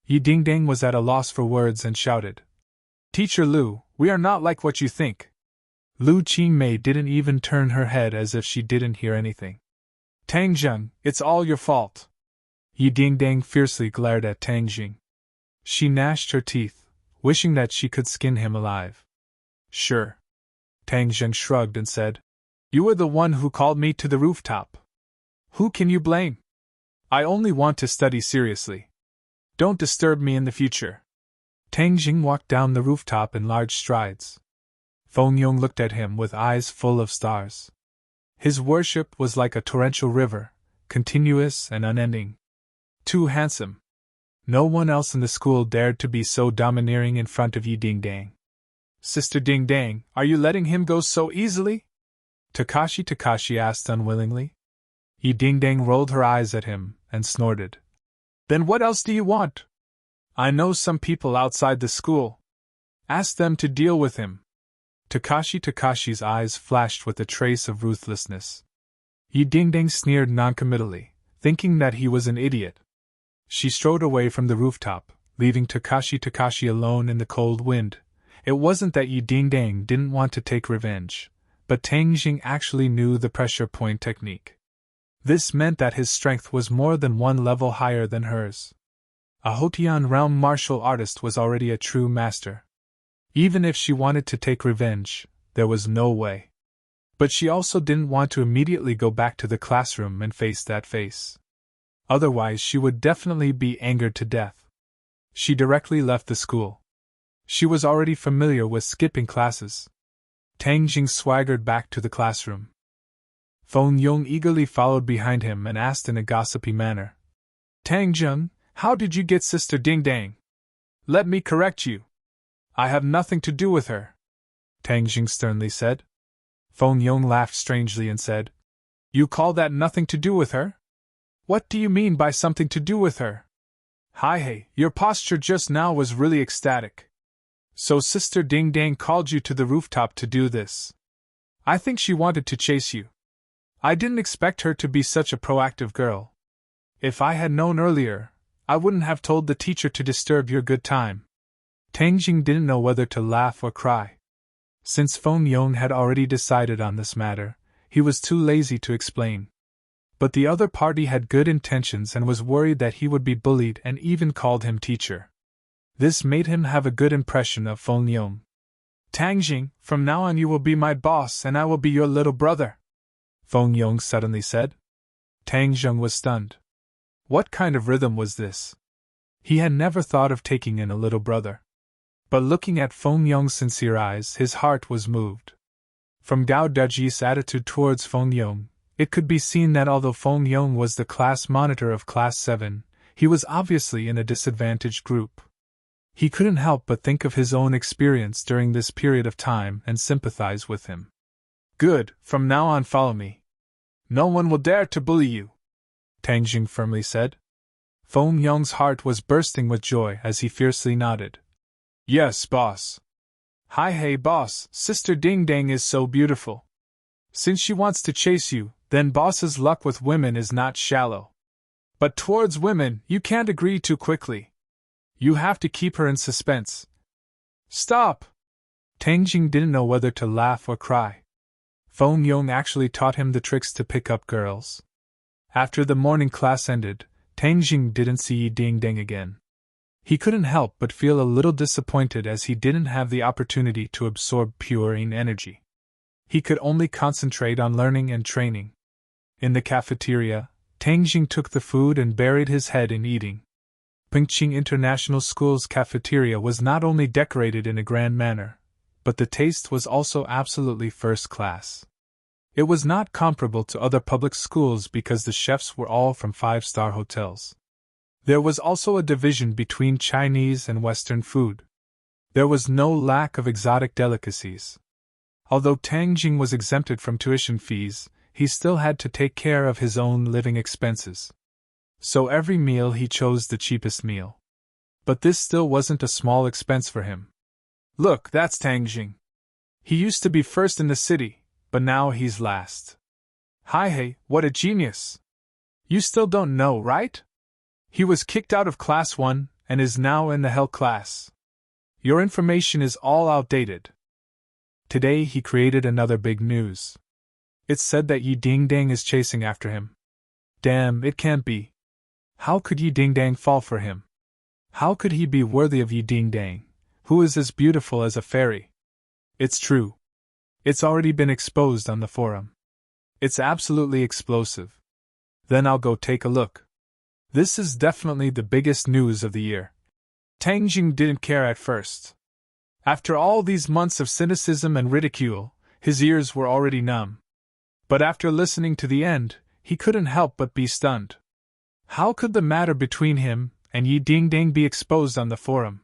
Yi Dingding was at a loss for words and shouted, "Teacher Lu, we are not like what you think." Lu Qingmei didn't even turn her head as if she didn't hear anything. "Tang Jing, it's all your fault." Yi Dingding fiercely glared at Tang Jing. She gnashed her teeth, wishing that she could skin him alive. "Sure." Tang Jing shrugged and said, "You were the one who called me to the rooftop. Who can you blame? I only want to study seriously. Don't disturb me in the future." Tang Jing walked down the rooftop in large strides. Feng Yong looked at him with eyes full of stars. His worship was like a torrential river, continuous and unending. Too handsome. No one else in the school dared to be so domineering in front of Yi Dingding. "Sister Dingding, are you letting him go so easily?" Takashi asked unwillingly. Yi Dingding rolled her eyes at him and snorted. "Then what else do you want? I know some people outside the school. Ask them to deal with him." Takashi's eyes flashed with a trace of ruthlessness. Yi Dingding sneered noncommittally, thinking that he was an idiot. She strode away from the rooftop, leaving Takashi alone in the cold wind. It wasn't that Yi Dingding didn't want to take revenge, but Tang Jing actually knew the pressure point technique. This meant that his strength was more than one level higher than hers. A Hotian realm martial artist was already a true master. Even if she wanted to take revenge, there was no way. But she also didn't want to immediately go back to the classroom and face that face. Otherwise she would definitely be angered to death. She directly left the school. She was already familiar with skipping classes. Tang Jing swaggered back to the classroom. Feng Yong eagerly followed behind him and asked in a gossipy manner, Tang Jung, how did you get Sister Ding Dang? Let me correct you. I have nothing to do with her, Tang Jing sternly said. Feng Yong laughed strangely and said, You call that nothing to do with her? What do you mean by something to do with her? Hi, your posture just now was really ecstatic. So Sister Ding Dang called you to the rooftop to do this. I think she wanted to chase you. I didn't expect her to be such a proactive girl. If I had known earlier, I wouldn't have told the teacher to disturb your good time. Tang Jing didn't know whether to laugh or cry. Since Feng Yong had already decided on this matter, he was too lazy to explain. But the other party had good intentions and was worried that he would be bullied and even called him teacher. This made him have a good impression of Feng Yong. Tang Jing, from now on you will be my boss and I will be your little brother, Feng Yong suddenly said. Tang Jing was stunned. What kind of rhythm was this? He had never thought of taking in a little brother. But looking at Feng Yong's sincere eyes, his heart was moved. From Gao Deji's attitude towards Feng Yong, it could be seen that although Feng Yong was the class monitor of Class 7, he was obviously in a disadvantaged group. He couldn't help but think of his own experience during this period of time and sympathize with him. Good, from now on follow me. No one will dare to bully you, Tang Jing firmly said. Feng Yong's heart was bursting with joy as he fiercely nodded. Yes, boss. Hi, hey, boss, Sister Ding Dang is so beautiful. Since she wants to chase you, then boss's luck with women is not shallow. But towards women, you can't agree too quickly. You have to keep her in suspense. Stop! Tang Jing didn't know whether to laugh or cry. Feng Yong actually taught him the tricks to pick up girls. After the morning class ended, Tang Jing didn't see Yi Ding Dang again. He couldn't help but feel a little disappointed as he didn't have the opportunity to absorb pure yin energy. He could only concentrate on learning and training. In the cafeteria, Tang Jing took the food and buried his head in eating. Pingqing International School's cafeteria was not only decorated in a grand manner, but the taste was also absolutely first class. It was not comparable to other public schools because the chefs were all from 5-star hotels. There was also a division between Chinese and Western food. There was no lack of exotic delicacies. Although Tang Jing was exempted from tuition fees, he still had to take care of his own living expenses. So every meal he chose the cheapest meal. But this still wasn't a small expense for him. Look, that's Tang Jing. He used to be first in the city, but now he's last. Hi, hey, what a genius! You still don't know, right? He was kicked out of Class 1 and is now in the Hell class. Your information is all outdated. Today he created another big news. It's said that Yi Ding Dang is chasing after him. Damn, it can't be. How could Yi Ding Dang fall for him? How could he be worthy of Yi Ding Dang, who is as beautiful as a fairy? It's true. It's already been exposed on the forum. It's absolutely explosive. Then I'll go take a look. This is definitely the biggest news of the year. Tang Jing didn't care at first. After all these months of cynicism and ridicule, his ears were already numb. But after listening to the end, he couldn't help but be stunned. How could the matter between him and Yi Ding Dang be exposed on the forum?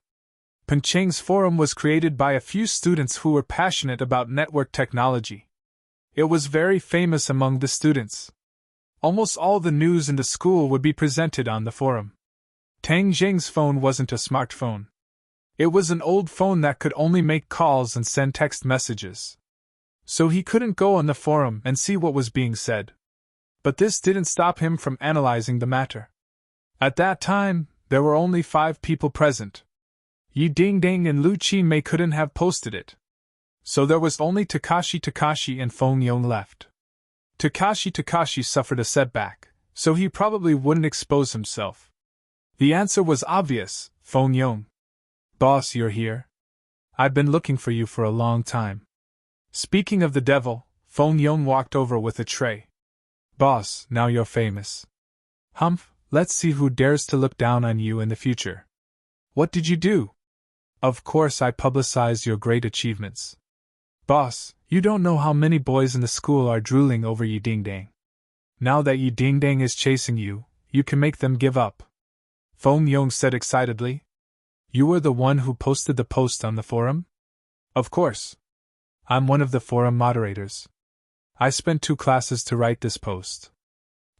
Pengcheng's forum was created by a few students who were passionate about network technology. It was very famous among the students. Almost all the news in the school would be presented on the forum. Tang Jing's phone wasn't a smartphone. It was an old phone that could only make calls and send text messages. So he couldn't go on the forum and see what was being said. But this didn't stop him from analyzing the matter. At that time, there were only 5 people present. Yi Ding Dang and Lu Qi Mei couldn't have posted it. So there was only Takashi and Feng Yong left. Takashi suffered a setback, so he probably wouldn't expose himself. The answer was obvious, Feng Yong. Boss, you're here? I've been looking for you for a long time. Speaking of the devil, Feng Yong walked over with a tray. Boss, now you're famous. Humph, let's see who dares to look down on you in the future. What did you do? Of course I publicized your great achievements. Boss, you don't know how many boys in the school are drooling over Yi Ding Dang. Now that Yi Ding Dang is chasing you, you can make them give up. Feng Yong said excitedly. You were the one who posted the post on the forum? Of course. I'm one of the forum moderators. I spent 2 classes to write this post.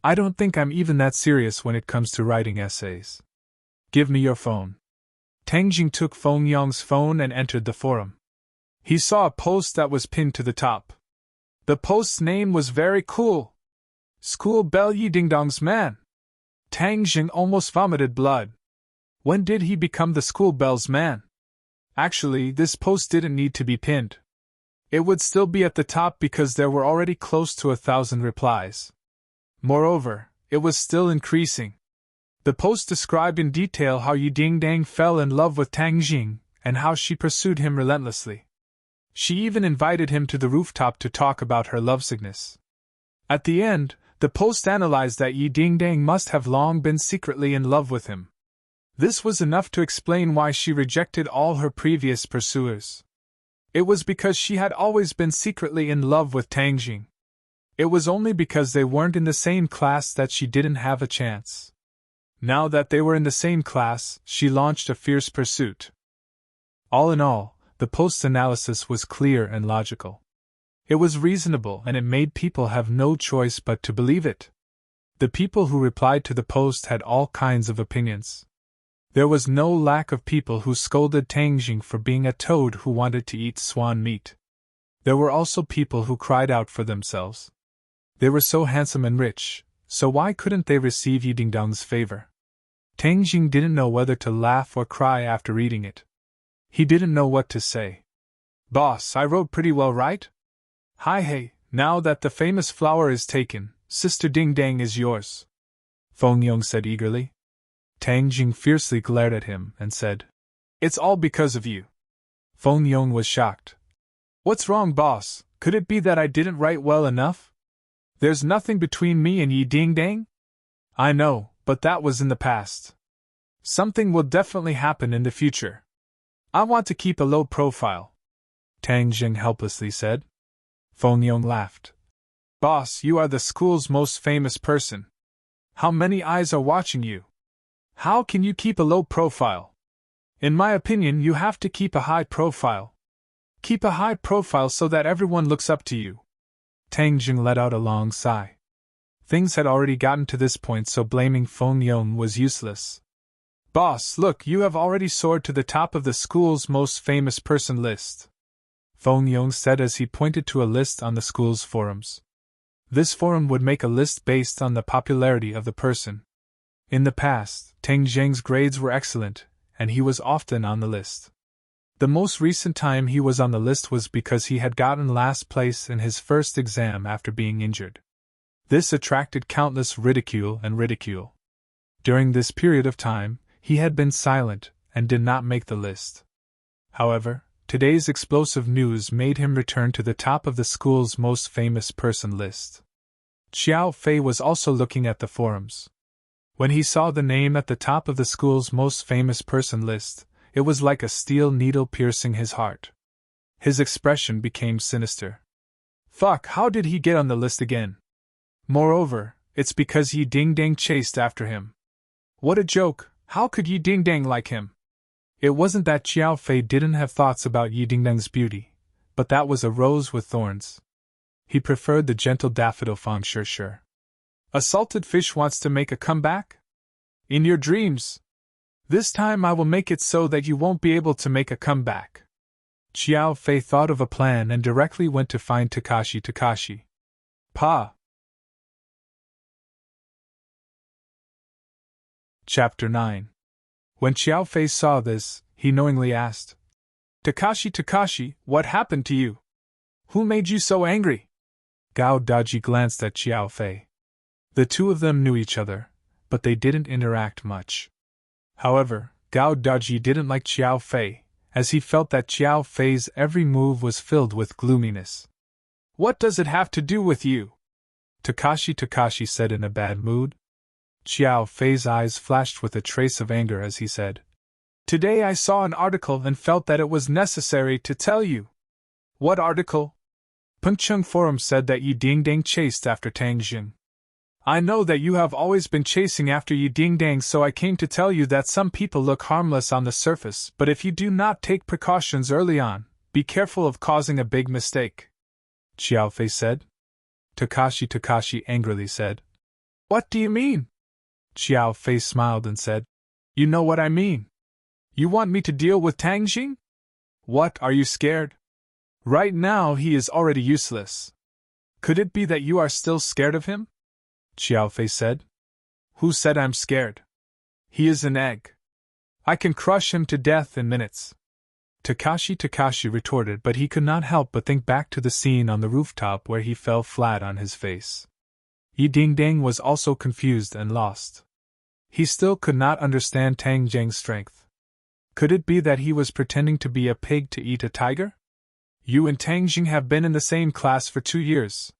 I don't think I'm even that serious when it comes to writing essays. Give me your phone. Tang Jing took Feng Yong's phone and entered the forum. He saw a post that was pinned to the top. The post's name was very cool. School Bell Yi Ding Dong's man. Tang Jing almost vomited blood. When did he become the school bell's man? Actually, this post didn't need to be pinned. It would still be at the top because there were already close to 1,000 replies. Moreover, it was still increasing. The post described in detail how Yi Dingdang fell in love with Tang Jing and how she pursued him relentlessly. She even invited him to the rooftop to talk about her lovesickness. At the end, the post analyzed that Yi Dingdang must have long been secretly in love with him. This was enough to explain why she rejected all her previous pursuers. It was because she had always been secretly in love with Tang Jing. It was only because they weren't in the same class that she didn't have a chance. Now that they were in the same class, she launched a fierce pursuit. All in all, the post's analysis was clear and logical. It was reasonable and it made people have no choice but to believe it. The people who replied to the post had all kinds of opinions. There was no lack of people who scolded Tang Jing for being a toad who wanted to eat swan meat. There were also people who cried out for themselves. They were so handsome and rich, so why couldn't they receive Yi Dingdong's favor? Tang Jing didn't know whether to laugh or cry after reading it. He didn't know what to say. Boss, I wrote pretty well, right? Hi hey, now that the famous flower is taken, Sister Dingdang is yours. Feng Yong said eagerly. Tang Jing fiercely glared at him and said, It's all because of you. Feng Yong was shocked. What's wrong, boss? Could it be that I didn't write well enough? There's nothing between me and Yi Dingdang? I know, but that was in the past. Something will definitely happen in the future. I want to keep a low profile. Tang Jing helplessly said. Feng Yong laughed. Boss, you are the school's most famous person. How many eyes are watching you? How can you keep a low profile? In my opinion, you have to keep a high profile. Keep a high profile so that everyone looks up to you. Tang Jing let out a long sigh. Things had already gotten to this point, so blaming Feng Yong was useless. Boss, look, you have already soared to the top of the school's most famous person list. Feng Yong said as he pointed to a list on the school's forums. This forum would make a list based on the popularity of the person. In the past, Tang Jing's grades were excellent, and he was often on the list. The most recent time he was on the list was because he had gotten last place in his first exam after being injured. This attracted countless ridicule. During this period of time, he had been silent and did not make the list. However, today's explosive news made him return to the top of the school's most famous person list. Xiao Fei was also looking at the forums. When he saw the name at the top of the school's most famous person list, it was like a steel needle piercing his heart. His expression became sinister. Fuck, how did he get on the list again? Moreover, it's because Yi Dingdang chased after him. What a joke, how could Yi Dingdang like him? It wasn't that Xiao Fei didn't have thoughts about Yi Dingdang's beauty, but that was a rose with thorns. He preferred the gentle daffodil Feng Sure. A salted fish wants to make a comeback? In your dreams. This time I will make it so that you won't be able to make a comeback. Xiao Fei thought of a plan and directly went to find Takashi. Pa! Chapter 9. When Xiao Fei saw this, he knowingly asked, Takashi, what happened to you? Who made you so angry? Gao Daji glanced at Xiao Fei. The two of them knew each other, but they didn't interact much. However, Gao Daji didn't like Xiao Fei, as he felt that Xiao Fei's every move was filled with gloominess. What does it have to do with you? Takashi said in a bad mood. Xiao Fei's eyes flashed with a trace of anger as he said, Today I saw an article and felt that it was necessary to tell you. What article? Pengcheng Forum said that Yi Dingdang chased after Tang Jing. I know that you have always been chasing after Yi Ding-dang, so I came to tell you that some people look harmless on the surface, but if you do not take precautions early on, be careful of causing a big mistake. Xiao Fei said. Takashi angrily said. What do you mean? Xiao Fei smiled and said. You know what I mean. You want me to deal with Tang Jing? What, are you scared? Right now he is already useless. Could it be that you are still scared of him? Xiao Fei said. Who said I'm scared? He is an egg. I can crush him to death in minutes. Takashi retorted, but he could not help but think back to the scene on the rooftop where he fell flat on his face. Yi Ding-dang was also confused and lost. He still could not understand Tang Jing's strength. Could it be that he was pretending to be a pig to eat a tiger? You and Tang Jing have been in the same class for 2 years.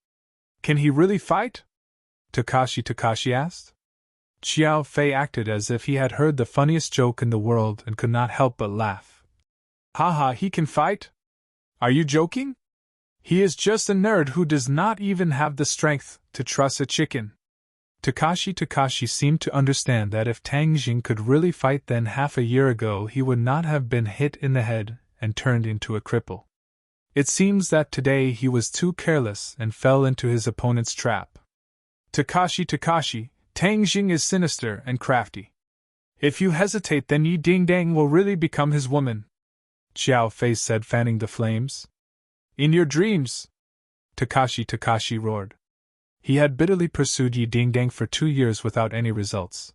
Can he really fight? Takashi asked. Xiao Fei acted as if he had heard the funniest joke in the world and could not help but laugh. Haha, he can fight? Are you joking? He is just a nerd who does not even have the strength to truss a chicken. Takashi seemed to understand that if Tang Jing could really fight, then half a year ago he would not have been hit in the head and turned into a cripple. It seems that today he was too careless and fell into his opponent's trap. Takashi, Tang Jing is sinister and crafty. If you hesitate, then Yi Ding-dang will really become his woman, Xiao Fei said, fanning the flames. In your dreams! Takashi roared. He had bitterly pursued Yi Ding-dang for 2 years without any results.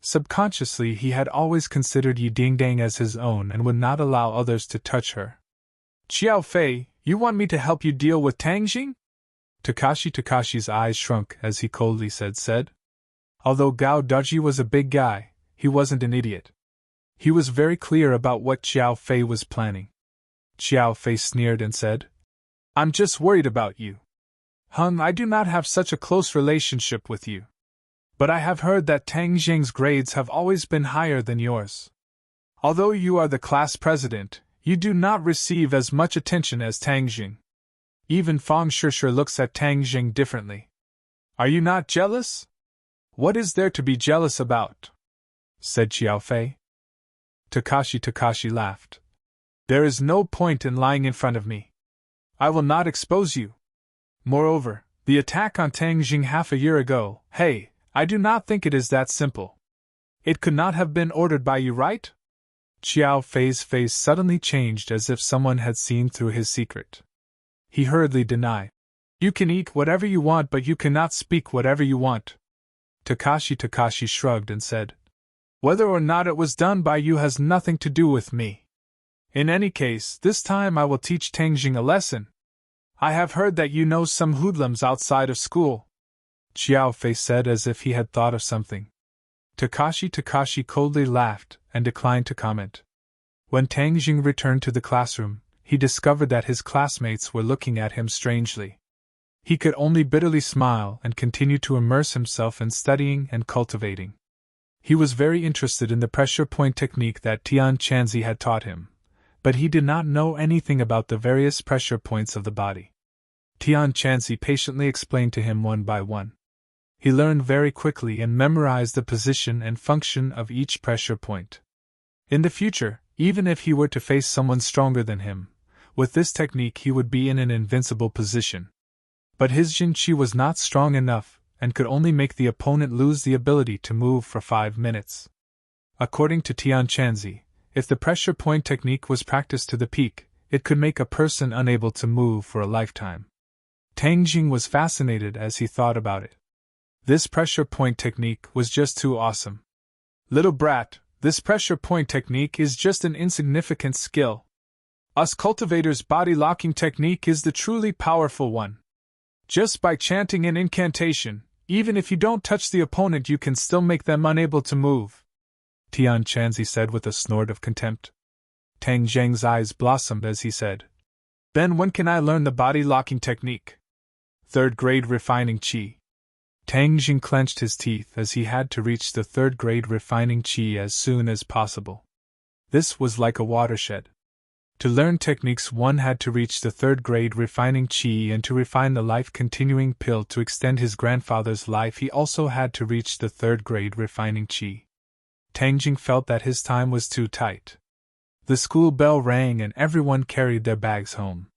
Subconsciously he had always considered Yi Ding-dang as his own and would not allow others to touch her. Xiao Fei, you want me to help you deal with Tang Jing? Takashi's eyes shrunk as he coldly said. Although Gao Daji was a big guy, he wasn't an idiot. He was very clear about what Xiao Fei was planning. Xiao Fei sneered and said, I'm just worried about you. I do not have such a close relationship with you. But I have heard that Tang Jing's grades have always been higher than yours. Although you are the class president, you do not receive as much attention as Tang Jing. Even Fang Shishir looks at Tang Jing differently. Are you not jealous? What is there to be jealous about? Said Xiao Fei. Takashi laughed. There is no point in lying in front of me. I will not expose you. Moreover, the attack on Tang Jing half a year ago, hey, I do not think it is that simple. It could not have been ordered by you, right? Xiao Fei's face suddenly changed as if someone had seen through his secret. He hurriedly denied. You can eat whatever you want, but you cannot speak whatever you want. Takashi shrugged and said, Whether or not it was done by you has nothing to do with me. In any case, this time I will teach Tang Jing a lesson. I have heard that you know some hoodlums outside of school, Xiao Fei said as if he had thought of something. Takashi coldly laughed and declined to comment. When Tang Jing returned to the classroom, he discovered that his classmates were looking at him strangely. He could only bitterly smile and continue to immerse himself in studying and cultivating. He was very interested in the pressure point technique that Tian Chanzi had taught him, but he did not know anything about the various pressure points of the body. Tian Chanzi patiently explained to him one by one. He learned very quickly and memorized the position and function of each pressure point. In the future, even if he were to face someone stronger than him, with this technique he would be in an invincible position. But his Jinqi was not strong enough, and could only make the opponent lose the ability to move for 5 minutes. According to Tian Chanzi, if the pressure point technique was practiced to the peak, it could make a person unable to move for a lifetime. Tang Jing was fascinated as he thought about it. This pressure point technique was just too awesome. Little brat, this pressure point technique is just an insignificant skill. Us cultivators' body locking technique is the truly powerful one. Just by chanting an incantation, even if you don't touch the opponent, you can still make them unable to move, Tian Chanzi said with a snort of contempt. Tang Jing's eyes blossomed as he said, Then when can I learn the body locking technique? 3rd grade refining qi. Tang Jing clenched his teeth as he had to reach the 3rd grade refining qi as soon as possible. This was like a watershed. To learn techniques, one had to reach the 3rd grade refining qi, and to refine the life-continuing pill to extend his grandfather's life, he also had to reach the 3rd grade refining qi. Tang Jing felt that his time was too tight. The school bell rang and everyone carried their bags home.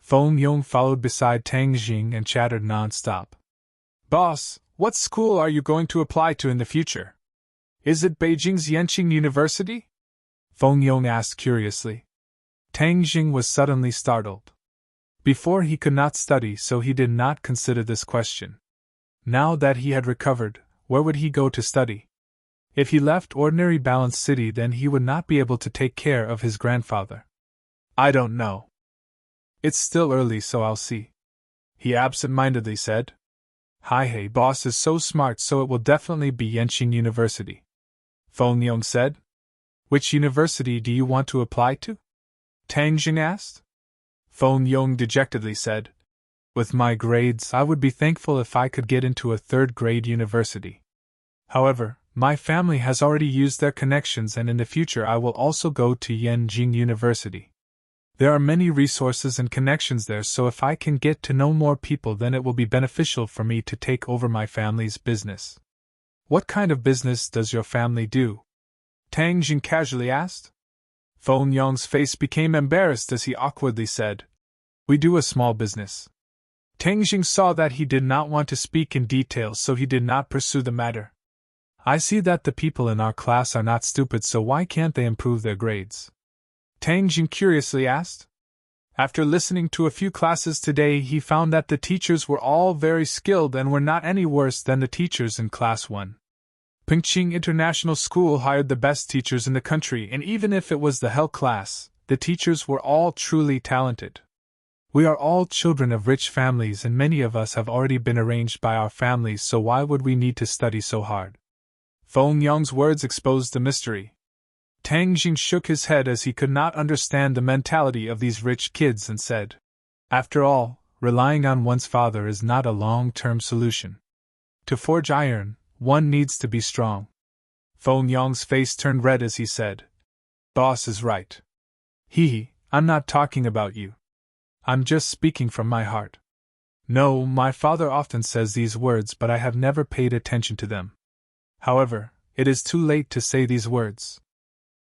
Feng Yong followed beside Tang Jing and chattered non-stop. "Boss, what school are you going to apply to in the future? Is it Beijing's Yenqing University?" Feng Yong asked curiously. Tang Jing was suddenly startled. Before he could not study, so he did not consider this question. Now that he had recovered, where would he go to study? If he left ordinary balanced city, then he would not be able to take care of his grandfather. "I don't know. It's still early, so I'll see," he absent-mindedly said. "Hey, boss is so smart, so it will definitely be Yenqing University," Feng Yong said. "Which university do you want to apply to?" Tang Jing asked. Feng Yong dejectedly said, "With my grades, I would be thankful if I could get into a 3rd grade university. However, my family has already used their connections, and in the future I will also go to Yenqing University. There are many resources and connections there, so if I can get to know more people, then it will be beneficial for me to take over my family's business." "What kind of business does your family do?" Tang Jing casually asked. Feng Yong's face became embarrassed as he awkwardly said, "We do a small business." Tang Jing saw that he did not want to speak in detail, so he did not pursue the matter. "I see that the people in our class are not stupid, so why can't they improve their grades?" Tang Jing curiously asked. After listening to a few classes today, he found that the teachers were all very skilled and were not any worse than the teachers in Class 1. Pingqing International School hired the best teachers in the country, and even if it was the hell class, the teachers were all truly talented. We are all children of rich families, and many of us have already been arranged by our families, so why would we need to study so hard? Feng Yong's words exposed the mystery. Tang Jing shook his head as he could not understand the mentality of these rich kids and said, "After all, relying on one's father is not a long-term solution. To forge iron, one needs to be strong." Feng Yong's face turned red as he said, "Boss is right. I'm not talking about you. I'm just speaking from my heart. No, my father often says these words, but I have never paid attention to them. However, it is too late to say these words.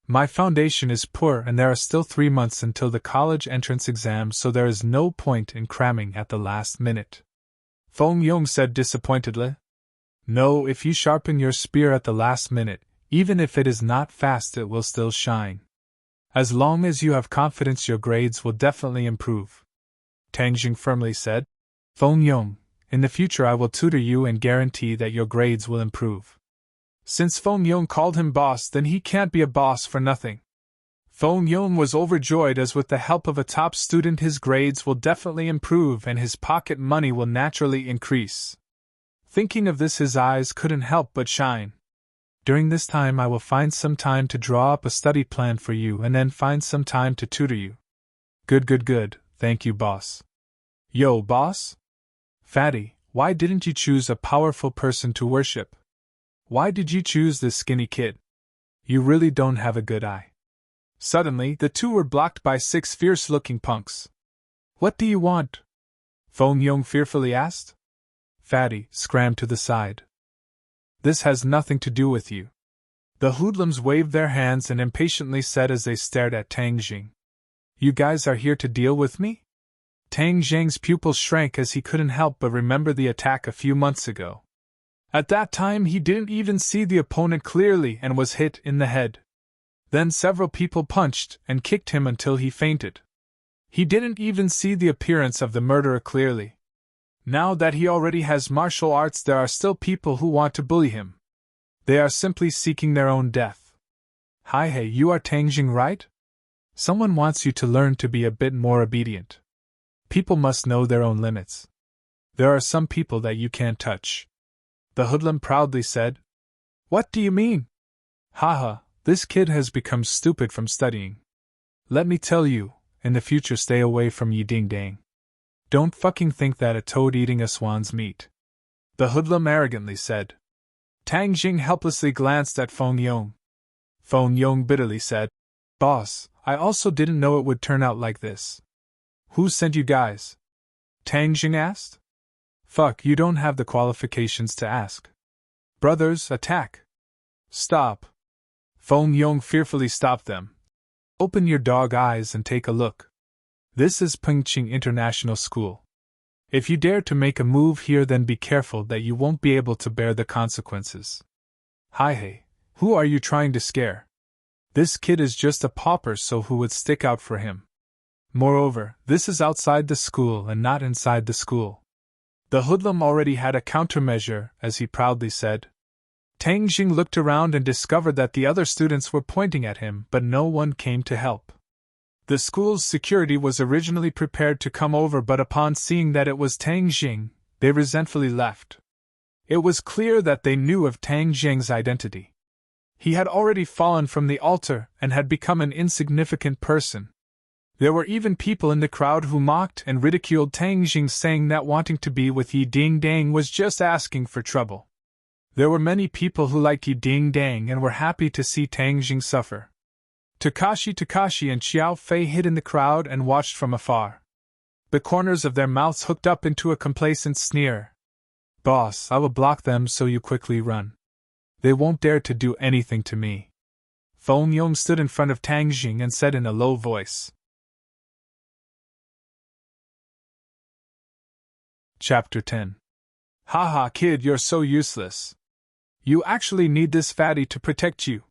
My foundation is poor and there are still 3 months until the college entrance exam, so there is no point in cramming at the last minute." Feng Yong said disappointedly. "No, if you sharpen your spear at the last minute, even if it is not fast, it will still shine. As long as you have confidence, your grades will definitely improve," Tang Jing firmly said. "Feng Yong, in the future I will tutor you and guarantee that your grades will improve." Since Feng Yong called him boss, then he can't be a boss for nothing. Feng Yong was overjoyed, as with the help of a top student his grades will definitely improve and his pocket money will naturally increase. Thinking of this, his eyes couldn't help but shine. "During this time I will find some time to draw up a study plan for you and then find some time to tutor you." Good. Thank you, boss." "Yo, boss? Fatty, why didn't you choose a powerful person to worship? Why did you choose this skinny kid? You really don't have a good eye." Suddenly, the two were blocked by 6 fierce-looking punks. "What do you want?" Feng Yong fearfully asked. Fatty scrammed to the side. "This has nothing to do with you." The hoodlums waved their hands and impatiently said as they stared at Tang Jing, "You guys are here to deal with me?" Tang Jing's pupils shrank as he couldn't help but remember the attack a few months ago. At that time he didn't even see the opponent clearly and was hit in the head. Then several people punched and kicked him until he fainted. He didn't even see the appearance of the murderer clearly. Now that he already has martial arts, there are still people who want to bully him. They are simply seeking their own death. Hey, you are Tang Jing, right? Someone wants you to learn to be a bit more obedient. People must know their own limits. There are some people that you can't touch." The hoodlum proudly said. "What do you mean?" "Haha, this kid has become stupid from studying. Let me tell you, in the future stay away from Yi Ding Dang. Don't fucking think that a toad eating a swan's meat," the hoodlum arrogantly said. Tang Jing helplessly glanced at Feng Yong. Feng Yong bitterly said, Boss, I also didn't know it would turn out like this. Who sent you guys? Tang Jing asked. Fuck, you don't have the qualifications to ask. Brothers, attack! Stop! Feng Yong fearfully stopped them. Open your dog eyes and take a look. This is Pengqing International School. If you dare to make a move here, then be careful that you won't be able to bear the consequences. Hi hey, who are you trying to scare? This kid is just a pauper, so who would stick out for him? Moreover, this is outside the school and not inside the school. The hoodlum already had a countermeasure, as he proudly said. Tang Jing looked around and discovered that the other students were pointing at him, but no one came to help. The school's security was originally prepared to come over, but upon seeing that it was Tang Jing, they resentfully left. It was clear that they knew of Tang Jing's identity. He had already fallen from the altar and had become an insignificant person. There were even people in the crowd who mocked and ridiculed Tang Jing, saying that wanting to be with Yi Ding Dang was just asking for trouble. There were many people who liked Yi Ding Dang and were happy to see Tang Jing suffer. Takashi and Xiao Fei hid in the crowd and watched from afar. The corners of their mouths hooked up into a complacent sneer. Boss, I will block them so you quickly run. They won't dare to do anything to me. Feng Yong stood in front of Tang Jing and said in a low voice. Chapter 10. Haha, kid, you're so useless. You actually need this fatty to protect you.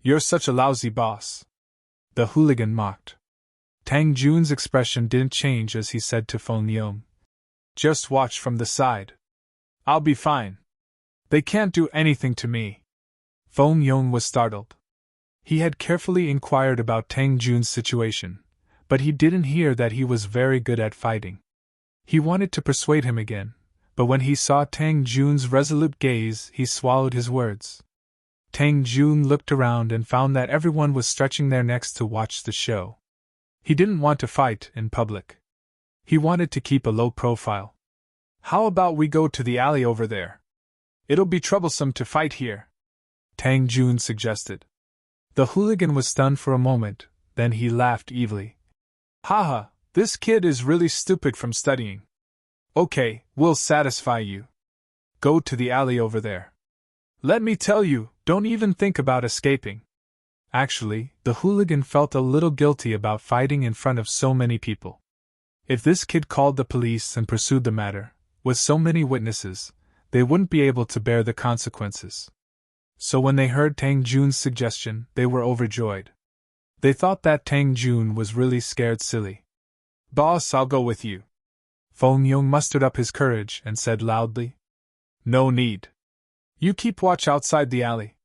You're such a lousy boss. The hooligan mocked. Tang Jun's expression didn't change as he said to Feng Yong. Just watch from the side. I'll be fine. They can't do anything to me. Feng Yong was startled. He had carefully inquired about Tang Jun's situation, but he didn't hear that he was very good at fighting. He wanted to persuade him again, but when he saw Tang Jun's resolute gaze, he swallowed his words. Tang Jun looked around and found that everyone was stretching their necks to watch the show. He didn't want to fight in public. He wanted to keep a low profile. How about we go to the alley over there? It'll be troublesome to fight here, Tang Jun suggested. The hooligan was stunned for a moment, then he laughed evilly. Haha, this kid is really stupid from studying. Okay, we'll satisfy you. Go to the alley over there. Let me tell you, don't even think about escaping. Actually, the hooligan felt a little guilty about fighting in front of so many people. If this kid called the police and pursued the matter, with so many witnesses, they wouldn't be able to bear the consequences. So when they heard Tang Jun's suggestion, they were overjoyed. They thought that Tang Jun was really scared silly. Boss, I'll go with you. Feng Yong mustered up his courage and said loudly. No need. You keep watch outside the alley.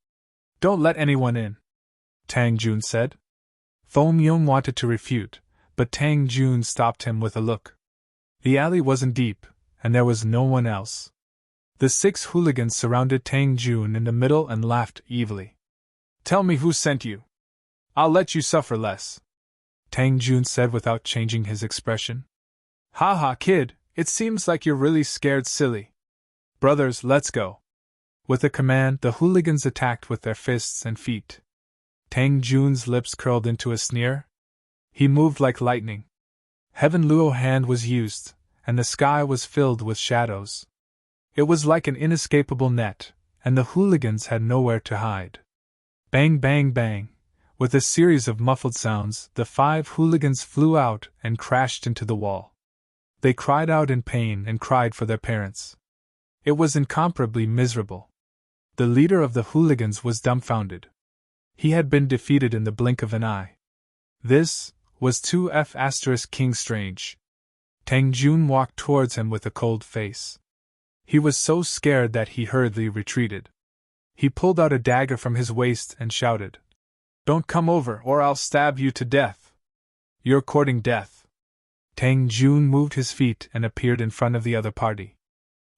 Don't let anyone in, Tang Jun said. Feng Yong wanted to refute, but Tang Jun stopped him with a look. The alley wasn't deep, and there was no one else. The 6 hooligans surrounded Tang Jun in the middle and laughed evilly. Tell me who sent you. I'll let you suffer less, Tang Jun said without changing his expression. Haha, kid, it seems like you're really scared silly. Brothers, let's go. With a command, the hooligans attacked with their fists and feet. Tang Jun's lips curled into a sneer. He moved like lightning. Heaven Luo hand was used, and the sky was filled with shadows. It was like an inescapable net, and the hooligans had nowhere to hide. Bang, bang, bang. With a series of muffled sounds, the 5 hooligans flew out and crashed into the wall. They cried out in pain and cried for their parents. It was incomparably miserable. The leader of the hooligans was dumbfounded. He had been defeated in the blink of an eye. This was 2F** King Strange. Tang Jun walked towards him with a cold face. He was so scared that he hurriedly retreated. He pulled out a dagger from his waist and shouted, Don't come over or I'll stab you to death. You're courting death. Tang Jun moved his feet and appeared in front of the other party.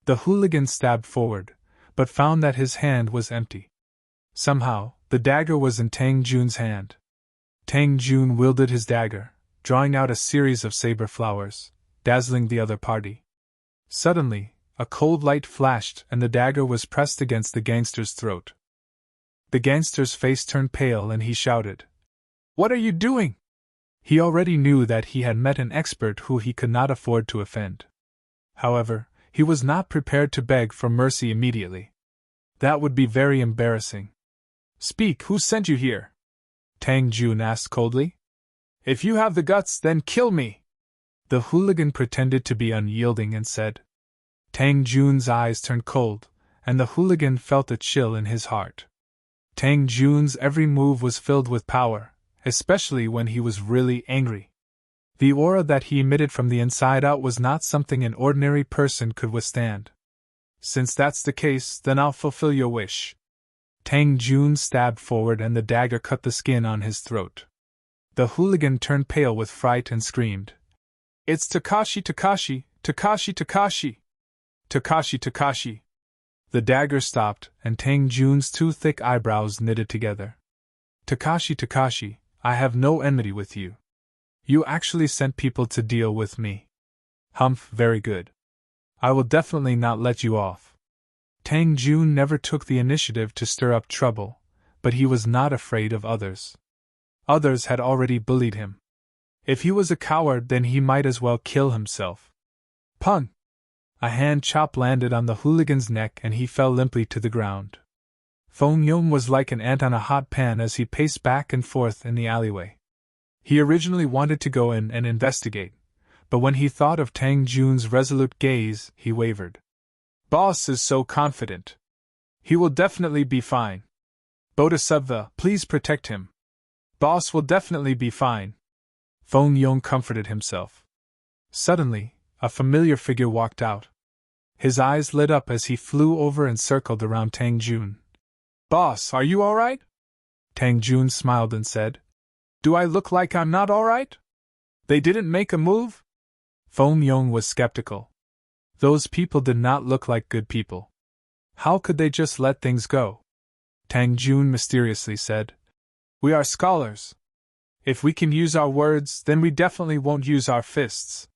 The hooligan stabbed forward, but found that his hand was empty. Somehow, the dagger was in Tang Jun's hand. Tang Jun wielded his dagger, drawing out a series of saber flowers, dazzling the other party. Suddenly, a cold light flashed and the dagger was pressed against the gangster's throat. The gangster's face turned pale and he shouted, What are you doing? He already knew that he had met an expert who he could not afford to offend. However, he was not prepared to beg for mercy immediately. That would be very embarrassing. Speak, who sent you here? Tang Jun asked coldly. If you have the guts, then kill me. The hooligan pretended to be unyielding and said. Tang Jun's eyes turned cold, and the hooligan felt a chill in his heart. Tang Jun's every move was filled with power, especially when he was really angry. The aura that he emitted from the inside out was not something an ordinary person could withstand. Since that's the case, then I'll fulfill your wish. Tang Jun stabbed forward and the dagger cut the skin on his throat. The hooligan turned pale with fright and screamed. It's Takashi, Takashi, Takashi, Takashi! Takashi, Takashi! The dagger stopped, and Tang Jun's two thick eyebrows knitted together. Takashi, Takashi, I have no enmity with you. You actually sent people to deal with me. Humph, very good. I will definitely not let you off. Tang Jun never took the initiative to stir up trouble, but he was not afraid of others. Others had already bullied him. If he was a coward, then he might as well kill himself. Pung! A hand chop landed on the hooligan's neck and he fell limply to the ground. Feng Yong was like an ant on a hot pan as he paced back and forth in the alleyway. He originally wanted to go in and investigate, but when he thought of Tang Jun's resolute gaze, he wavered. Boss is so confident. He will definitely be fine. Bodhisattva, please protect him. Boss will definitely be fine. Feng Yong comforted himself. Suddenly, a familiar figure walked out. His eyes lit up as he flew over and circled around Tang Jun. Boss, are you alright? Tang Jun smiled and said. Do I look like I'm not alright? They didn't make a move? Feng Yong was skeptical. Those people did not look like good people. How could they just let things go? Tang Jun mysteriously said. We are scholars. If we can use our words, then we definitely won't use our fists.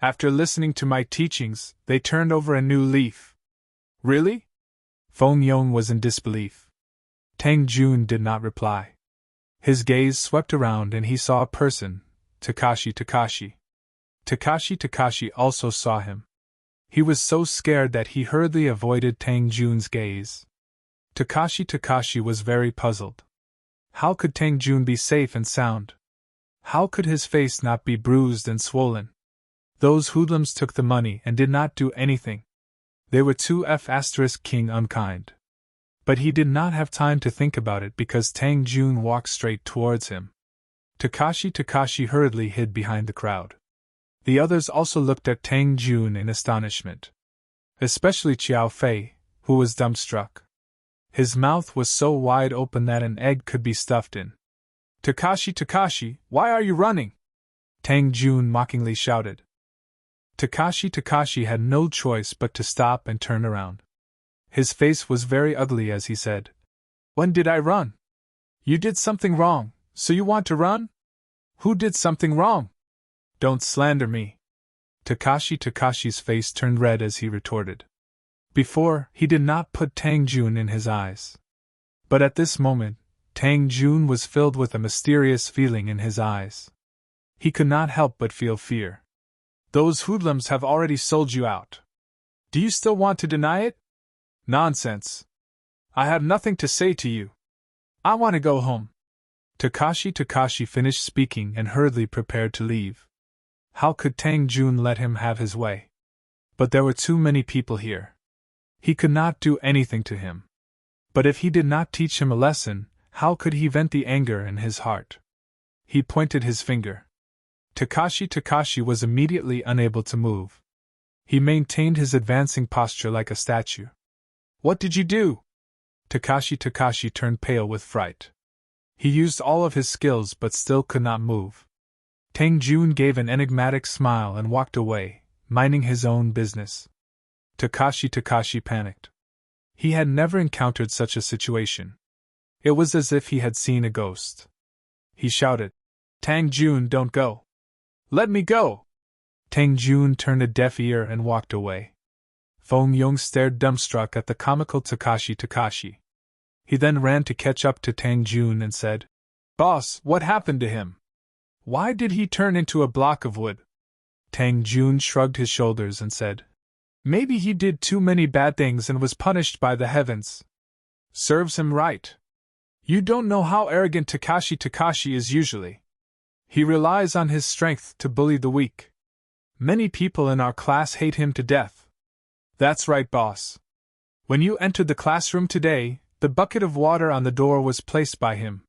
After listening to my teachings, they turned over a new leaf. Really? Feng Yong was in disbelief. Tang Jun did not reply. His gaze swept around and he saw a person, Takashi Takashi. Takashi Takashi also saw him. He was so scared that he hurriedly avoided Tang Jun's gaze. Takashi Takashi was very puzzled. How could Tang Jun be safe and sound? How could his face not be bruised and swollen? Those hoodlums took the money and did not do anything. They were too King unkind. But he did not have time to think about it because Tang Jun walked straight towards him. Takashi Takashi hurriedly hid behind the crowd. The others also looked at Tang Jun in astonishment. Especially Qiao Fei, who was dumbstruck. His mouth was so wide open that an egg could be stuffed in. Takashi Takashi, why are you running? Tang Jun mockingly shouted. Takashi Takashi had no choice but to stop and turn around. His face was very ugly as he said, When did I run? You did something wrong, so you want to run? Who did something wrong? Don't slander me. Takashi Takashi's face turned red as he retorted. Before, he did not put Tang Jun in his eyes. But at this moment, Tang Jun was filled with a mysterious feeling in his eyes. He could not help but feel fear. Those hoodlums have already sold you out. Do you still want to deny it? Nonsense. I have nothing to say to you. I want to go home. Takashi Takashi finished speaking and hurriedly prepared to leave. How could Tang Jun let him have his way? But there were too many people here. He could not do anything to him. But if he did not teach him a lesson, how could he vent the anger in his heart? He pointed his finger. Takashi Takashi was immediately unable to move. He maintained his advancing posture like a statue. What did you do? Takashi Takashi turned pale with fright. He used all of his skills but still could not move. Tang Jun gave an enigmatic smile and walked away, minding his own business. Takashi Takashi panicked. He had never encountered such a situation. It was as if he had seen a ghost. He shouted, Tang Jun, don't go. Let me go! Tang Jun turned a deaf ear and walked away. Feng Yong stared dumbstruck at the comical Takashi Takashi. He then ran to catch up to Tang Jun and said, Boss, what happened to him? Why did he turn into a block of wood? Tang Jun shrugged his shoulders and said, Maybe he did too many bad things and was punished by the heavens. Serves him right. You don't know how arrogant Takashi is usually. He relies on his strength to bully the weak. Many people in our class hate him to death. That's right, boss. When you entered the classroom today, the bucket of water on the door was placed by him.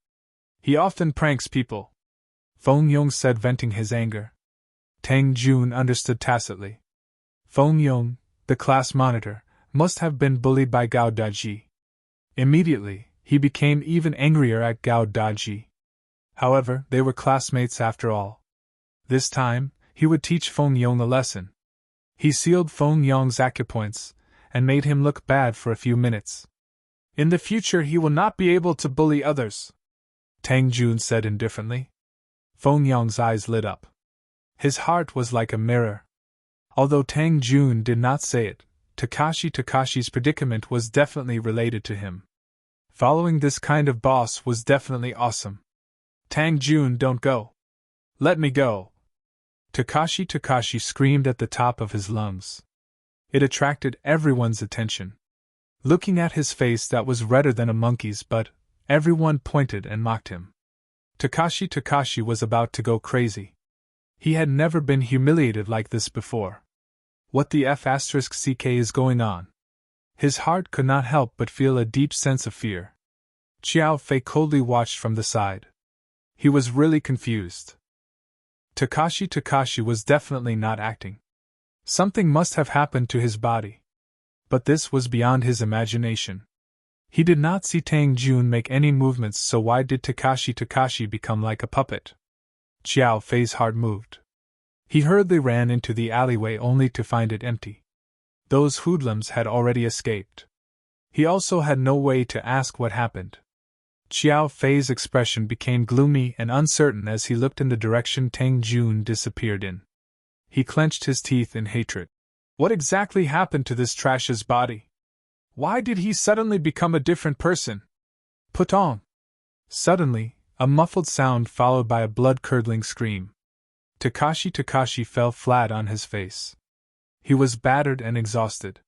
He often pranks people. Feng Yong said, venting his anger. Tang Jun understood tacitly. Feng Yong, the class monitor, must have been bullied by Gao Daji. Immediately, he became even angrier at Gao Daji. However, they were classmates after all. This time, he would teach Feng Yong a lesson. He sealed Feng Yong's acupoints and made him look bad for a few minutes. In the future, he will not be able to bully others, Tang Jun said indifferently. Feng Yong's eyes lit up. His heart was like a mirror. Although Tang Jun did not say it, Takashi's predicament was definitely related to him. Following this kind of boss was definitely awesome. Tang Jun, don't go. Let me go. Takashi screamed at the top of his lungs. It attracted everyone's attention. Looking at his face that was redder than a monkey's butt, everyone pointed and mocked him. Takashi was about to go crazy. He had never been humiliated like this before. What the F***ck is going on? His heart could not help but feel a deep sense of fear. Xiao Fei coldly watched from the side. He was really confused. Takashi was definitely not acting. Something must have happened to his body. But this was beyond his imagination. He did not see Tang Jun make any movements, so why did Takashi become like a puppet? Xiao Fei's heart moved. He hurriedly ran into the alleyway only to find it empty. Those hoodlums had already escaped. He also had no way to ask what happened. Xiao Fei's expression became gloomy and uncertain as he looked in the direction Tang Jun disappeared in. He clenched his teeth in hatred. What exactly happened to this trash's body? Why did he suddenly become a different person? Putong! Suddenly, a muffled sound followed by a blood-curdling scream. Takashi fell flat on his face. He was battered and exhausted.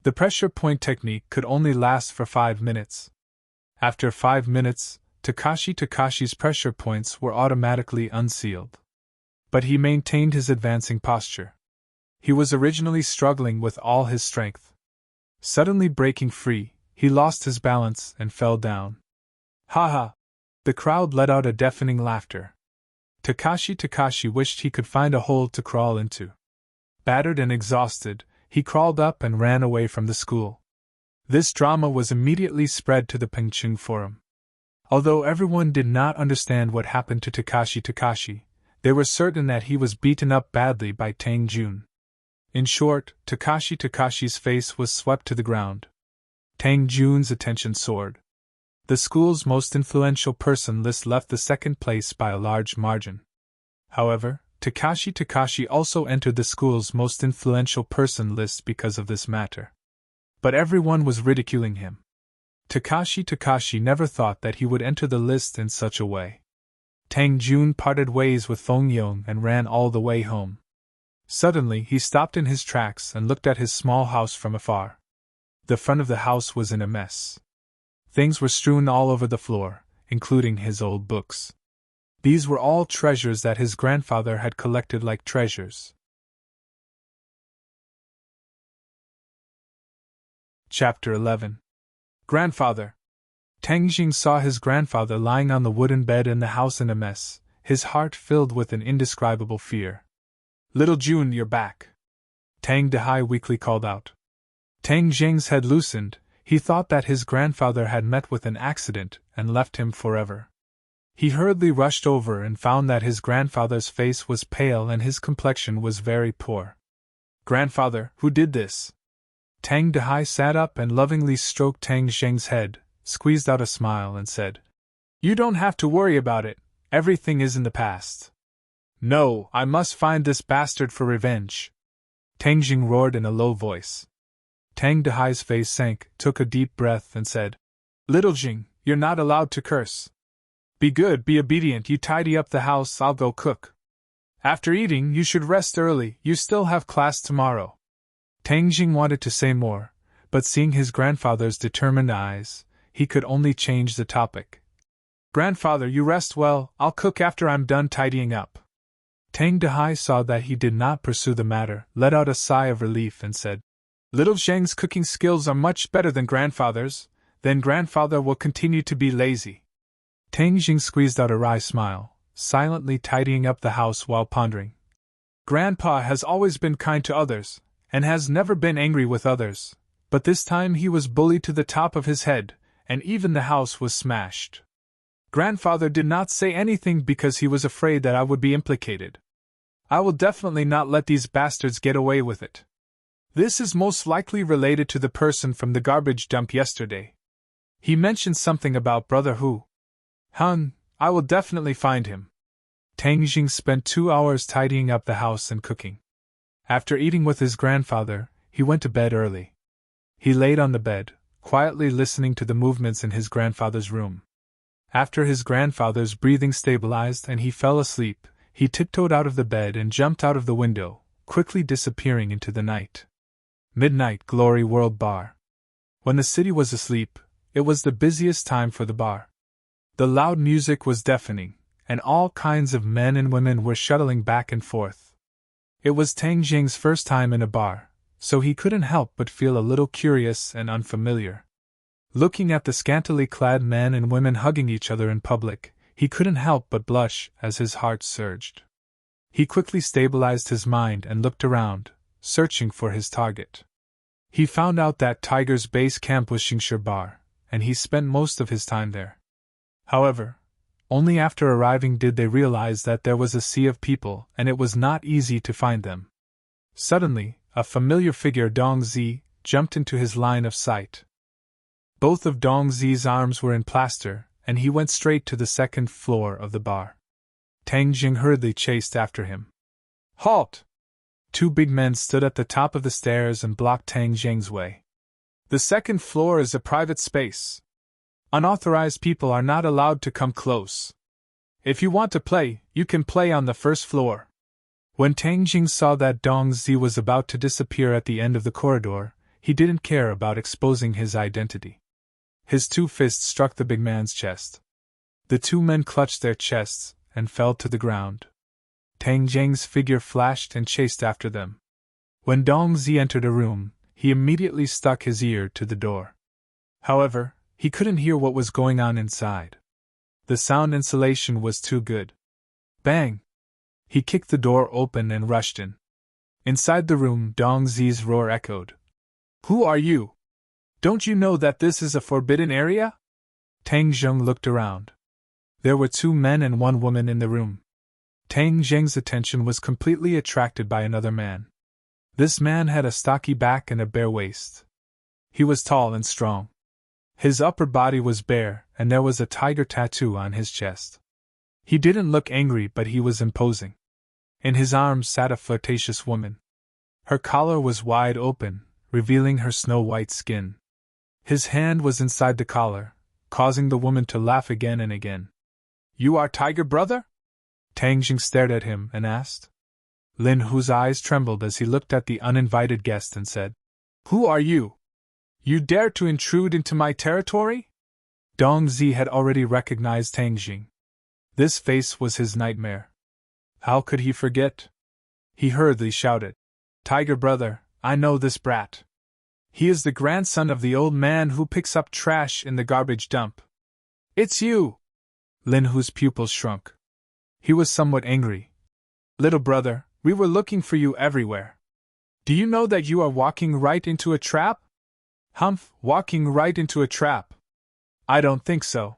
The pressure point technique could only last for 5 minutes. After 5 minutes, Takashi's pressure points were automatically unsealed. But he maintained his advancing posture. He was originally struggling with all his strength. Suddenly breaking free, he lost his balance and fell down. Ha ha! The crowd let out a deafening laughter. Takashi wished he could find a hole to crawl into. Battered and exhausted, he crawled up and ran away from the school. This drama was immediately spread to the Pengcheng Forum. Although everyone did not understand what happened to Takashi, they were certain that he was beaten up badly by Tang Jun. In short, Takashi's face was swept to the ground. Tang Jun's attention soared. The school's most influential person list left the second place by a large margin. However, Takashi also entered the school's most influential person list because of this matter. But everyone was ridiculing him. Takashi never thought that he would enter the list in such a way. Tang Jun parted ways with Feng Yong and ran all the way home. Suddenly he stopped in his tracks and looked at his small house from afar. The front of the house was in a mess. Things were strewn all over the floor, including his old books. These were all treasures that his grandfather had collected like treasures. Chapter 11. Grandfather. Tang Jing saw his grandfather lying on the wooden bed in the house in a mess, his heart filled with an indescribable fear. Little Jun, you're back. Tang Dehai weakly called out. Tang Jing's head loosened. He thought that his grandfather had met with an accident and left him forever. He hurriedly rushed over and found that his grandfather's face was pale and his complexion was very poor. Grandfather, who did this? Tang Dehai sat up and lovingly stroked Tang Zheng's head, squeezed out a smile and said, You don't have to worry about it, everything is in the past. No, I must find this bastard for revenge. Tang Jing roared in a low voice. Tang Dehai's face sank, took a deep breath and said, Little Jing, you're not allowed to curse. Be good, be obedient, you tidy up the house, I'll go cook. After eating, you should rest early, you still have class tomorrow. Tang Jing wanted to say more, but seeing his grandfather's determined eyes, he could only change the topic. Grandfather, you rest well, I'll cook after I'm done tidying up. Tang Dehai saw that he did not pursue the matter, let out a sigh of relief and said, Little Zheng's cooking skills are much better than grandfather's, then grandfather will continue to be lazy. Tang Jing squeezed out a wry smile, silently tidying up the house while pondering. Grandpa has always been kind to others, and has never been angry with others, but this time he was bullied to the top of his head, and even the house was smashed. Grandfather did not say anything because he was afraid that I would be implicated. I will definitely not let these bastards get away with it. This is most likely related to the person from the garbage dump yesterday. He mentioned something about Brother Hu. I will definitely find him. Tang Jing spent 2 hours tidying up the house and cooking. After eating with his grandfather, he went to bed early. He laid on the bed, quietly listening to the movements in his grandfather's room. After his grandfather's breathing stabilized and he fell asleep, he tiptoed out of the bed and jumped out of the window, quickly disappearing into the night. Midnight Glory World Bar. When the city was asleep, it was the busiest time for the bar. The loud music was deafening, and all kinds of men and women were shuttling back and forth. It was Tang Jing's first time in a bar, so he couldn't help but feel a little curious and unfamiliar. Looking at the scantily clad men and women hugging each other in public, he couldn't help but blush as his heart surged. He quickly stabilized his mind and looked around, searching for his target. He found out that Tiger's base camp was Xingshi Bar, and he spent most of his time there. However, only after arriving did they realize that there was a sea of people and it was not easy to find them. Suddenly, a familiar figure, Dong Zi, jumped into his line of sight. Both of Dong Zi's arms were in plaster, and he went straight to the second floor of the bar. Tang Jing hurriedly chased after him. Halt! 2 big men stood at the top of the stairs and blocked Tang Jing's way. The second floor is a private space. Unauthorized people are not allowed to come close. If you want to play, you can play on the first floor. When Tang Jing saw that Dong Zi was about to disappear at the end of the corridor, he didn't care about exposing his identity. His 2 fists struck the big man's chest. The 2 men clutched their chests and fell to the ground. Tang Jing's figure flashed and chased after them. When Dong Zi entered a room, he immediately stuck his ear to the door. However, he couldn't hear what was going on inside. The sound insulation was too good. Bang! He kicked the door open and rushed in. Inside the room, Dong Zi's roar echoed. Who are you? Don't you know that this is a forbidden area? Tang Jing looked around. There were 2 men and 1 woman in the room. Tang Jing's attention was completely attracted by another man. This man had a stocky back and a bare waist. He was tall and strong. His upper body was bare, and there was a tiger tattoo on his chest. He didn't look angry, but he was imposing. In his arms sat a flirtatious woman. Her collar was wide open, revealing her snow-white skin. His hand was inside the collar, causing the woman to laugh again and again. You are Tiger Brother? Tang Jing stared at him and asked. Lin Hu's eyes trembled as he looked at the uninvited guest and said, Who are you? You dare to intrude into my territory? Dong Zi had already recognized Tang Jing. This face was his nightmare. How could he forget? He hurriedly shouted, Tiger Brother, I know this brat. He is the grandson of the old man who picks up trash in the garbage dump. It's you! Lin Hu's pupils shrunk. He was somewhat angry. Little brother, we were looking for you everywhere. Do you know that you are walking right into a trap? Humph, walking right into a trap. I don't think so.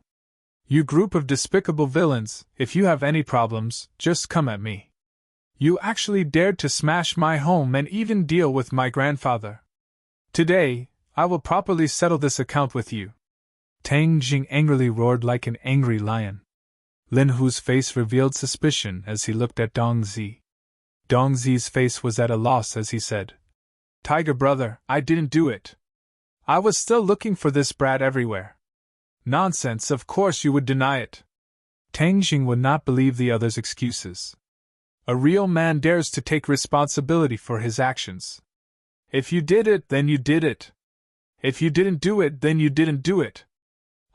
You group of despicable villains, if you have any problems, just come at me. You actually dared to smash my home and even deal with my grandfather. Today, I will properly settle this account with you. Tang Jing angrily roared like an angry lion. Lin Hu's face revealed suspicion as he looked at Dong Zi. Dong Zi's face was at a loss as he said, Tiger Brother, I didn't do it. I was still looking for this brat everywhere. Nonsense, of course you would deny it. Tang Jing would not believe the other's excuses. A real man dares to take responsibility for his actions. If you did it, then you did it. If you didn't do it, then you didn't do it.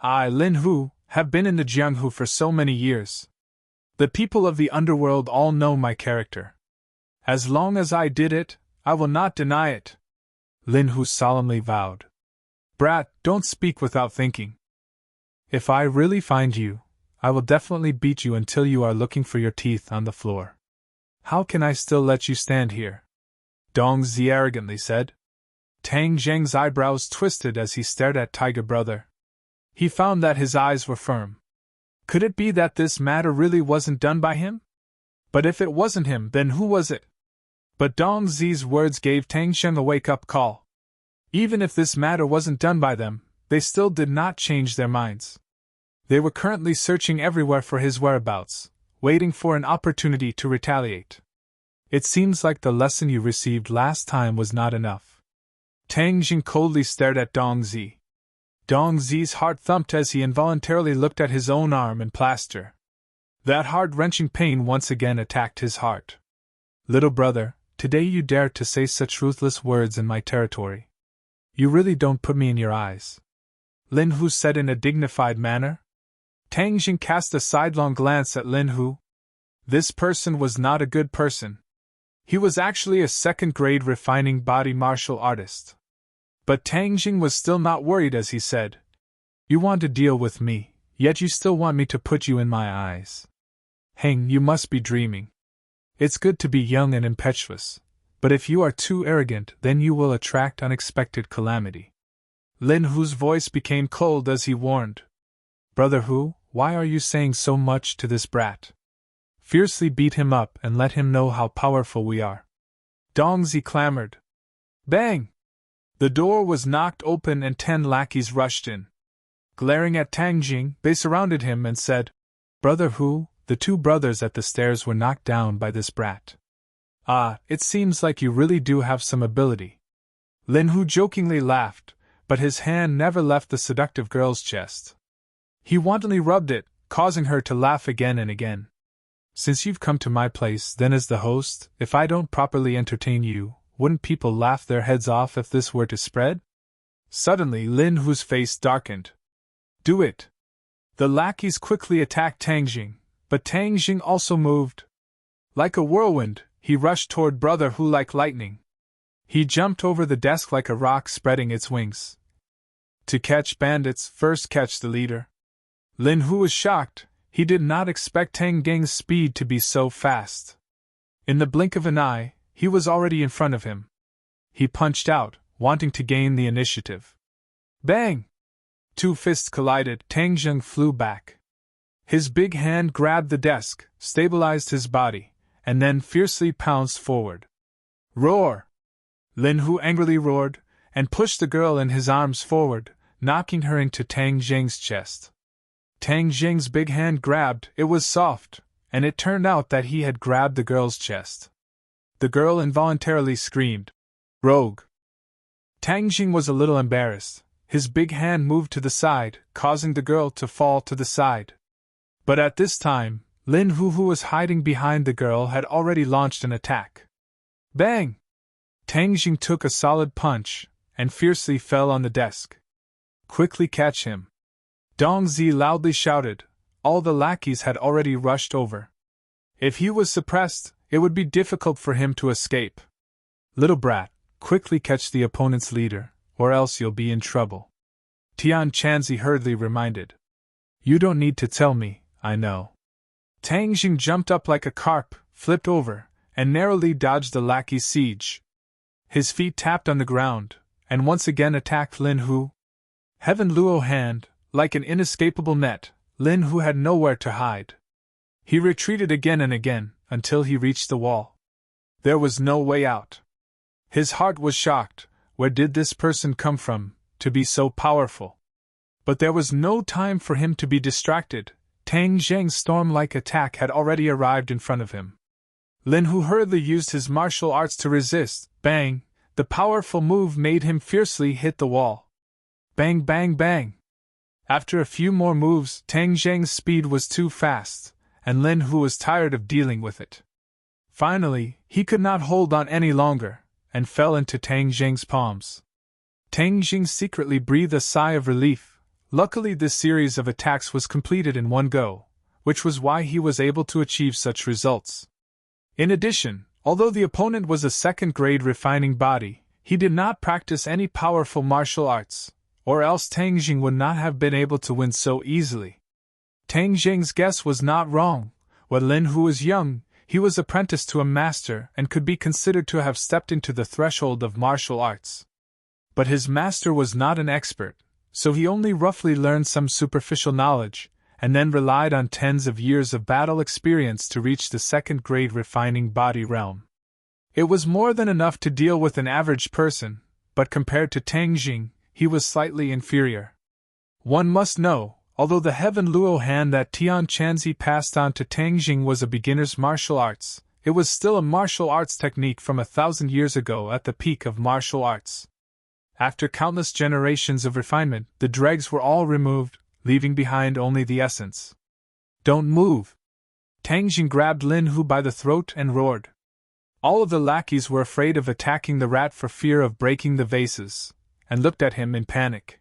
I, Lin Hu, have been in the Jianghu for so many years. The people of the underworld all know my character. As long as I did it, I will not deny it. Lin Hu solemnly vowed. Brat, don't speak without thinking. If I really find you, I will definitely beat you until you are looking for your teeth on the floor. How can I still let you stand here? Dong Zi arrogantly said. Tang Zheng's eyebrows twisted as he stared at Tiger Brother. He found that his eyes were firm. Could it be that this matter really wasn't done by him? But if it wasn't him, then who was it? But Dong Zi's words gave Tang Zheng a wake-up call. Even if this matter wasn't done by them, they still did not change their minds. They were currently searching everywhere for his whereabouts, waiting for an opportunity to retaliate. It seems like the lesson you received last time was not enough. Tang Jing coldly stared at Dong Zi. Dong Zi's heart thumped as he involuntarily looked at his own arm and plaster. That heart-wrenching pain once again attacked his heart. Little brother, today you dared to say such ruthless words in my territory. You really don't put me in your eyes. Lin Hu said in a dignified manner. Tang Jing cast a sidelong glance at Lin Hu. This person was not a good person. He was actually a second-grade refining body martial artist. But Tang Jing was still not worried as he said, You want to deal with me, yet you still want me to put you in my eyes. Heng, you must be dreaming. It's good to be young and impetuous, but if you are too arrogant, then you will attract unexpected calamity. Lin Hu's voice became cold as he warned. Brother Hu, why are you saying so much to this brat? Fiercely beat him up and let him know how powerful we are. Dong Zi clamored. Bang! The door was knocked open and 10 lackeys rushed in. Glaring at Tang Jing, they surrounded him and said, Brother Hu, the 2 brothers at the stairs were knocked down by this brat. Ah, it seems like you really do have some ability. Lin Hu jokingly laughed, but his hand never left the seductive girl's chest. He wantonly rubbed it, causing her to laugh again and again. Since you've come to my place, then as the host, if I don't properly entertain you, wouldn't people laugh their heads off if this were to spread? Suddenly Lin Hu's face darkened. Do it! The lackeys quickly attacked Tang Jing, but Tang Jing also moved. Like a whirlwind, he rushed toward Brother Hu like lightning. He jumped over the desk like a rock spreading its wings. To catch bandits, first catch the leader. Lin Hu was shocked. He did not expect Tang Jing's speed to be so fast. In the blink of an eye, he was already in front of him. He punched out, wanting to gain the initiative. Bang! 2 fists collided. Tang Jing flew back. His big hand grabbed the desk, stabilized his body, and then fiercely pounced forward. Roar! Lin Hu angrily roared, and pushed the girl in his arms forward, knocking her into Tang Jing's chest. Tang Jing's big hand grabbed, it was soft, and it turned out that he had grabbed the girl's chest. The girl involuntarily screamed, Rogue! Tang Jing was a little embarrassed. His big hand moved to the side, causing the girl to fall to the side. But at this time, Lin Hu, who was hiding behind the girl, had already launched an attack. Bang! Tang Jing took a solid punch, and fiercely fell on the desk. Quickly catch him! Dong Zi loudly shouted. All the lackeys had already rushed over. If he was suppressed, it would be difficult for him to escape. Little brat, quickly catch the opponent's leader, or else you'll be in trouble. Tian Chanzi hurriedly reminded. You don't need to tell me, I know. Tang Jing jumped up like a carp, flipped over, and narrowly dodged the lackey's siege. His feet tapped on the ground, and once again attacked Lin Hu. Heaven Luo hand, like an inescapable net, Lin Hu had nowhere to hide. He retreated again and again, until he reached the wall. There was no way out. His heart was shocked. Where did this person come from, to be so powerful? But there was no time for him to be distracted. Tang Jing's storm-like attack had already arrived in front of him. Lin Hu hurriedly used his martial arts to resist. Bang! The powerful move made him fiercely hit the wall. Bang, bang, bang! After a few more moves, Tang Zheng's speed was too fast, and Lin Hu was tired of dealing with it. Finally, he could not hold on any longer, and fell into Tang Zheng's palms. Tang Zheng secretly breathed a sigh of relief. Luckily, this series of attacks was completed in one go, which was why he was able to achieve such results. In addition, although the opponent was a second-grade refining body, he did not practice any powerful martial arts, or else Tang Zheng would not have been able to win so easily. Tang Zheng's guess was not wrong. When Lin Hu was young, he was apprenticed to a master and could be considered to have stepped into the threshold of martial arts. But his master was not an expert, so he only roughly learned some superficial knowledge, and then relied on tens of years of battle experience to reach the second-grade refining body realm. It was more than enough to deal with an average person, but compared to Tang Zheng, he was slightly inferior. One must know, although the Heaven Luo hand that Tian Chanzi passed on to Tang Zheng was a beginner's martial arts, it was still a martial arts technique from 1,000 years ago at the peak of martial arts. After countless generations of refinement, the dregs were all removed, leaving behind only the essence. "Don't move!" Tang Zheng grabbed Lin Hu by the throat and roared. All of the lackeys were afraid of attacking the rat for fear of breaking the vases, and looked at him in panic.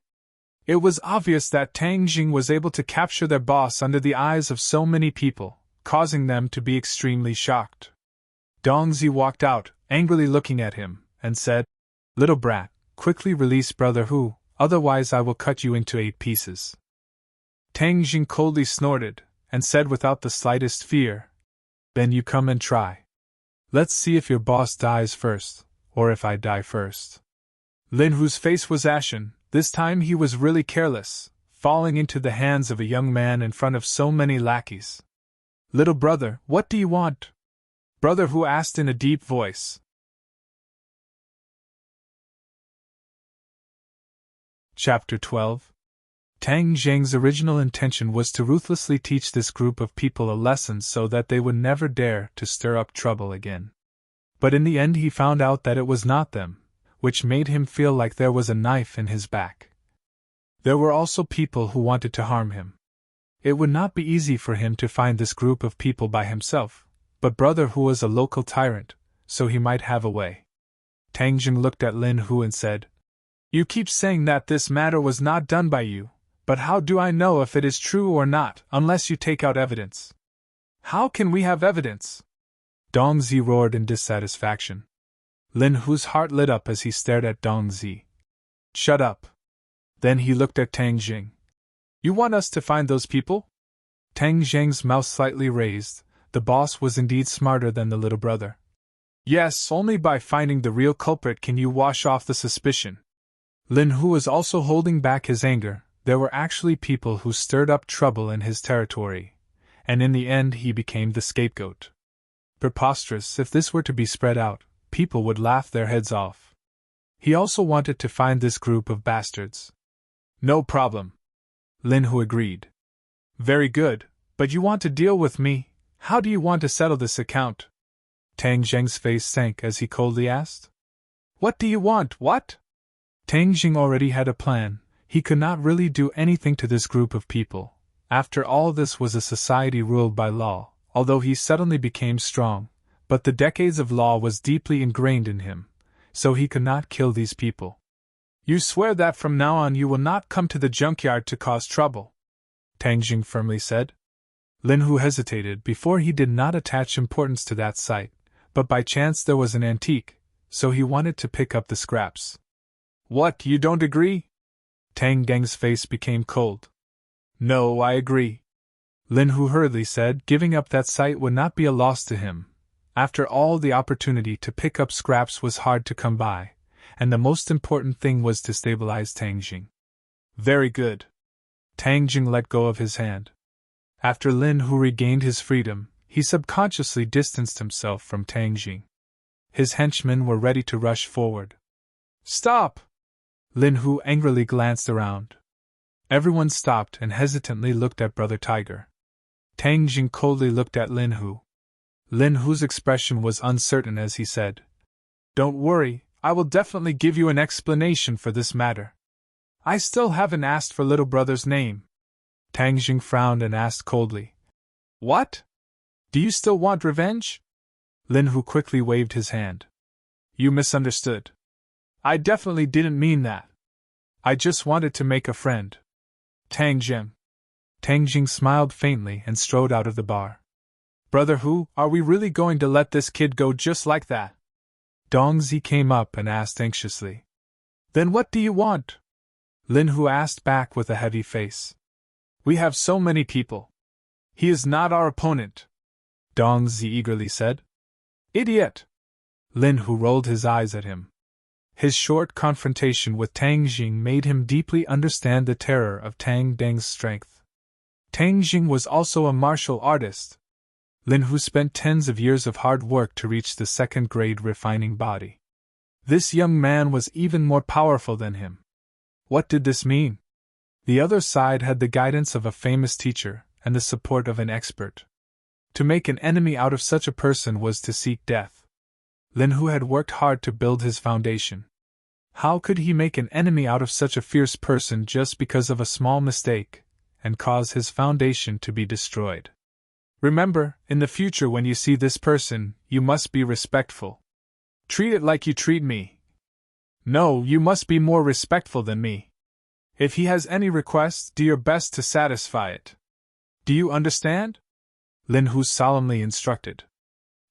It was obvious that Tang Zheng was able to capture their boss under the eyes of so many people, causing them to be extremely shocked. Dongzi walked out, angrily looking at him, and said, "Little brat, quickly release Brother Hu, otherwise I will cut you into 8 pieces." Tang Zheng coldly snorted, and said without the slightest fear, "Then you come and try. Let's see if your boss dies first, or if I die first." Lin Hu's face was ashen. This time he was really careless, falling into the hands of a young man in front of so many lackeys. "Little brother, what do you want?" Brother Hu asked in a deep voice. Chapter 12. Tang Zheng's original intention was to ruthlessly teach this group of people a lesson so that they would never dare to stir up trouble again. But in the end he found out that it was not them, which made him feel like there was a knife in his back. There were also people who wanted to harm him. It would not be easy for him to find this group of people by himself, but Brother Hu was a local tyrant, so he might have a way. Tang Zheng looked at Lin Hu and said, "You keep saying that this matter was not done by you, but how do I know if it is true or not unless you take out evidence?" "How can we have evidence?" Dongzi roared in dissatisfaction. Lin Hu's heart lit up as he stared at Dongzi. "Shut up." Then he looked at Tang Zheng. "You want us to find those people?" Tang Zheng's mouth slightly raised. The boss was indeed smarter than the little brother. "Yes, only by finding the real culprit can you wash off the suspicion." Lin Hu was also holding back his anger. There were actually people who stirred up trouble in his territory, and in the end he became the scapegoat. Preposterous. If this were to be spread out, people would laugh their heads off. He also wanted to find this group of bastards. "No problem," Lin Hu agreed. "Very good, but you want to deal with me. How do you want to settle this account?" Tang Zheng's face sank as he coldly asked. "What do you want, what?" Tang Zheng already had a plan. He could not really do anything to this group of people. After all, this was a society ruled by law, although he suddenly became strong. But the decades of law was deeply ingrained in him, so he could not kill these people. "You swear that from now on you will not come to the junkyard to cause trouble?" Tang Zheng firmly said. Lin Hu hesitated. Before he did not attach importance to that site, but by chance there was an antique, so he wanted to pick up the scraps. "What, you don't agree?" Tang Zheng's face became cold. "No, I agree," Lin Hu hurriedly said. Giving up that site would not be a loss to him. After all, the opportunity to pick up scraps was hard to come by, and the most important thing was to stabilize Tang Zheng. "Very good." Tang Zheng let go of his hand. After Lin Hu regained his freedom, he subconsciously distanced himself from Tang Zheng. His henchmen were ready to rush forward. "Stop!" Lin Hu angrily glanced around. Everyone stopped and hesitantly looked at Brother Tiger. Tang Zheng coldly looked at Lin Hu. Lin Hu's expression was uncertain as he said, "Don't worry, I will definitely give you an explanation for this matter. I still haven't asked for little brother's name. Tang Jing frowned and asked coldly. What? Do you still want revenge? Lin Hu quickly waved his hand. You misunderstood. I definitely didn't mean that. I just wanted to make a friend. Tang Jing. Tang Jing smiled faintly and strode out of the bar. Brother Hu, are we really going to let this kid go just like that? Dong Zi came up and asked anxiously. Then what do you want? Lin Hu asked back with a heavy face. We have so many people. He is not our opponent, Dong Zi eagerly said. Idiot! Lin Hu rolled his eyes at him. His short confrontation with Tang Jing made him deeply understand the terror of Tang Deng's strength. Tang Jing was also a martial artist. Lin Hu spent tens of years of hard work to reach the second-grade refining body. This young man was even more powerful than him. What did this mean? The other side had the guidance of a famous teacher and the support of an expert. To make an enemy out of such a person was to seek death. Lin Hu had worked hard to build his foundation. How could he make an enemy out of such a fierce person just because of a small mistake, and cause his foundation to be destroyed? Remember, in the future when you see this person, you must be respectful. Treat it like you treat me. No, you must be more respectful than me. If he has any requests, do your best to satisfy it. Do you understand? Lin Hu solemnly instructed.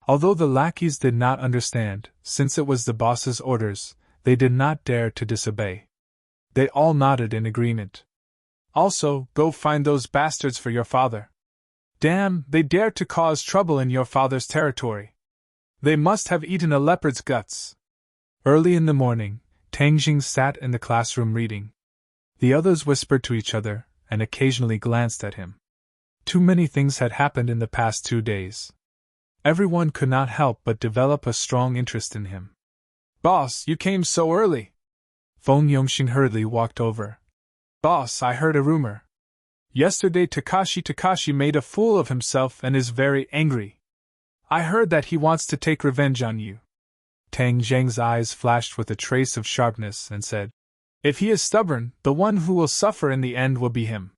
Although the lackeys did not understand, since it was the boss's orders, they did not dare to disobey. They all nodded in agreement. Also, go find those bastards for your father. Damn, they dared to cause trouble in your father's territory. They must have eaten a leopard's guts. Early in the morning, Tang Jing sat in the classroom reading. The others whispered to each other, and occasionally glanced at him. Too many things had happened in the past 2 days. Everyone could not help but develop a strong interest in him. Boss, you came so early. Feng Yongxing hurriedly walked over. Boss, I heard a rumor. Yesterday Takashi made a fool of himself and is very angry. I heard that he wants to take revenge on you. Tang Zheng's eyes flashed with a trace of sharpness and said, If he is stubborn, the one who will suffer in the end will be him.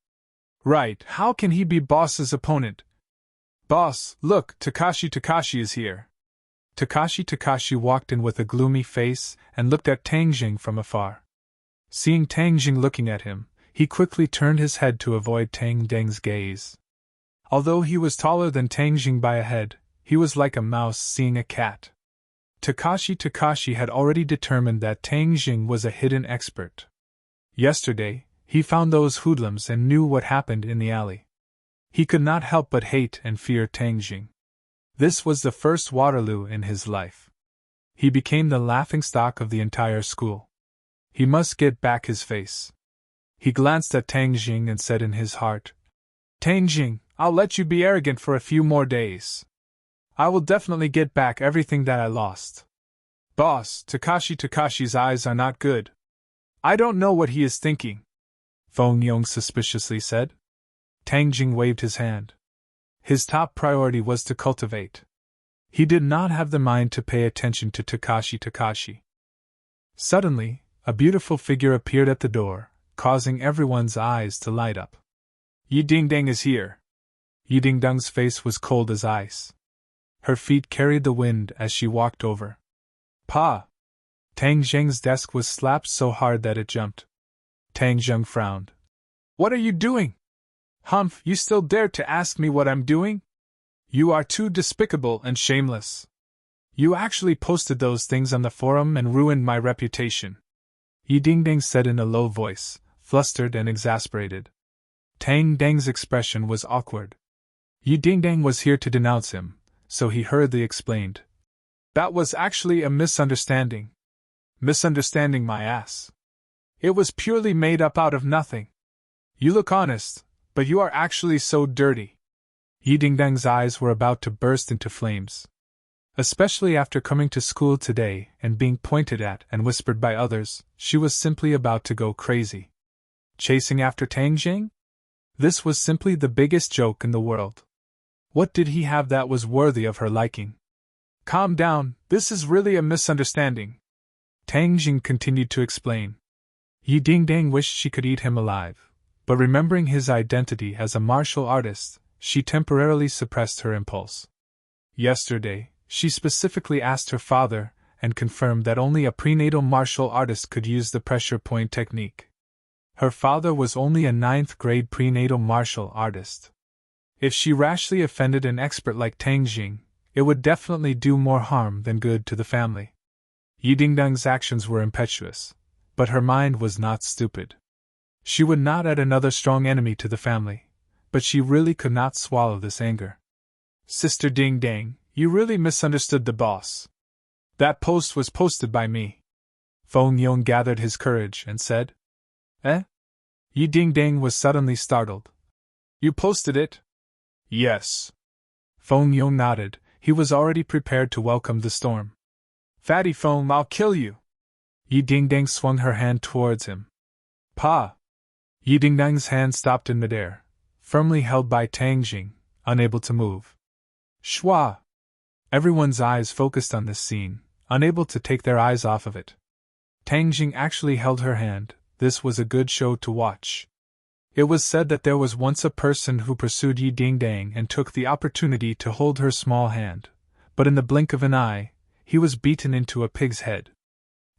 Right, how can he be boss's opponent? Boss, look, Takashi is here. Takashi walked in with a gloomy face and looked at Tang Jing from afar. Seeing Tang Jing looking at him, he quickly turned his head to avoid Tang Deng's gaze. Although he was taller than Tang Jing by a head, he was like a mouse seeing a cat. Takashi had already determined that Tang Jing was a hidden expert. Yesterday, he found those hoodlums and knew what happened in the alley. He could not help but hate and fear Tang Jing. This was the first Waterloo in his life. He became the laughingstock of the entire school. He must get back his face. He glanced at Tang Jing and said in his heart, Tang Jing, I'll let you be arrogant for a few more days. I will definitely get back everything that I lost. Boss, Takashi's eyes are not good. I don't know what he is thinking, Feng Yong suspiciously said. Tang Jing waved his hand. His top priority was to cultivate. He did not have the mind to pay attention to Takashi. Suddenly, a beautiful figure appeared at the door, causing everyone's eyes to light up. Yi Dingdang is here. Yi Dingdang's face was cold as ice. Her feet carried the wind as she walked over. Pa! Tang Zheng's desk was slapped so hard that it jumped. Tang Zheng frowned. What are you doing? Humph, you still dare to ask me what I'm doing? You are too despicable and shameless. You actually posted those things on the forum and ruined my reputation. Yi Dingdang said in a low voice, flustered and exasperated. Tang Deng's expression was awkward. Yi Dingdang was here to denounce him, so he hurriedly explained. That was actually a misunderstanding. Misunderstanding my ass. It was purely made up out of nothing. You look honest, but you are actually so dirty. Yi Dingdang's eyes were about to burst into flames. Especially after coming to school today and being pointed at and whispered by others, she was simply about to go crazy. Chasing after Tang Jing? This was simply the biggest joke in the world. What did he have that was worthy of her liking? Calm down, this is really a misunderstanding. Tang Jing continued to explain. Yi Dingdang wished she could eat him alive, but remembering his identity as a martial artist, she temporarily suppressed her impulse. Yesterday, she specifically asked her father and confirmed that only a prenatal martial artist could use the pressure point technique. Her father was only a 9th grade prenatal martial artist. If she rashly offended an expert like Tang Jing, it would definitely do more harm than good to the family. Yi Dingdang's actions were impetuous, but her mind was not stupid. She would not add another strong enemy to the family, but she really could not swallow this anger. Sister Dingdang, you really misunderstood the boss. That post was posted by me. Feng Yong gathered his courage and said. Eh? Yi Dingdang was suddenly startled. You posted it? Yes. Feng Yong nodded. He was already prepared to welcome the storm. Fatty Feng, I'll kill you. Yi Dingdang swung her hand towards him. Pa! Yi Dingdang's hand stopped in midair, firmly held by Tang Jing, unable to move. Shua! Everyone's eyes focused on this scene, unable to take their eyes off of it. Tang Jing actually held her hand. This was a good show to watch. It was said that there was once a person who pursued Yi Dingdang and took the opportunity to hold her small hand, but in the blink of an eye, he was beaten into a pig's head.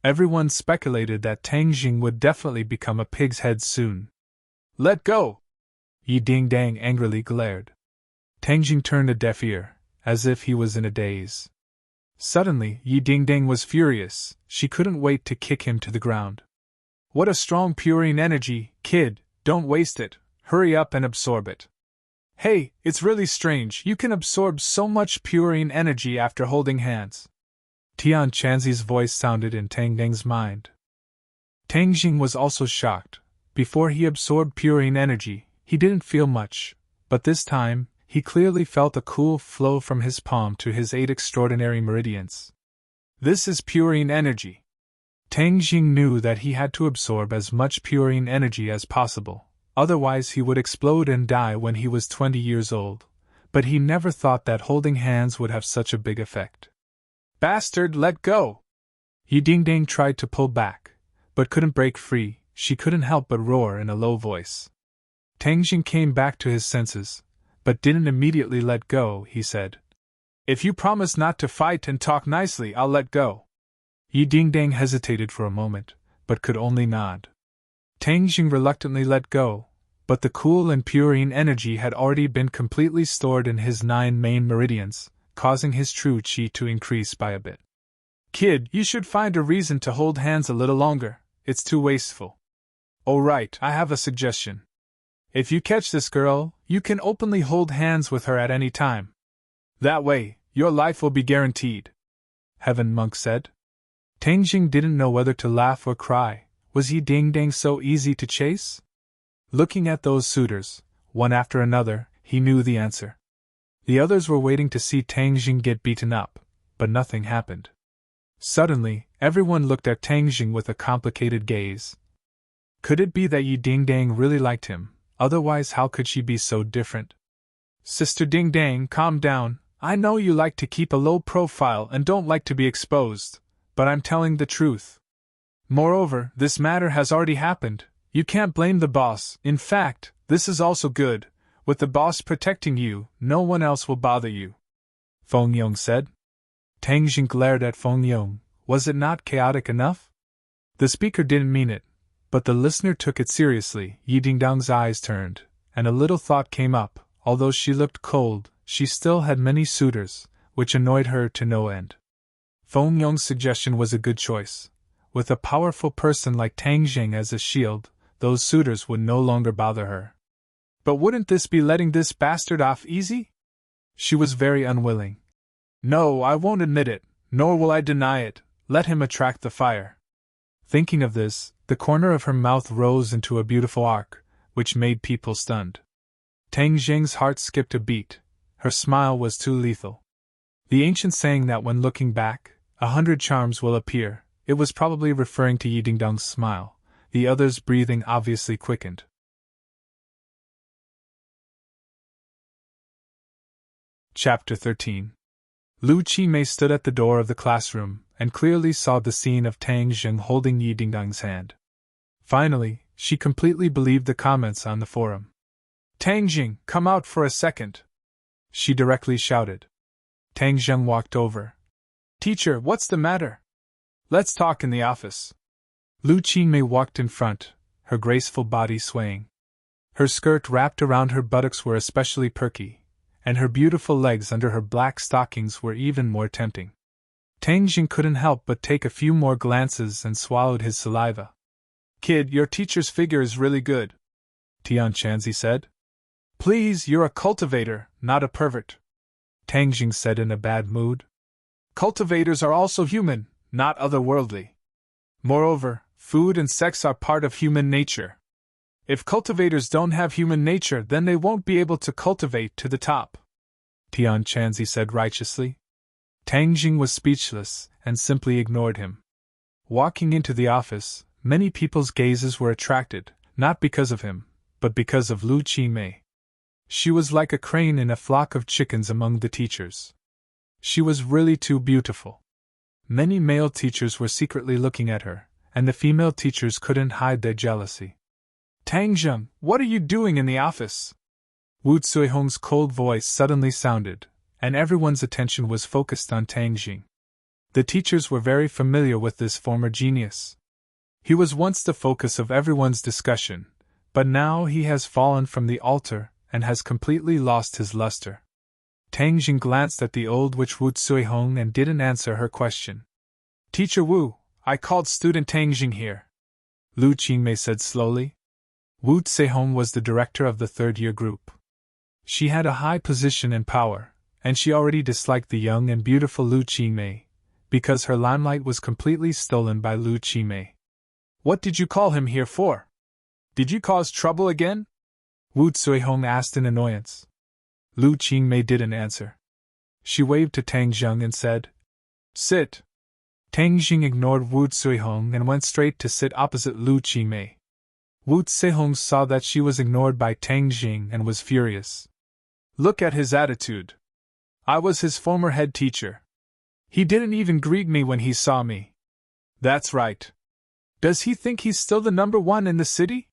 Everyone speculated that Tang Jing would definitely become a pig's head soon. Let go! Yi Dingdang angrily glared. Tang Jing turned a deaf ear, as if he was in a daze. Suddenly, Yi Dingdang was furious. She couldn't wait to kick him to the ground. What a strong purine energy, kid, don't waste it, hurry up and absorb it. Hey, it's really strange, you can absorb so much purine energy after holding hands. Tian Chanzi's voice sounded in Tang Dang's mind. Tang Jing was also shocked. Before he absorbed purine energy, he didn't feel much, but this time, he clearly felt a cool flow from his palm to his 8 extraordinary meridians. This is purine energy. Tang Jing knew that he had to absorb as much purine energy as possible, otherwise he would explode and die when he was 20 years old, but he never thought that holding hands would have such a big effect. Bastard, let go! Yi Dingdang tried to pull back, but couldn't break free. She couldn't help but roar in a low voice. Tang Jing came back to his senses, but didn't immediately let go. He said, If you promise not to fight and talk nicely, I'll let go. Yi Dingdang hesitated for a moment, but could only nod. Tang Jing reluctantly let go, but the cool and purine energy had already been completely stored in his 9 main meridians, causing his true qi to increase by a bit. Kid, you should find a reason to hold hands a little longer, it's too wasteful. Oh right, I have a suggestion. If you catch this girl, you can openly hold hands with her at any time. That way, your life will be guaranteed. Heaven Monk said. Tang Jing didn't know whether to laugh or cry. Was Yi Dingdang so easy to chase? Looking at those suitors, one after another, he knew the answer. The others were waiting to see Tang Jing get beaten up, but nothing happened. Suddenly, everyone looked at Tang Jing with a complicated gaze. Could it be that Yi Dingdang really liked him? Otherwise, how could she be so different? Sister Dingdang, calm down. I know you like to keep a low profile and don't like to be exposed, but I'm telling the truth. Moreover, this matter has already happened. You can't blame the boss. In fact, this is also good. With the boss protecting you, no one else will bother you. Feng Yong said. Tang Jing glared at Feng Yong. Was it not chaotic enough? The speaker didn't mean it, but the listener took it seriously. Yi Dingdang's eyes turned, and a little thought came up. Although she looked cold, she still had many suitors, which annoyed her to no end. Feng Yong's suggestion was a good choice. With a powerful person like Tang Jing as a shield, those suitors would no longer bother her. But wouldn't this be letting this bastard off easy? She was very unwilling. No, I won't admit it, nor will I deny it. Let him attract the fire. Thinking of this, the corner of her mouth rose into a beautiful arc, which made people stunned. Tang Jing's heart skipped a beat. Her smile was too lethal. The ancient saying that when looking back, 100 charms will appear, it was probably referring to Yi Dingdang's smile. The others' breathing obviously quickened. Chapter 13. Lu Qimei stood at the door of the classroom, and clearly saw the scene of Tang Jing holding Yi Dingdang's hand. Finally, she completely believed the comments on the forum. Tang Jing, come out for a second, she directly shouted. Tang Zheng walked over. Teacher, what's the matter? Let's talk in the office. Lu Qingmei walked in front, her graceful body swaying. Her skirt wrapped around her buttocks were especially perky, and her beautiful legs under her black stockings were even more tempting. Tang Jing couldn't help but take a few more glances and swallowed his saliva. Kid, your teacher's figure is really good, Tian Chanzi said. Please, you're a cultivator, not a pervert, Tang Jing said in a bad mood. Cultivators are also human, not otherworldly. Moreover, food and sex are part of human nature. If cultivators don't have human nature, then they won't be able to cultivate to the top, Tian Chanzi said righteously. Tang Jing was speechless and simply ignored him. Walking into the office, many people's gazes were attracted, not because of him, but because of Lu Qingmei. She was like a crane in a flock of chickens among the teachers. She was really too beautiful. Many male teachers were secretly looking at her, and the female teachers couldn't hide their jealousy. Tang Zheng, what are you doing in the office? Wu Zuihong's cold voice suddenly sounded, and everyone's attention was focused on Tang Jing. The teachers were very familiar with this former genius. He was once the focus of everyone's discussion, but now he has fallen from the altar and has completely lost his luster. Tang Jing glanced at the old witch Wu Zuihong and didn't answer her question. Teacher Wu, I called student Tang Jing here, Lu Qingmei said slowly. Wu Zuihong was the director of the third-year group. She had a high position and power, and she already disliked the young and beautiful Lu Qingmei, because her limelight was completely stolen by Lu Qingmei. What did you call him here for? Did you cause trouble again? Wu Zuihong asked in annoyance. Lu Qingmei didn't answer. She waved to Tang Zheng and said, Sit. Tang Jing ignored Wu Zuihong and went straight to sit opposite Lu Qingmei. Wu Zuihong saw that she was ignored by Tang Jing and was furious. Look at his attitude. I was his former head teacher. He didn't even greet me when he saw me. That's right. Does he think he's still the number one in the city?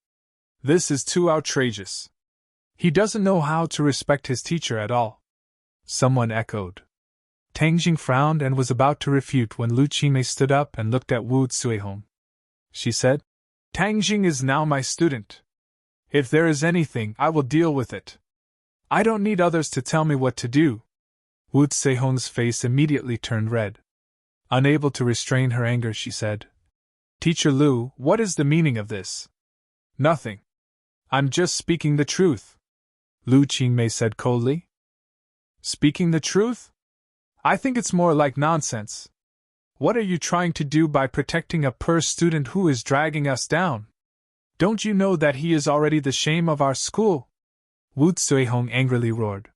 This is too outrageous. He doesn't know how to respect his teacher at all. Someone echoed. Tang Jing frowned and was about to refute when Lu Qingmei stood up and looked at Wu Zuihong. She said, Tang Jing is now my student. If there is anything, I will deal with it. I don't need others to tell me what to do. Wu Zuihong's face immediately turned red. Unable to restrain her anger, she said, Teacher Lu, what is the meaning of this? Nothing. I'm just speaking the truth, Lu Qingmei said coldly. Speaking the truth? I think it's more like nonsense. What are you trying to do by protecting a poor student who is dragging us down? Don't you know that he is already the shame of our school? Wu Zuihong angrily roared.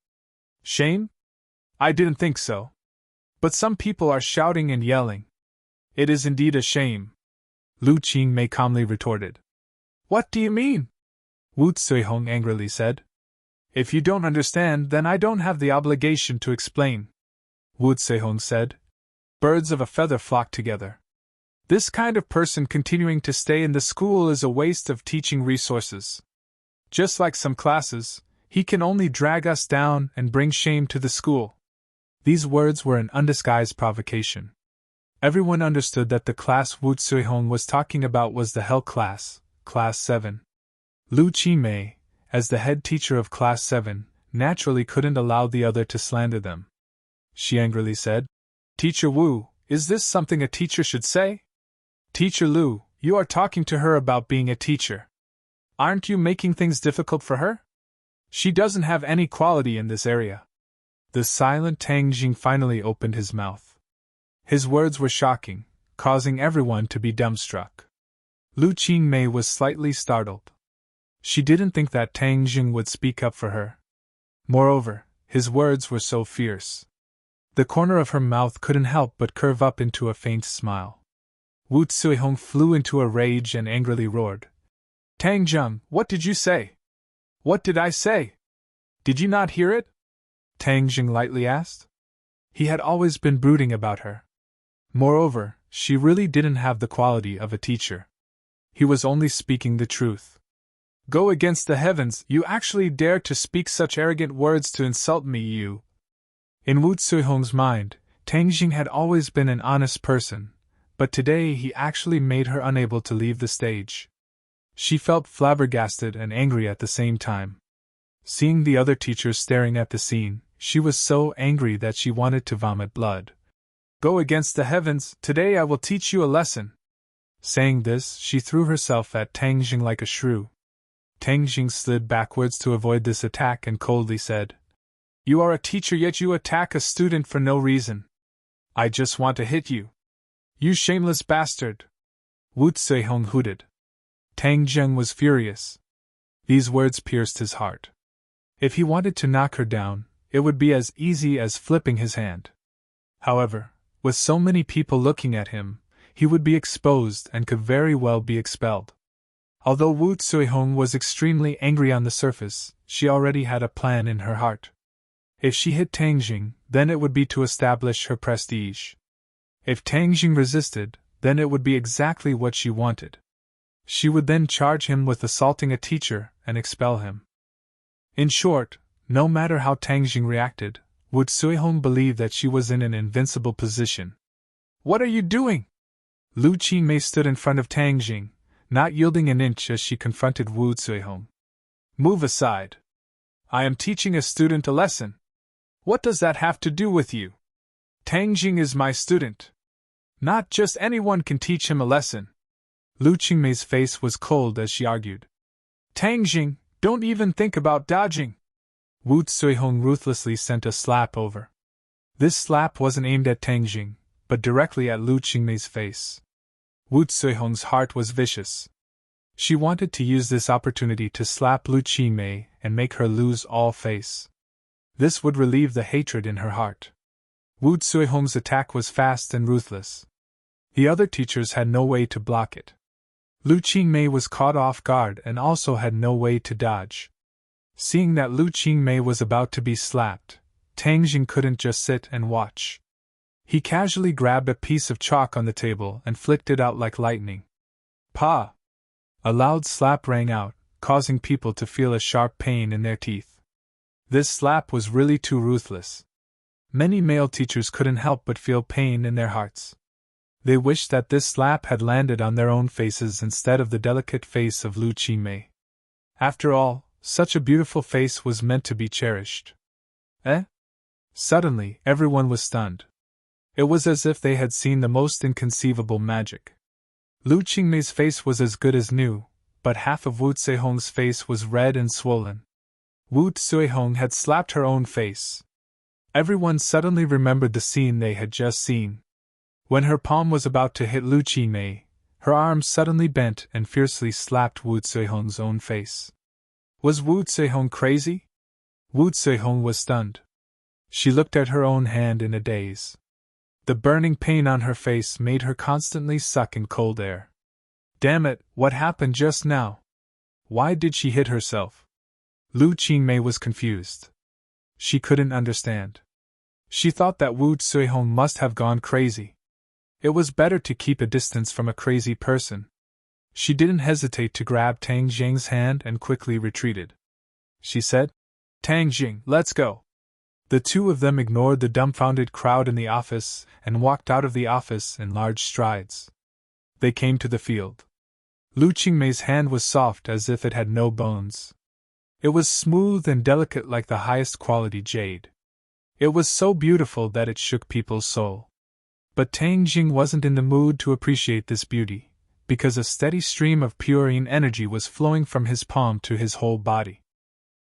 Shame? I didn't think so. But some people are shouting and yelling. It is indeed a shame, Lu Qingmei calmly retorted. What do you mean? Wu Zuihong angrily said. If you don't understand, then I don't have the obligation to explain, Wu Zuihong said. Birds of a feather flock together. This kind of person continuing to stay in the school is a waste of teaching resources. Just like some classes, he can only drag us down and bring shame to the school. These words were an undisguised provocation. Everyone understood that the class Wu Zuihong was talking about was the Hell class, Class 7. Lu Qingmei, as the head teacher of Class 7, naturally couldn't allow the other to slander them. She angrily said, Teacher Wu, is this something a teacher should say? Teacher Lu, you are talking to her about being a teacher. Aren't you making things difficult for her? She doesn't have any quality in this area. The silent Tang Jing finally opened his mouth. His words were shocking, causing everyone to be dumbstruck. Lu Qingmei was slightly startled. She didn't think that Tang Jing would speak up for her. Moreover, his words were so fierce. The corner of her mouth couldn't help but curve up into a faint smile. Wu Zuihong flew into a rage and angrily roared. Tang Jing, what did you say? What did I say? Did you not hear it? Tang Jing lightly asked. He had always been brooding about her. Moreover, she really didn't have the quality of a teacher. he was only speaking the truth. Go against the heavens, you actually dare to speak such arrogant words to insult me, you. In Wu Zuihong's mind, Tang Jing had always been an honest person, but today he actually made her unable to leave the stage. She felt flabbergasted and angry at the same time. Seeing the other teachers staring at the scene, she was so angry that she wanted to vomit blood. Go against the heavens, today I will teach you a lesson. Saying this, she threw herself at Tang Jing like a shrew. Tang Jing slid backwards to avoid this attack and coldly said, You are a teacher yet you attack a student for no reason. I just want to hit you. You shameless bastard! Wu Zuihong hooted. Tang Jing was furious. These words pierced his heart. If he wanted to knock her down, it would be as easy as flipping his hand. However, with so many people looking at him, he would be exposed and could very well be expelled. Although Wu Zuihong was extremely angry on the surface, she already had a plan in her heart. If she hit Tang Jing, then it would be to establish her prestige. If Tang Jing resisted, then it would be exactly what she wanted. She would then charge him with assaulting a teacher and expel him. In short, no matter how Tang Jing reacted, Wu Zuihong believed that she was in an invincible position. What are you doing? Lu Qingmei stood in front of Tang Jing, not yielding an inch as she confronted Wu Zuihong. Move aside. I am teaching a student a lesson. What does that have to do with you? Tang Jing is my student. Not just anyone can teach him a lesson. Lu Qingmei's face was cold as she argued. Tang Jing, don't even think about dodging. Wu Zuihong ruthlessly sent a slap over. This slap wasn't aimed at Tang Jing, but directly at Lu Qingmei's face. Wu Zuihong's heart was vicious. She wanted to use this opportunity to slap Lu Qingmei and make her lose all face. This would relieve the hatred in her heart. Wu Zuihong's attack was fast and ruthless. The other teachers had no way to block it. Lu Qingmei was caught off guard and also had no way to dodge. Seeing that Lu Qingmei was about to be slapped, Tang Jing couldn't just sit and watch. He casually grabbed a piece of chalk on the table and flicked it out like lightning. Pa! A loud slap rang out, causing people to feel a sharp pain in their teeth. This slap was really too ruthless. Many male teachers couldn't help but feel pain in their hearts. They wished that this slap had landed on their own faces instead of the delicate face of Lu Qingmei. After all, such a beautiful face was meant to be cherished. Eh? Suddenly, everyone was stunned. It was as if they had seen the most inconceivable magic. Lu Qingmei's face was as good as new, but half of Wu Zuihong's face was red and swollen. Wu Zuihong had slapped her own face. Everyone suddenly remembered the scene they had just seen. When her palm was about to hit Lu Qingmei, her arm suddenly bent and fiercely slapped Wu Zuihong's own face. Was Wu Zuihong crazy? Wu Zuihong was stunned. She looked at her own hand in a daze. The burning pain on her face made her constantly suck in cold air. Damn it, what happened just now? Why did she hit herself? Lu Qingmei was confused. She couldn't understand. She thought that Wu Zuihong must have gone crazy. It was better to keep a distance from a crazy person. She didn't hesitate to grab Tang Jing's hand and quickly retreated. She said, Tang Jing, let's go. The two of them ignored the dumbfounded crowd in the office and walked out of the office in large strides. They came to the field. Lu Qingmei's hand was soft as if it had no bones. It was smooth and delicate like the highest quality jade. It was so beautiful that it shook people's soul. But Tang Jing wasn't in the mood to appreciate this beauty, because a steady stream of purine energy was flowing from his palm to his whole body.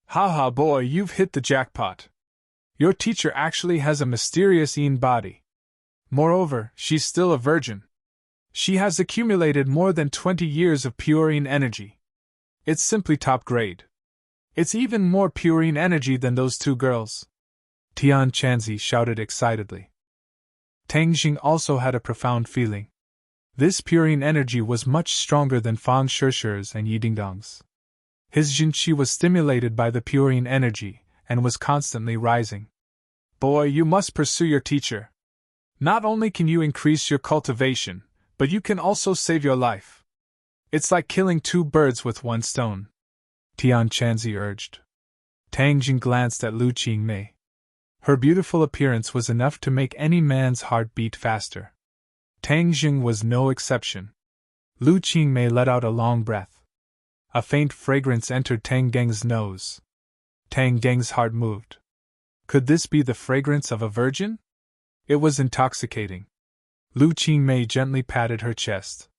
Ha ha boy, you've hit the jackpot. Your teacher actually has a mysterious body. Moreover, she's still a virgin. She has accumulated more than 20 years of purine energy. It's simply top grade. It's even more purine energy than those two girls. Tian Chanzi shouted excitedly. Tang Jing also had a profound feeling. This purine energy was much stronger than Fang Shishir's and Yidingdong's. His Jinqi was stimulated by the purine energy, and was constantly rising. Boy, you must pursue your teacher. Not only can you increase your cultivation, but you can also save your life. It's like killing two birds with one stone, Tian Chanzi urged. Tang Jing glanced at Lu Qingmei. Her beautiful appearance was enough to make any man's heart beat faster. Tang Jing was no exception. Lu Qingmei let out a long breath. A faint fragrance entered Tang Geng's nose. Tang Geng's heart moved. Could this be the fragrance of a virgin? It was intoxicating. Lu Qingmei gently patted her chest.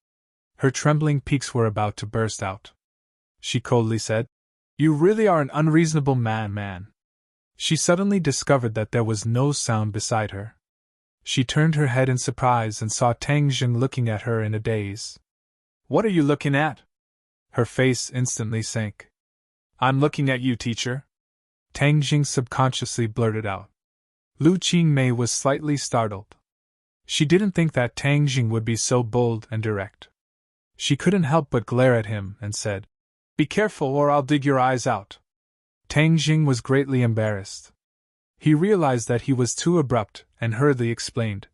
Her trembling peaks were about to burst out. She coldly said, "You really are an unreasonable man." She suddenly discovered that there was no sound beside her. She turned her head in surprise and saw Tang Jing looking at her in a daze. "What are you looking at?" Her face instantly sank. "I'm looking at you, teacher," Tang Jing subconsciously blurted out. Lu Qingmei was slightly startled. She didn't think that Tang Jing would be so bold and direct. She couldn't help but glare at him and said, "Be careful or I'll dig your eyes out." Tang Jing was greatly embarrassed. He realized that he was too abrupt and hurriedly explained,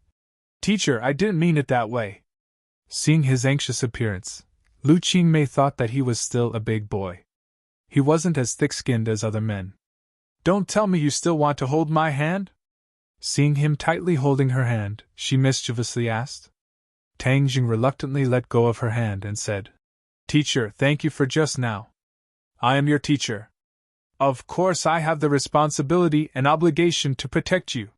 "Teacher, I didn't mean it that way." Seeing his anxious appearance, Lu Qingmei thought that he was still a big boy. He wasn't as thick-skinned as other men. "Don't tell me you still want to hold my hand?" Seeing him tightly holding her hand, she mischievously asked. Tang Jing reluctantly let go of her hand and said, "Teacher, thank you for just now. I am your teacher. Of course I have the responsibility and obligation to protect you.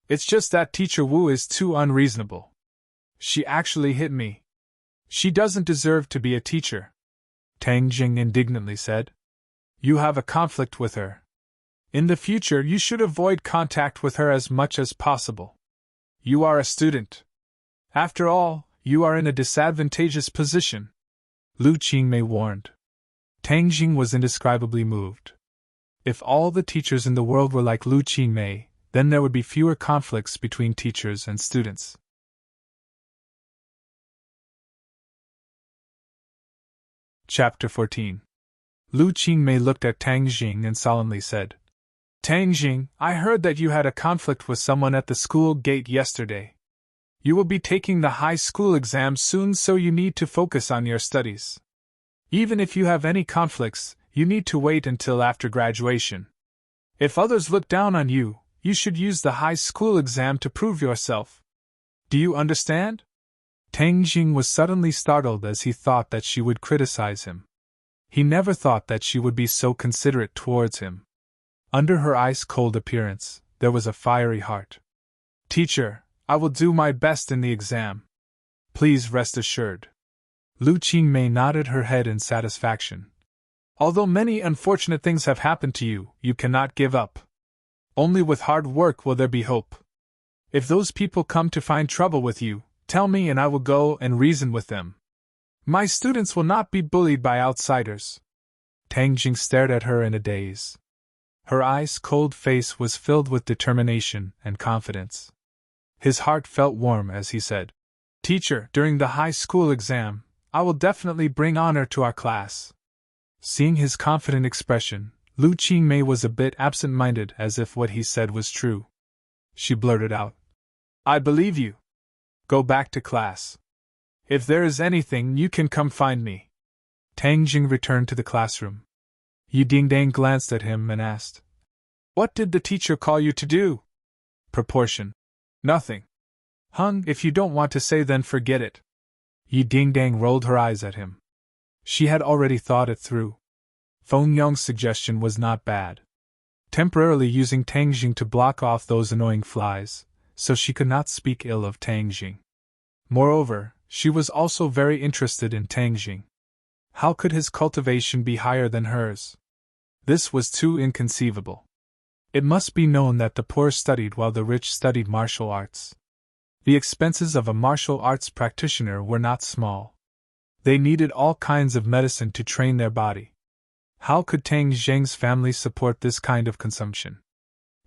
It's just that Teacher Wu is too unreasonable. She actually hit me. She doesn't deserve to be a teacher," Tang Jing indignantly said. "You have a conflict with her. In the future you should avoid contact with her as much as possible. You are a student. After all, you are in a disadvantageous position," Lu Qingmei warned. Tang Jing was indescribably moved. If all the teachers in the world were like Lu Qingmei, then there would be fewer conflicts between teachers and students. Chapter 14. Lu Qingmei looked at Tang Jing and solemnly said, "Tang Jing, I heard that you had a conflict with someone at the school gate yesterday. You will be taking the high school exam soon, so you need to focus on your studies. Even if you have any conflicts, you need to wait until after graduation. If others look down on you, you should use the high school exam to prove yourself. Do you understand?" Tang Jing was suddenly startled as he thought that she would criticize him. He never thought that she would be so considerate towards him. Under her ice-cold appearance, there was a fiery heart. "Teacher, I will do my best in the exam. Please rest assured." Lu Qingmei nodded her head in satisfaction. "Although many unfortunate things have happened to you, you cannot give up. Only with hard work will there be hope. If those people come to find trouble with you, tell me and I will go and reason with them. My students will not be bullied by outsiders." Tang Jing stared at her in a daze. Her ice-cold face was filled with determination and confidence. His heart felt warm as he said, "Teacher, during the high school exam, I will definitely bring honor to our class." Seeing his confident expression, Lu Qingmei was a bit absent-minded, as if what he said was true. She blurted out, "I believe you. Go back to class. If there is anything, you can come find me." Tang Jing returned to the classroom. Yi Dingdang glanced at him and asked, "What did the teacher call you to do?" Proportion. "Nothing." "Hung, if you don't want to say, then forget it." Yi Dingdang rolled her eyes at him. She had already thought it through. Feng Yong's suggestion was not bad. Temporarily using Tang Jing to block off those annoying flies, so she could not speak ill of Tang Jing. Moreover, she was also very interested in Tang Jing. How could his cultivation be higher than hers? This was too inconceivable. It must be known that the poor studied while the rich studied martial arts. The expenses of a martial arts practitioner were not small. They needed all kinds of medicine to train their body. How could Tang Zheng's family support this kind of consumption?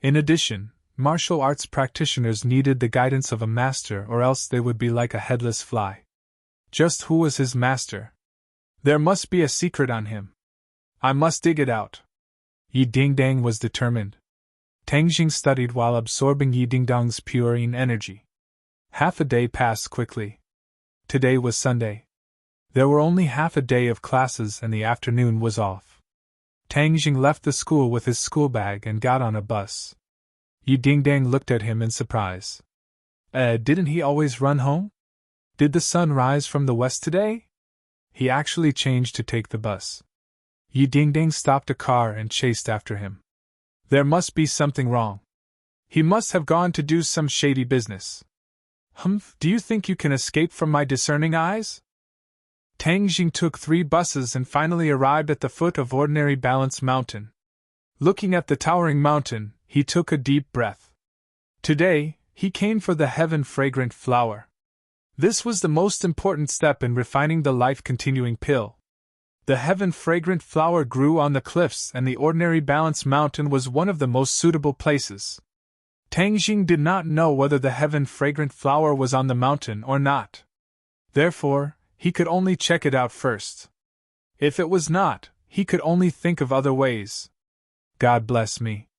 In addition, martial arts practitioners needed the guidance of a master, or else they would be like a headless fly. Just who was his master? There must be a secret on him. I must dig it out. Yi Dingdang was determined. Tang Jing studied while absorbing Yi Dingdang's purine energy. Half a day passed quickly. Today was Sunday. There were only half a day of classes and the afternoon was off. Tang Jing left the school with his school bag and got on a bus. Yi Dingdang looked at him in surprise. Didn't he always run home? Did the sun rise from the west today? He actually changed to take the bus. Yi Dingdang stopped a car and chased after him. There must be something wrong. He must have gone to do some shady business. Do you think you can escape from my discerning eyes? Tang Jing took 3 buses and finally arrived at the foot of Ordinary Balance Mountain. Looking at the towering mountain, he took a deep breath. Today, he came for the heaven-fragrant flower. This was the most important step in refining the life-continuing pill. The heaven-fragrant flower grew on the cliffs and the Ordinary Balance Mountain was one of the most suitable places. Tang Jing did not know whether the heaven-fragrant flower was on the mountain or not. Therefore, he could only check it out first. If it was not, he could only think of other ways. God bless me.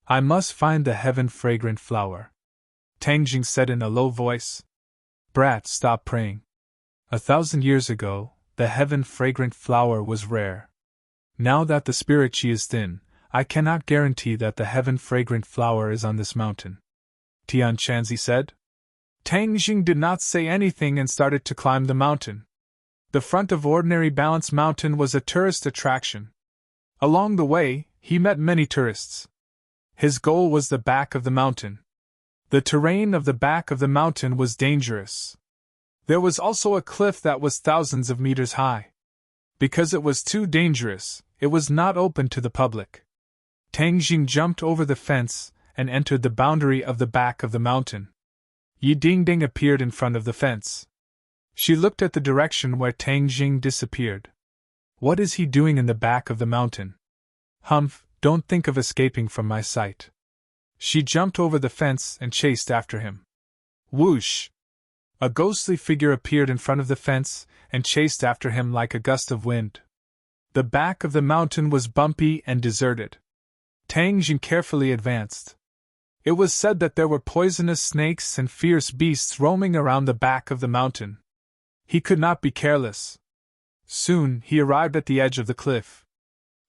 I must find the heaven-fragrant flower. Tang Jing said in a low voice. Brat, stop praying. 1,000 years ago, the heaven-fragrant flower was rare. Now that the spirit chi is thin, I cannot guarantee that the heaven-fragrant flower is on this mountain. Tian Chanzi said. Tang Jing did not say anything and started to climb the mountain. The front of Ordinary Balance Mountain was a tourist attraction. Along the way, he met many tourists. His goal was the back of the mountain. The terrain of the back of the mountain was dangerous. There was also a cliff that was thousands of meters high. Because it was too dangerous, it was not open to the public. Tang Jing jumped over the fence and entered the boundary of the back of the mountain. Yi Dingdang appeared in front of the fence. She looked at the direction where Tang Jing disappeared. What is he doing in the back of the mountain? Don't think of escaping from my sight. She jumped over the fence and chased after him. Whoosh! A ghostly figure appeared in front of the fence and chased after him like a gust of wind. The back of the mountain was bumpy and deserted. Tang Jing carefully advanced. It was said that there were poisonous snakes and fierce beasts roaming around the back of the mountain. He could not be careless. Soon he arrived at the edge of the cliff.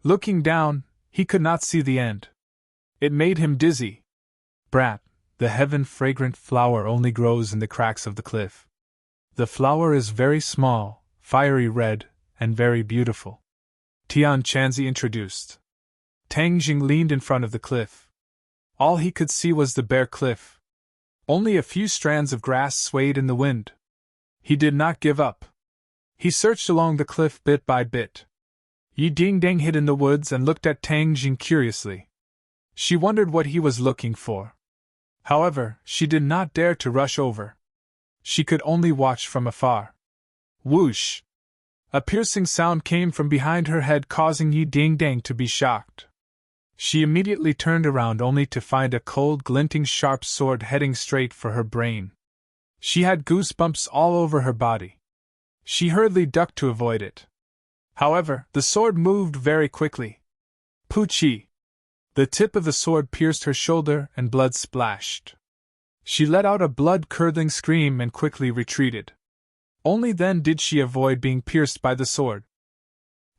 Looking down, he could not see the end. It made him dizzy. Brat, the heaven-fragrant flower only grows in the cracks of the cliff. The flower is very small, fiery red, and very beautiful. Tian Chanzi introduced. Tang Jing leaned in front of the cliff. All he could see was the bare cliff. Only a few strands of grass swayed in the wind. He did not give up. He searched along the cliff bit by bit. Yi Dingdang hid in the woods and looked at Tang Jing curiously. She wondered what he was looking for. However, she did not dare to rush over. She could only watch from afar. Whoosh! A piercing sound came from behind her head, causing Yi Dingdang to be shocked. She immediately turned around only to find a cold, glinting sharp sword heading straight for her brain. She had goosebumps all over her body. She hurriedly ducked to avoid it. However, the sword moved very quickly. Poochie! The tip of the sword pierced her shoulder and blood splashed. She let out a blood-curdling scream and quickly retreated. Only then did she avoid being pierced by the sword.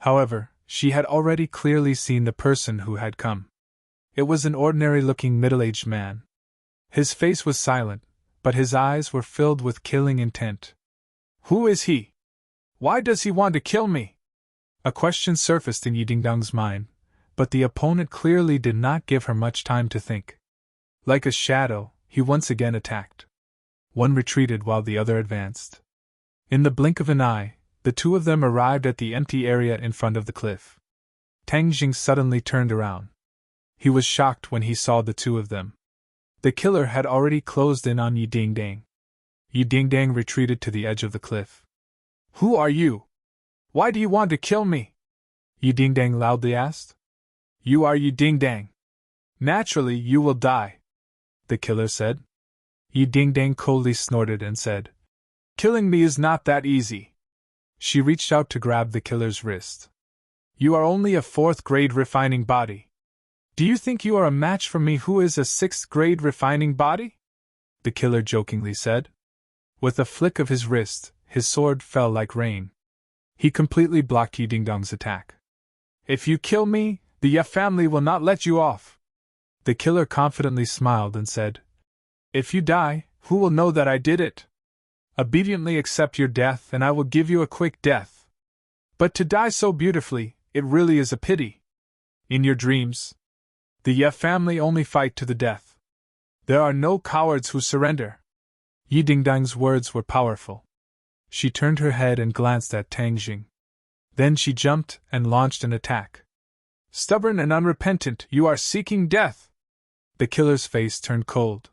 However, she had already clearly seen the person who had come. It was an ordinary-looking middle-aged man. His face was silent, but his eyes were filled with killing intent. Who is he? Why does he want to kill me? A question surfaced in Yi Dingdang's mind, but the opponent clearly did not give her much time to think. Like a shadow, he once again attacked. One retreated while the other advanced. In the blink of an eye, the two of them arrived at the empty area in front of the cliff. Tang Jing suddenly turned around. He was shocked when he saw the two of them. The killer had already closed in on Yi Dingdang. Yi Dingdang retreated to the edge of the cliff. Who are you? Why do you want to kill me? Yi Dingdang loudly asked. You are Yi Dingdang. Naturally, you will die, the killer said. Yi Dingdang coldly snorted and said, Killing me is not that easy. She reached out to grab the killer's wrist. You are only a 4th grade refining body. Do you think you are a match for me who is a 6th grade refining body? The killer jokingly said. With a flick of his wrist, his sword fell like rain. He completely blocked Yi Dingdong's attack. If you kill me, the Ye family will not let you off. The killer confidently smiled and said, If you die, who will know that I did it? Obediently accept your death and I will give you a quick death. But to die so beautifully, it really is a pity. In your dreams, the Ye family only fight to the death. There are no cowards who surrender. Yi Dingdong's words were powerful. She turned her head and glanced at Tang Jing. Then she jumped and launched an attack. Stubborn and unrepentant, you are seeking death! The killer's face turned cold.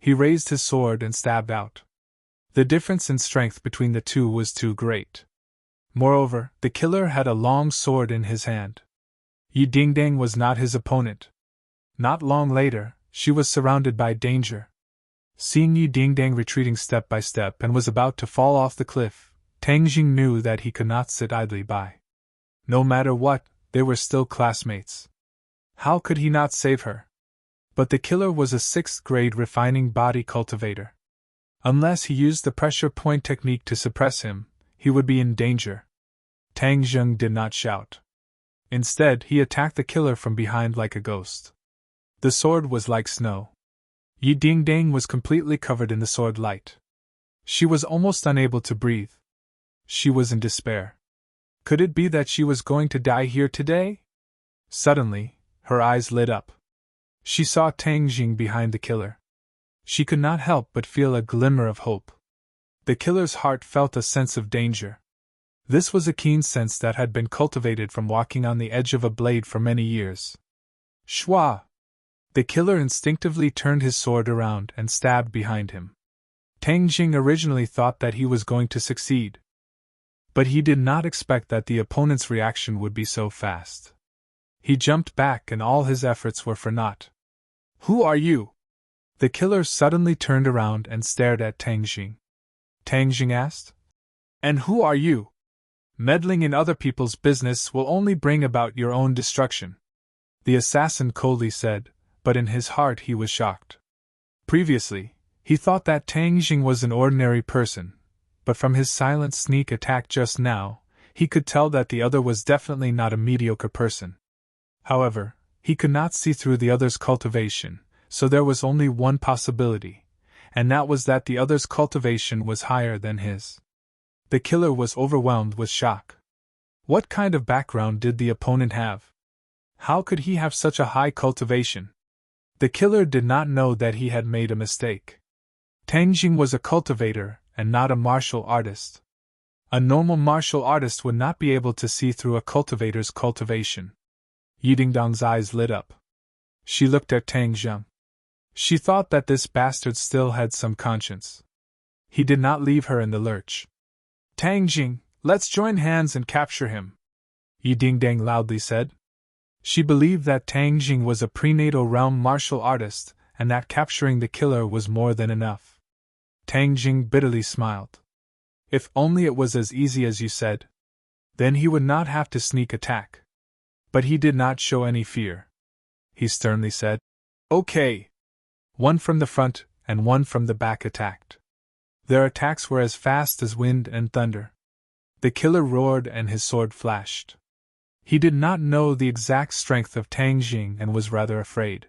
He raised his sword and stabbed out. The difference in strength between the two was too great. Moreover, the killer had a long sword in his hand. Yi Dingdong was not his opponent. Not long later, she was surrounded by danger. Seeing Yi Dingdong retreating step by step and was about to fall off the cliff, Tang Jing knew that he could not sit idly by. No matter what, they were still classmates. How could he not save her? But the killer was a 6th-grade refining body cultivator. Unless he used the pressure point technique to suppress him, he would be in danger. Tang Jing did not shout. Instead, he attacked the killer from behind like a ghost. The sword was like snow. Yi Dingdong was completely covered in the sword light. She was almost unable to breathe. She was in despair. Could it be that she was going to die here today? Suddenly, her eyes lit up. She saw Tang Jing behind the killer. She could not help but feel a glimmer of hope. The killer's heart felt a sense of danger. This was a keen sense that had been cultivated from walking on the edge of a blade for many years. Shwa! The killer instinctively turned his sword around and stabbed behind him. Tang Jing originally thought that he was going to succeed. But he did not expect that the opponent's reaction would be so fast. He jumped back and all his efforts were for naught. Who are you? The killer suddenly turned around and stared at Tang Jing. Tang Jing asked. And who are you? Meddling in other people's business will only bring about your own destruction. The assassin coldly said, but in his heart he was shocked. Previously, he thought that Tang Jing was an ordinary person, but from his silent sneak attack just now, he could tell that the other was definitely not a mediocre person. However, he could not see through the other's cultivation, so there was only one possibility, and that was that the other's cultivation was higher than his. The killer was overwhelmed with shock. What kind of background did the opponent have? How could he have such a high cultivation? The killer did not know that he had made a mistake. Tang Jing was a cultivator and not a martial artist. A normal martial artist would not be able to see through a cultivator's cultivation. Yi Dingdong's eyes lit up. She looked at Tang Jing. She thought that this bastard still had some conscience. He did not leave her in the lurch. Tang Jing, let's join hands and capture him, Yi Dingdong loudly said. She believed that Tang Jing was a prenatal realm martial artist, and that capturing the killer was more than enough. Tang Jing bitterly smiled. If only it was as easy as you said. Then he would not have to sneak attack. But he did not show any fear. He sternly said, Okay. One from the front and one from the back attacked. Their attacks were as fast as wind and thunder. The killer roared and his sword flashed. He did not know the exact strength of Tang Jing and was rather afraid.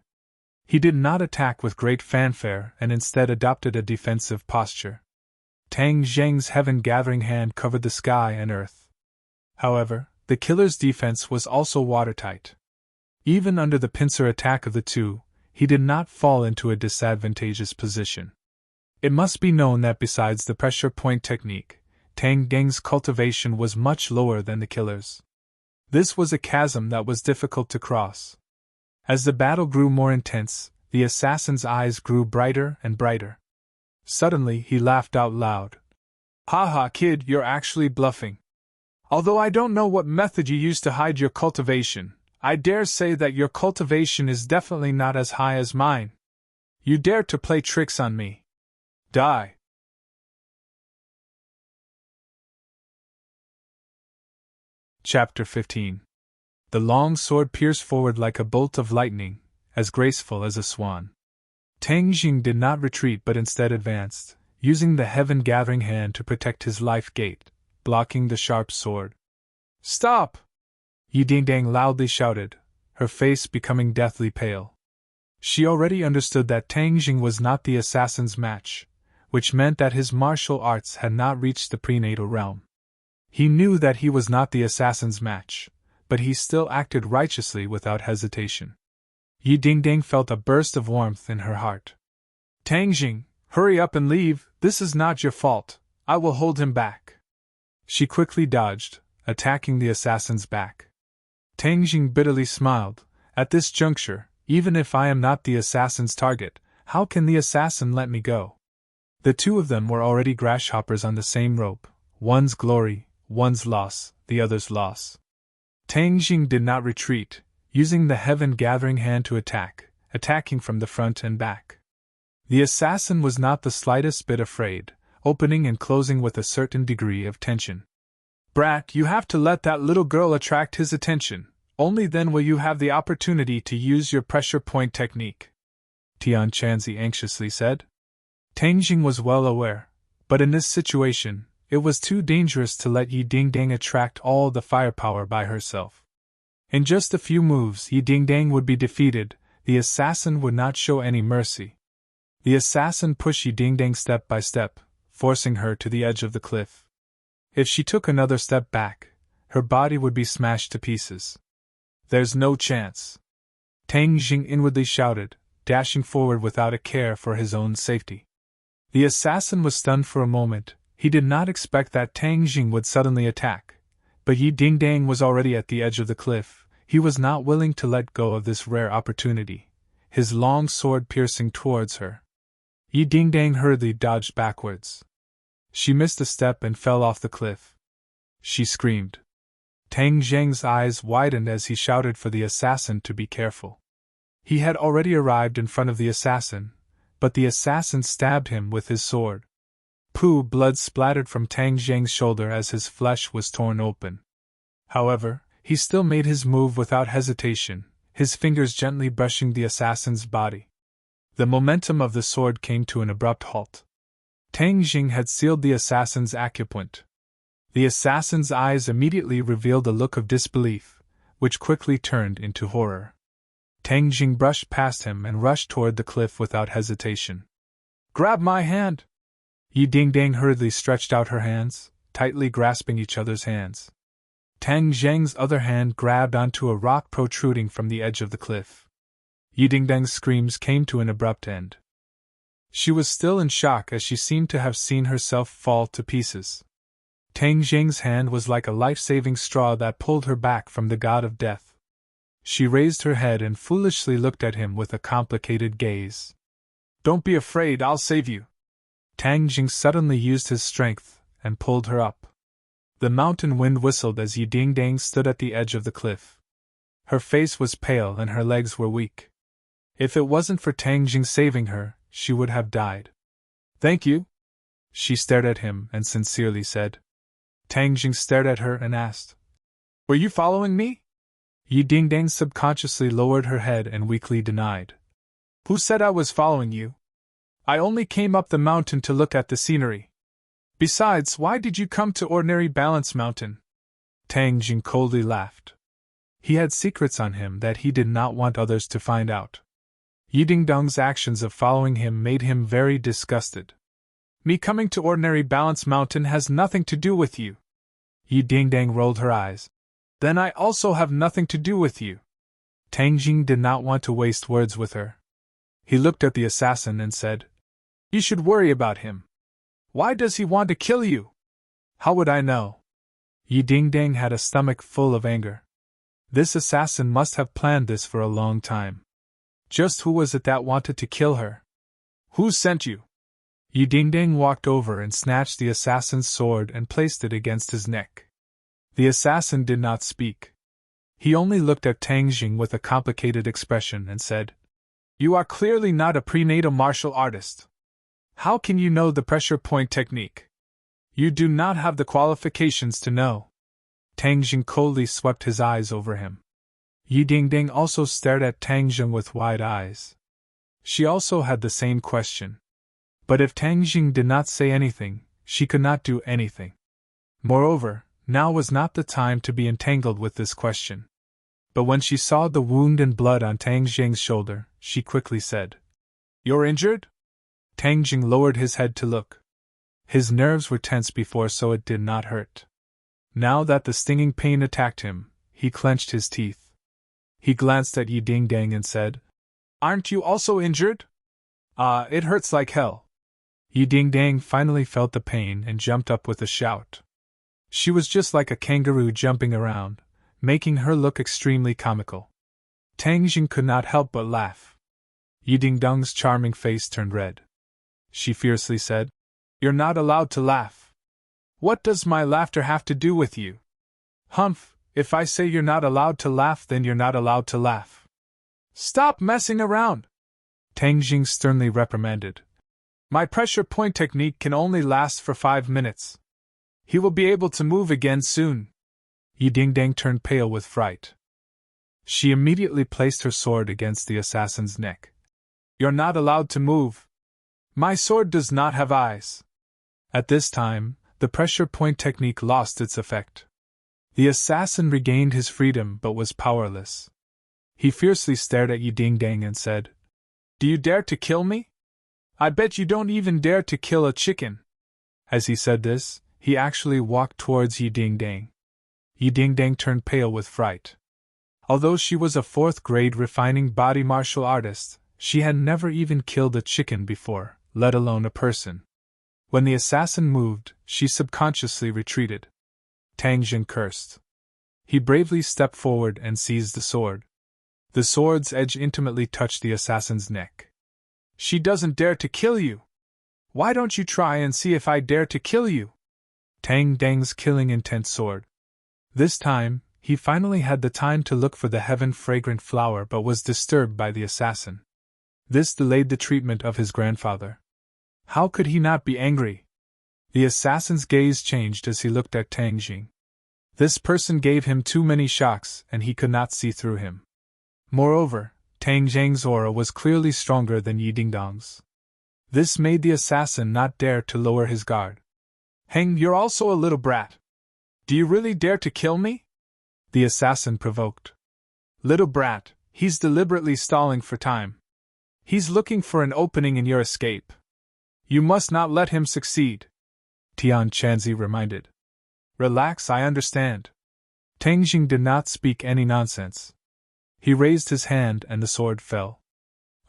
He did not attack with great fanfare and instead adopted a defensive posture. Tang Jing's heaven-gathering hand covered the sky and earth. However, the killer's defense was also watertight. Even under the pincer attack of the two, he did not fall into a disadvantageous position. It must be known that besides the pressure point technique, Tang Jing's cultivation was much lower than the killer's. This was a chasm that was difficult to cross. As the battle grew more intense, the assassin's eyes grew brighter and brighter. Suddenly he laughed out loud. Ha ha, kid, you're actually bluffing. Although I don't know what method you used to hide your cultivation, I dare say that your cultivation is definitely not as high as mine. You dare to play tricks on me. Die. Chapter 15. The long sword pierced forward like a bolt of lightning, as graceful as a swan. Tang Jing did not retreat but instead advanced, using the heaven-gathering hand to protect his life gate, blocking the sharp sword. "Stop!" Yi Dingdang loudly shouted, her face becoming deathly pale. She already understood that Tang Jing was not the assassin's match, which meant that his martial arts had not reached the prenatal realm. He knew that he was not the assassin's match, but he still acted righteously without hesitation. Yi Dingdang felt a burst of warmth in her heart. "Tang Jing, hurry up and leave, this is not your fault, I will hold him back." She quickly dodged, attacking the assassin's back. Tang Jing bitterly smiled. "At this juncture, even if I am not the assassin's target, how can the assassin let me go?" The two of them were already grasshoppers on the same rope, one's glory, one's loss, the other's loss. Tang Jing did not retreat, using the heaven-gathering hand to attack, attacking from the front and back. The assassin was not the slightest bit afraid, opening and closing with a certain degree of tension. "Brat, you have to let that little girl attract his attention, only then will you have the opportunity to use your pressure point technique," Tian Chanzi anxiously said. Tang Jing was well aware, but in this situation, it was too dangerous to let Yi Dingdang attract all the firepower by herself. In just a few moves, Yi Dingdang would be defeated. The assassin would not show any mercy. The assassin pushed Yi Dingdang step by step, forcing her to the edge of the cliff. If she took another step back, her body would be smashed to pieces. "There's no chance," Tang Jing inwardly shouted, dashing forward without a care for his own safety. The assassin was stunned for a moment. He did not expect that Tang Jing would suddenly attack, but Yi Dingdang was already at the edge of the cliff. He was not willing to let go of this rare opportunity, his long sword piercing towards her. Yi Dingdang hurriedly dodged backwards. She missed a step and fell off the cliff. She screamed. Tang Zheng's eyes widened as he shouted for the assassin to be careful. He had already arrived in front of the assassin, but the assassin stabbed him with his sword. Blood splattered from Tang Zheng's shoulder as his flesh was torn open. However, he still made his move without hesitation, his fingers gently brushing the assassin's body. The momentum of the sword came to an abrupt halt. Tang Jing had sealed the assassin's acupoint. The assassin's eyes immediately revealed a look of disbelief, which quickly turned into horror. Tang Jing brushed past him and rushed toward the cliff without hesitation. "Grab my hand!" Yi Dingdang hurriedly stretched out her hands, tightly grasping each other's hands. Tang Zheng's other hand grabbed onto a rock protruding from the edge of the cliff. Yi Dingdang's screams came to an abrupt end. She was still in shock as she seemed to have seen herself fall to pieces. Tang Zheng's hand was like a life-saving straw that pulled her back from the god of death. She raised her head and foolishly looked at him with a complicated gaze. "Don't be afraid, I'll save you." Tang Jing suddenly used his strength and pulled her up. The mountain wind whistled as Yi Dingdang stood at the edge of the cliff. Her face was pale and her legs were weak. If it wasn't for Tang Jing saving her, she would have died. "Thank you." She stared at him and sincerely said. Tang Jing stared at her and asked, "Were you following me?" Yi Dingdang subconsciously lowered her head and weakly denied. "Who said I was following you? I only came up the mountain to look at the scenery. Besides, why did you come to ordinary Balance Mountain?" Tang Jing coldly laughed. He had secrets on him that he did not want others to find out. Yi Dingdang's actions of following him made him very disgusted. "Me coming to ordinary Balance Mountain has nothing to do with you." Yi Dingdang rolled her eyes. "Then I also have nothing to do with you." Tang Jing did not want to waste words with her. He looked at the assassin and said, "You should worry about him. Why does he want to kill you?" "How would I know?" Yi Dingdang had a stomach full of anger. This assassin must have planned this for a long time. Just who was it that wanted to kill her? "Who sent you?" Yi Dingdang walked over and snatched the assassin's sword and placed it against his neck. The assassin did not speak. He only looked at Tang Jing with a complicated expression and said, "You are clearly not a prenatal martial artist. How can you know the pressure point technique? You do not have the qualifications to know." Tang Jing coldly swept his eyes over him. Yi Dingdang also stared at Tang Jing with wide eyes. She also had the same question. But if Tang Jing did not say anything, she could not do anything. Moreover, now was not the time to be entangled with this question. But when she saw the wound and blood on Tang Jing's shoulder, she quickly said, "You're injured?" Tang Jing lowered his head to look. His nerves were tense before, so it did not hurt. Now that the stinging pain attacked him, he clenched his teeth. He glanced at Yi Ding Dang and said, "Aren't you also injured?" It hurts like hell." Yi Ding Dang finally felt the pain and jumped up with a shout. She was just like a kangaroo jumping around, making her look extremely comical. Tang Jing could not help but laugh. Yi Ding Dang's charming face turned red. She fiercely said, "You're not allowed to laugh. What does my laughter have to do with you?" "Humph, if I say you're not allowed to laugh, then you're not allowed to laugh." "Stop messing around!" Tang Jing sternly reprimanded. "My pressure point technique can only last for 5 minutes. He will be able to move again soon." Yi Ding Dang turned pale with fright. She immediately placed her sword against the assassin's neck. "You're not allowed to move. My sword does not have eyes." At this time, the pressure point technique lost its effect. The assassin regained his freedom but was powerless. He fiercely stared at Yi Ding Dang and said, "Do you dare to kill me? I bet you don't even dare to kill a chicken." As he said this, he actually walked towards Yi Ding Dang. Yi Ding Dang turned pale with fright. Although she was a 4th-grade refining body martial artist, she had never even killed a chicken before, let alone a person. When the assassin moved, she subconsciously retreated. Tang Jing cursed. He bravely stepped forward and seized the sword. The sword's edge intimately touched the assassin's neck. "She doesn't dare to kill you! Why don't you try and see if I dare to kill you?" Tang Dang's killing intent soared. This time, he finally had the time to look for the heaven-fragrant flower but was disturbed by the assassin. This delayed the treatment of his grandfather. How could he not be angry? The assassin's gaze changed as he looked at Tang Jing. This person gave him too many shocks and he could not see through him. Moreover, Tang Jing's aura was clearly stronger than Yi Ding Dang's. This made the assassin not dare to lower his guard. "Heng, you're also a little brat. Do you really dare to kill me?" The assassin provoked. "Little brat, he's deliberately stalling for time. He's looking for an opening in your escape. You must not let him succeed," Tian Chanzi reminded. "Relax, I understand." Tang Jing did not speak any nonsense. He raised his hand and the sword fell.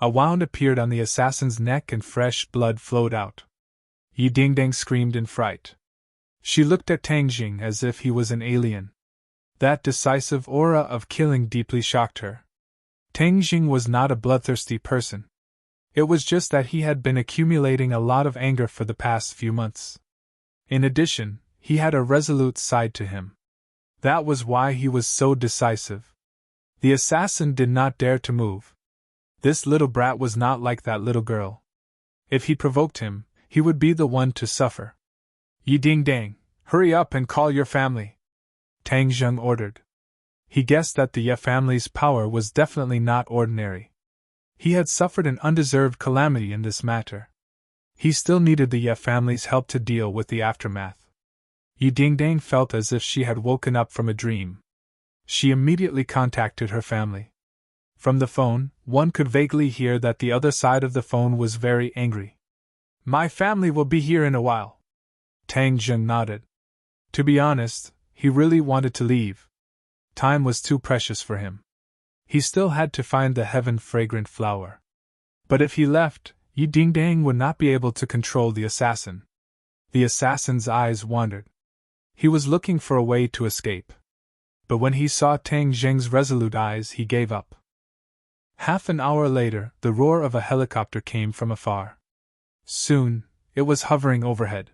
A wound appeared on the assassin's neck and fresh blood flowed out. Yi Ding Dang screamed in fright. She looked at Tang Jing as if he was an alien. That decisive aura of killing deeply shocked her. Tang Jing was not a bloodthirsty person. It was just that he had been accumulating a lot of anger for the past few months. In addition, he had a resolute side to him. That was why he was so decisive. The assassin did not dare to move. This little brat was not like that little girl. If he provoked him, he would be the one to suffer. "Yi Ding Dang, hurry up and call your family," Tang Jing ordered. He guessed that the Ye family's power was definitely not ordinary. He had suffered an undeserved calamity in this matter. He still needed the Ye family's help to deal with the aftermath. Yi Ding Dang felt as if she had woken up from a dream. She immediately contacted her family. From the phone, one could vaguely hear that the other side of the phone was very angry. "My family will be here in a while." Tang Jing nodded. To be honest, he really wanted to leave. Time was too precious for him. He still had to find the heaven-fragrant flower. But if he left, Yi Ding Dang would not be able to control the assassin. The assassin's eyes wandered. He was looking for a way to escape. But when he saw Tang Jing's resolute eyes, he gave up. Half an hour later, the roar of a helicopter came from afar. Soon, it was hovering overhead.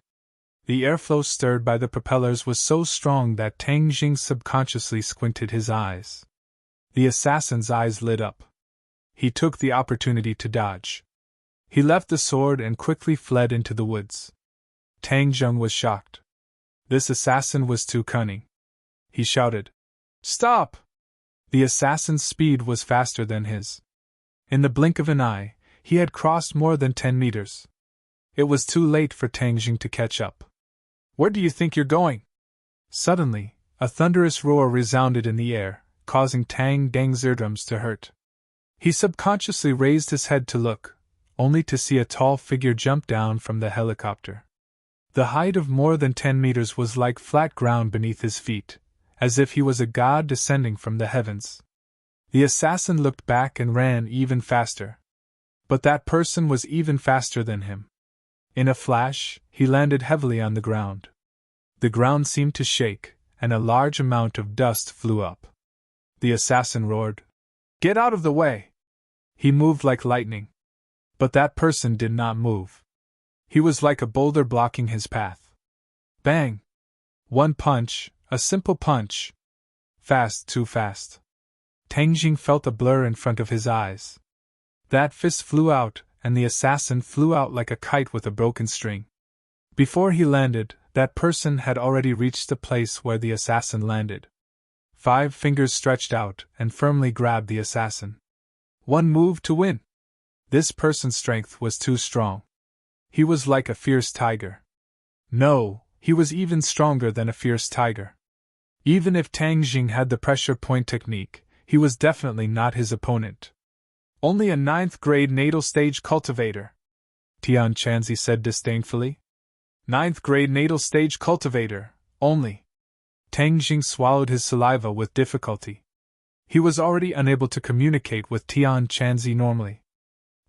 The airflow stirred by the propellers was so strong that Tang Jing subconsciously squinted his eyes. The assassin's eyes lit up. He took the opportunity to dodge. He left the sword and quickly fled into the woods. Tang Jing was shocked. This assassin was too cunning. He shouted, "Stop!" The assassin's speed was faster than his. In the blink of an eye, he had crossed more than 10 meters. It was too late for Tang Jing to catch up. "Where do you think you're going?" Suddenly, a thunderous roar resounded in the air, causing Tang Dang's eardrums to hurt. He subconsciously raised his head to look, only to see a tall figure jump down from the helicopter. The height of more than 10 meters was like flat ground beneath his feet, as if he was a god descending from the heavens. The assassin looked back and ran even faster. But that person was even faster than him. In a flash, he landed heavily on the ground. The ground seemed to shake, and a large amount of dust flew up. The assassin roared, "Get out of the way!" He moved like lightning. But that person did not move. He was like a boulder blocking his path. Bang! One punch, a simple punch. Fast, too fast. Tang Jing felt a blur in front of his eyes. That fist flew out, and the assassin flew out like a kite with a broken string. Before he landed, that person had already reached the place where the assassin landed. 5 fingers stretched out and firmly grabbed the assassin. One move to win. This person's strength was too strong. He was like a fierce tiger. No, he was even stronger than a fierce tiger. Even if Tang Jing had the pressure point technique, he was definitely not his opponent. Only a 9th grade natal stage cultivator, Tian Chanzi said disdainfully. 9th grade natal stage cultivator, only. Tang Jing swallowed his saliva with difficulty. He was already unable to communicate with Tian Chanzi normally.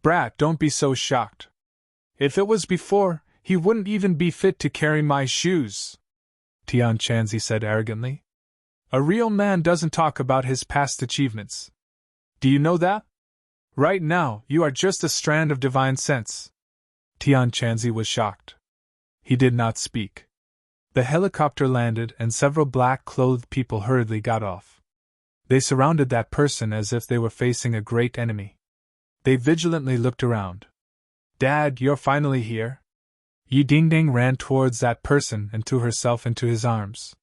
Brat, don't be so shocked. If it was before, he wouldn't even be fit to carry my shoes, Tian Chanzi said arrogantly. A real man doesn't talk about his past achievements. Do you know that? Right now, you are just a strand of divine sense. Tian Chanzi was shocked. He did not speak. The helicopter landed and several black-clothed people hurriedly got off. They surrounded that person as if they were facing a great enemy. They vigilantly looked around. Dad, you're finally here? Yi Dingding ran towards that person and threw herself into his arms.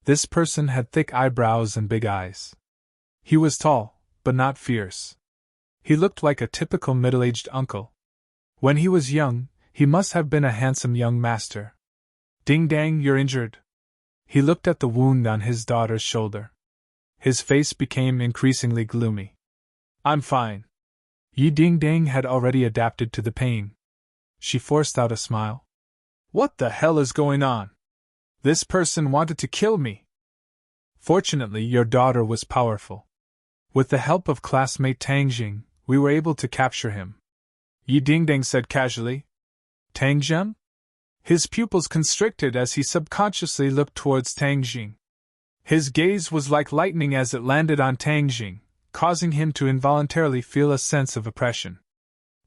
This person had thick eyebrows and big eyes. He was tall, but not fierce. He looked like a typical middle-aged uncle. When he was young, he must have been a handsome young master. Ding Dang, you're injured. He looked at the wound on his daughter's shoulder. His face became increasingly gloomy. I'm fine. Yi Ding Dang had already adapted to the pain. She forced out a smile. What the hell is going on? This person wanted to kill me. Fortunately, your daughter was powerful. With the help of classmate Tang Jing, we were able to capture him. Yi Dingdang said casually. Tang Jing? His pupils constricted as he subconsciously looked towards Tang Jing. His gaze was like lightning as it landed on Tang Jing, causing him to involuntarily feel a sense of oppression.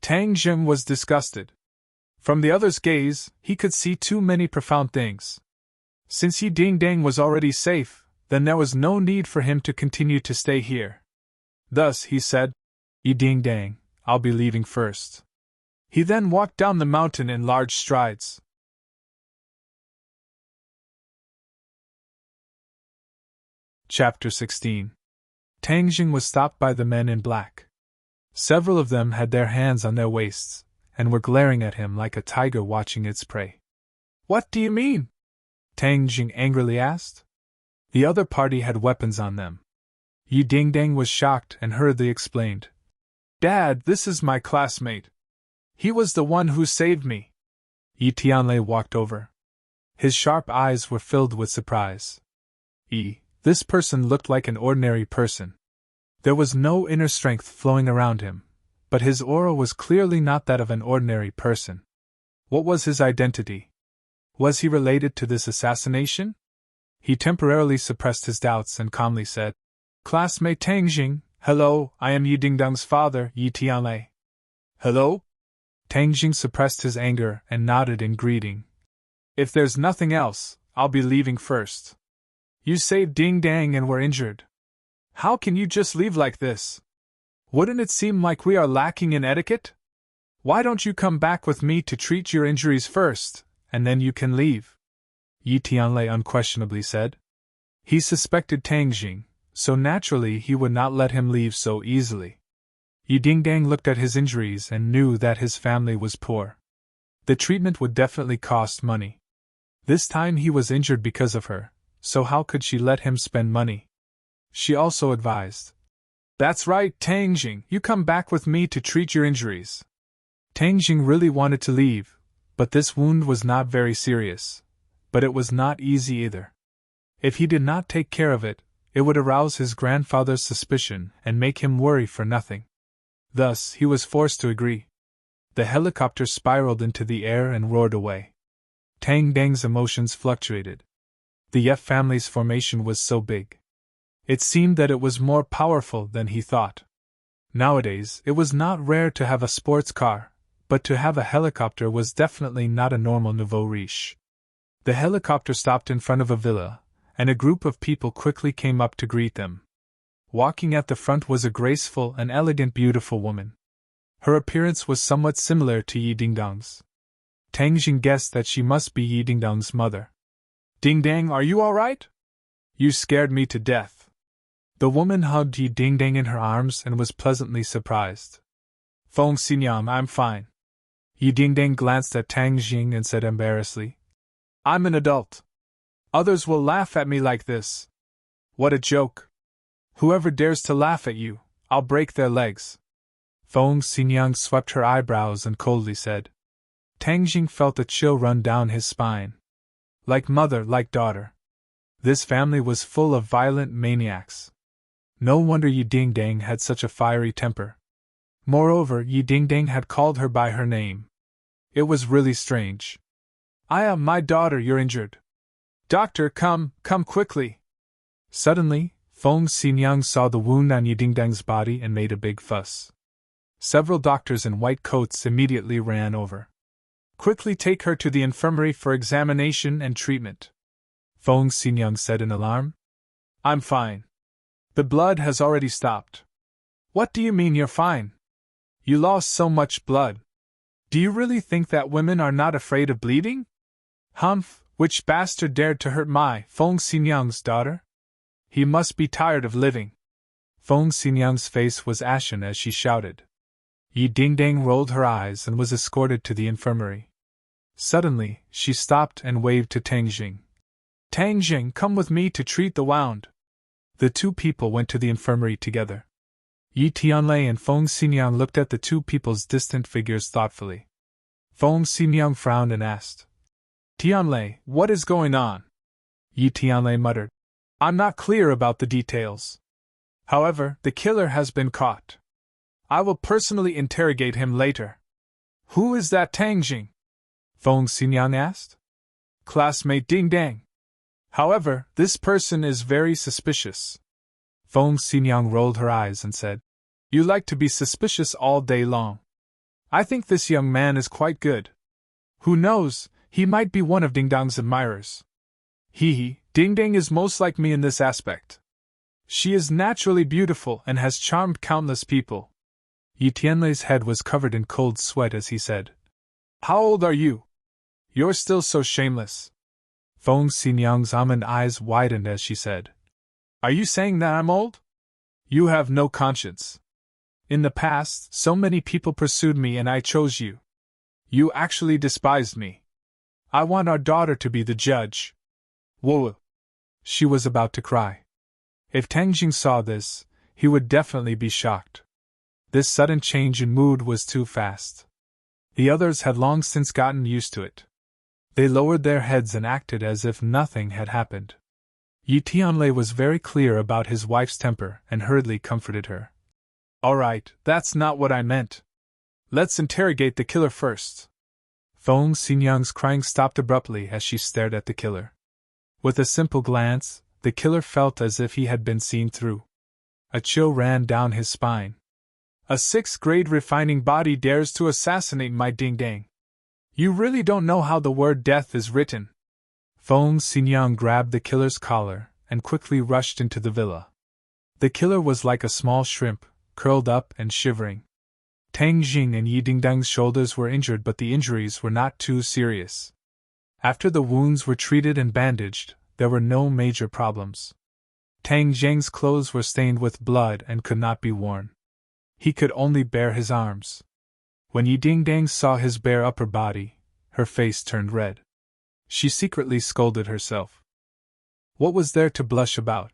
Tang Jing was disgusted. From the other's gaze, he could see too many profound things. Since Yi Dingdang was already safe, then there was no need for him to continue to stay here. Thus, he said, Yi Dingdang, I'll be leaving first. He then walked down the mountain in large strides. Chapter 16. Tang Jing was stopped by the men in black. Several of them had their hands on their waists, and were glaring at him like a tiger watching its prey. What do you mean? Tang Jing angrily asked. The other party had weapons on them. Yi Dingdang was shocked and hurriedly explained. Dad, this is my classmate. He was the one who saved me. Yi Tianlei walked over. His sharp eyes were filled with surprise. This person looked like an ordinary person. There was no inner strength flowing around him, but his aura was clearly not that of an ordinary person. What was his identity? Was he related to this assassination? He temporarily suppressed his doubts and calmly said, Classmate Tang Jing, hello, I am Yi Dingdang's father, Yi Tianlei. Hello? Tang Jing suppressed his anger and nodded in greeting. If there's nothing else, I'll be leaving first. You saved Ding Dang and were injured. How can you just leave like this? Wouldn't it seem like we are lacking in etiquette? Why don't you come back with me to treat your injuries first, and then you can leave? Yi Tianlei unquestionably said. He suspected Tang Jing, so naturally he would not let him leave so easily. Yi Dingdang looked at his injuries and knew that his family was poor. The treatment would definitely cost money. This time he was injured because of her, so how could she let him spend money? She also advised, "That's right, Tang Jing, you come back with me to treat your injuries." Tang Jing really wanted to leave, but this wound was not very serious. But it was not easy either. If he did not take care of it, it would arouse his grandfather's suspicion and make him worry for nothing. Thus, he was forced to agree. The helicopter spiraled into the air and roared away. Tang Dang's emotions fluctuated. The Yef family's formation was so big. It seemed that it was more powerful than he thought. Nowadays, it was not rare to have a sports car, but to have a helicopter was definitely not a normal nouveau riche. The helicopter stopped in front of a villa, and a group of people quickly came up to greet them. Walking at the front was a graceful and elegant beautiful woman. Her appearance was somewhat similar to Yi Dingdang's. Tang Jing guessed that she must be Yi Dingdang's mother. "Dingdang, are you all right? You scared me to death." The woman hugged Yi Dingdang in her arms and was pleasantly surprised. "Feng Xinyang, I'm fine." Yi Dingdang glanced at Tang Jing and said embarrassedly, "I'm an adult. Others will laugh at me like this. What a joke. Whoever dares to laugh at you, I'll break their legs." Feng Xinyang swept her eyebrows and coldly said. Tang Jing felt a chill run down his spine. Like mother, like daughter. This family was full of violent maniacs. No wonder Yi Dingdang had such a fiery temper. Moreover, Yi Dingdang had called her by her name. It was really strange. "Aya, my daughter, you're injured. Doctor, come quickly." Suddenly, Feng Xinyang saw the wound on Yi Dingdang's body and made a big fuss. Several doctors in white coats immediately ran over. "Quickly take her to the infirmary for examination and treatment," Feng Xinyang said in alarm. "I'm fine. The blood has already stopped." "What do you mean you're fine? You lost so much blood. Do you really think that women are not afraid of bleeding?" "Humph, which bastard dared to hurt my Feng Xinyang's daughter? He must be tired of living." Feng Xinyang's face was ashen as she shouted. Yi Dingdang rolled her eyes and was escorted to the infirmary. Suddenly, she stopped and waved to Tang Jing. "Tang Jing, come with me to treat the wound." The two people went to the infirmary together. Yi Tianlei and Feng Xinyang looked at the two people's distant figures thoughtfully. Feng Xinyang frowned and asked, "Tianlei, what is going on?" Yi Tianlei muttered, "I'm not clear about the details. However, the killer has been caught. I will personally interrogate him later." "Who is that Tang Jing?" Feng Xinyang asked. "Classmate Dingdang. However, this person is very suspicious." Feng Xinyang rolled her eyes and said, "You like to be suspicious all day long. I think this young man is quite good. Who knows, he might be one of Dingdang's admirers. Dingdang is most like me in this aspect. She is naturally beautiful and has charmed countless people." Yi Tianlei's head was covered in cold sweat as he said, "How old are you? You're still so shameless." Feng Xinyang's almond eyes widened as she said, "Are you saying that I'm old? You have no conscience. In the past, so many people pursued me and I chose you. You actually despised me. I want our daughter to be the judge." Whoa! She was about to cry. If Tang Jing saw this, he would definitely be shocked. This sudden change in mood was too fast. The others had long since gotten used to it. They lowered their heads and acted as if nothing had happened. Yi Tianlei was very clear about his wife's temper and hurriedly comforted her. "All right, that's not what I meant. Let's interrogate the killer first." Feng Xinyang's crying stopped abruptly as she stared at the killer. With a simple glance, the killer felt as if he had been seen through. A chill ran down his spine. "A sixth-grade refining body dares to assassinate my Dingdang. You really don't know how the word death is written." Feng Xinyang grabbed the killer's collar and quickly rushed into the villa. The killer was like a small shrimp, curled up and shivering. Tang Jing and Yi Dingdang's shoulders were injured, but the injuries were not too serious. After the wounds were treated and bandaged, there were no major problems. Tang Jing's clothes were stained with blood and could not be worn. He could only bare his arms. When Yi Dingdang saw his bare upper body, her face turned red. She secretly scolded herself. What was there to blush about?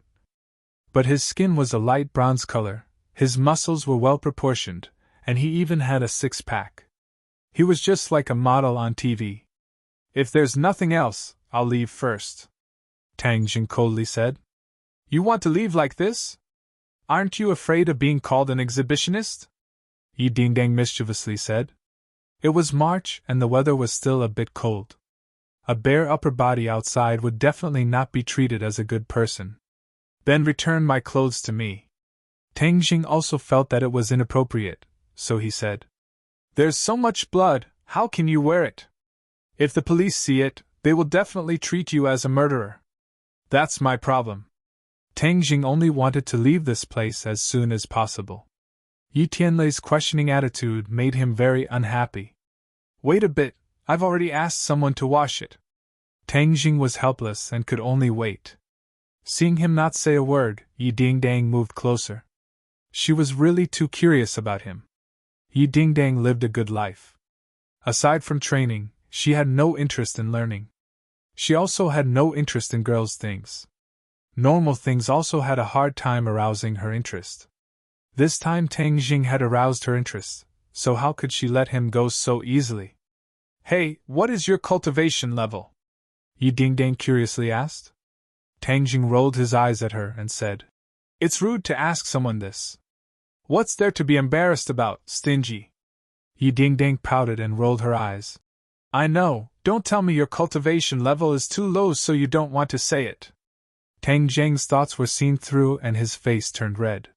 But his skin was a light bronze color, his muscles were well proportioned, and he even had a six-pack. He was just like a model on TV. If there's nothing else, I'll leave first, Tang Jing coldly said. You want to leave like this? Aren't you afraid of being called an exhibitionist? Yi Dingdang mischievously said. It was March and the weather was still a bit cold. A bare upper body outside would definitely not be treated as a good person. Then return my clothes to me. Tang Jing also felt that it was inappropriate, so he said, There's so much blood, how can you wear it? If the police see it, they will definitely treat you as a murderer. That's my problem. Tang Jing only wanted to leave this place as soon as possible. Yi Tianlei's questioning attitude made him very unhappy. Wait a bit, I've already asked someone to wash it. Tang Jing was helpless and could only wait. Seeing him not say a word, Yi Dingdang moved closer. She was really too curious about him. Yi Dingdang lived a good life. Aside from training, she had no interest in learning. She also had no interest in girls' things. Normal things also had a hard time arousing her interest. This time Tang Jing had aroused her interest, so how could she let him go so easily? Hey, what is your cultivation level? Yi Dingdang curiously asked. Tang Jing rolled his eyes at her and said, It's rude to ask someone this. What's there to be embarrassed about, stingy? Yi Dingdang pouted and rolled her eyes. I know, don't tell me your cultivation level is too low so you don't want to say it. Tang Jing's thoughts were seen through and his face turned red.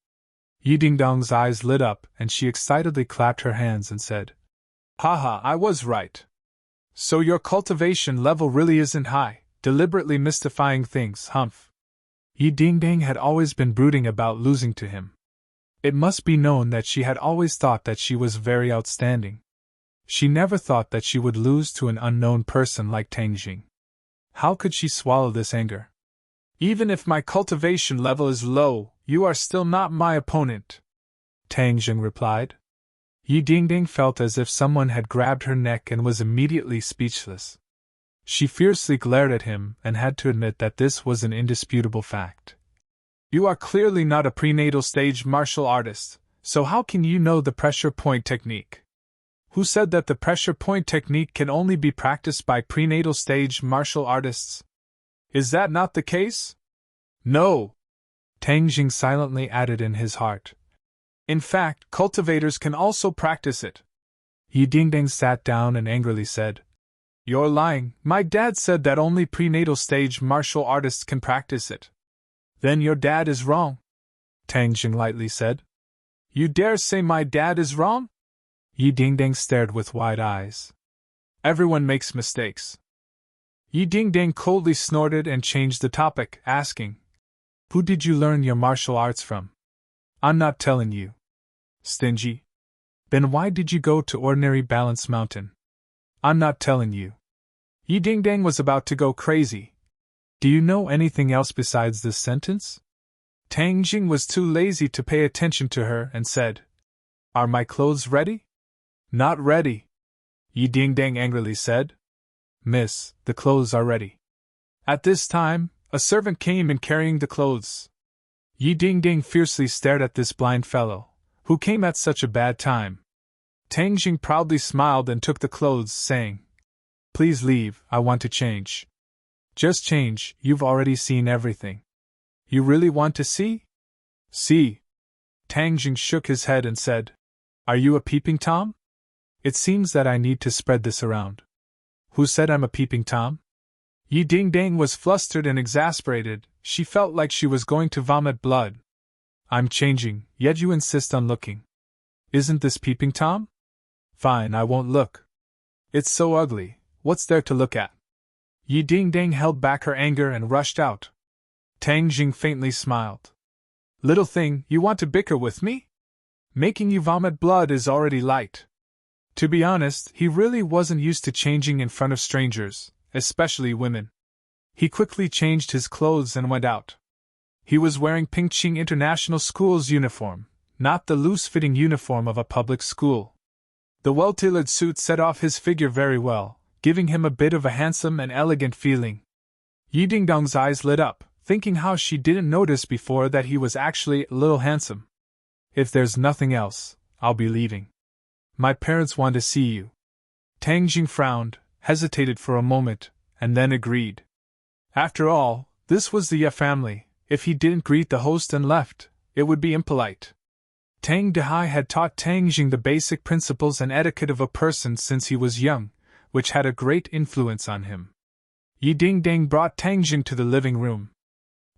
Yi Dingdang's eyes lit up and she excitedly clapped her hands and said, Haha, I was right. So your cultivation level really isn't high, deliberately mystifying things, humph. Yi Dingdang had always been brooding about losing to him. It must be known that she had always thought that she was very outstanding. She never thought that she would lose to an unknown person like Tang Jing. How could she swallow this anger? Even if my cultivation level is low, you are still not my opponent, Tang Jing replied. Yi Dingdang felt as if someone had grabbed her neck and was immediately speechless. She fiercely glared at him and had to admit that this was an indisputable fact. You are clearly not a prenatal stage martial artist, so how can you know the pressure point technique? Who said that the pressure point technique can only be practiced by prenatal stage martial artists? Is that not the case? No, Tang Jing silently added in his heart. In fact, cultivators can also practice it. Yi Dingdang sat down and angrily said, You're lying, my dad said that only prenatal stage martial artists can practice it. Then your dad is wrong, Tang Jing lightly said. You dare say my dad is wrong? Yi Dingdang stared with wide eyes. Everyone makes mistakes. Yi Dingdang coldly snorted and changed the topic, asking, Who did you learn your martial arts from? I'm not telling you. Stingy. Then why did you go to ordinary Balance Mountain? I'm not telling you. Yi Dingdang was about to go crazy. Do you know anything else besides this sentence? Tang Jing was too lazy to pay attention to her and said, Are my clothes ready? Not ready, Yi Dingdang angrily said. Miss, the clothes are ready. At this time, a servant came in carrying the clothes. Yi Dingdang fiercely stared at this blind fellow, who came at such a bad time. Tang Jing proudly smiled and took the clothes, saying, Please leave, I want to change. Just change, you've already seen everything. You really want to see? See. Tang Jing shook his head and said, Are you a peeping Tom? It seems that I need to spread this around. Who said I'm a peeping Tom? Yi Dingdang was flustered and exasperated, she felt like she was going to vomit blood. I'm changing, yet you insist on looking. Isn't this peeping Tom? Fine, I won't look. It's so ugly, what's there to look at? Yi Dingdang held back her anger and rushed out. Tang Jing faintly smiled. Little thing, you want to bicker with me? Making you vomit blood is already light. To be honest, he really wasn't used to changing in front of strangers, especially women. He quickly changed his clothes and went out. He was wearing Pingqing International School's uniform, not the loose-fitting uniform of a public school. The well-tailored suit set off his figure very well, giving him a bit of a handsome and elegant feeling. Yi Dingdang's eyes lit up, thinking how she didn't notice before that he was actually a little handsome. If there's nothing else, I'll be leaving. My parents want to see you. Tang Jing frowned, hesitated for a moment, and then agreed. After all, this was the Ye family. If he didn't greet the host and left, it would be impolite. Tang Dehai had taught Tang Jing the basic principles and etiquette of a person since he was young, which had a great influence on him. Yi Dingdang brought Tang Jing to the living room.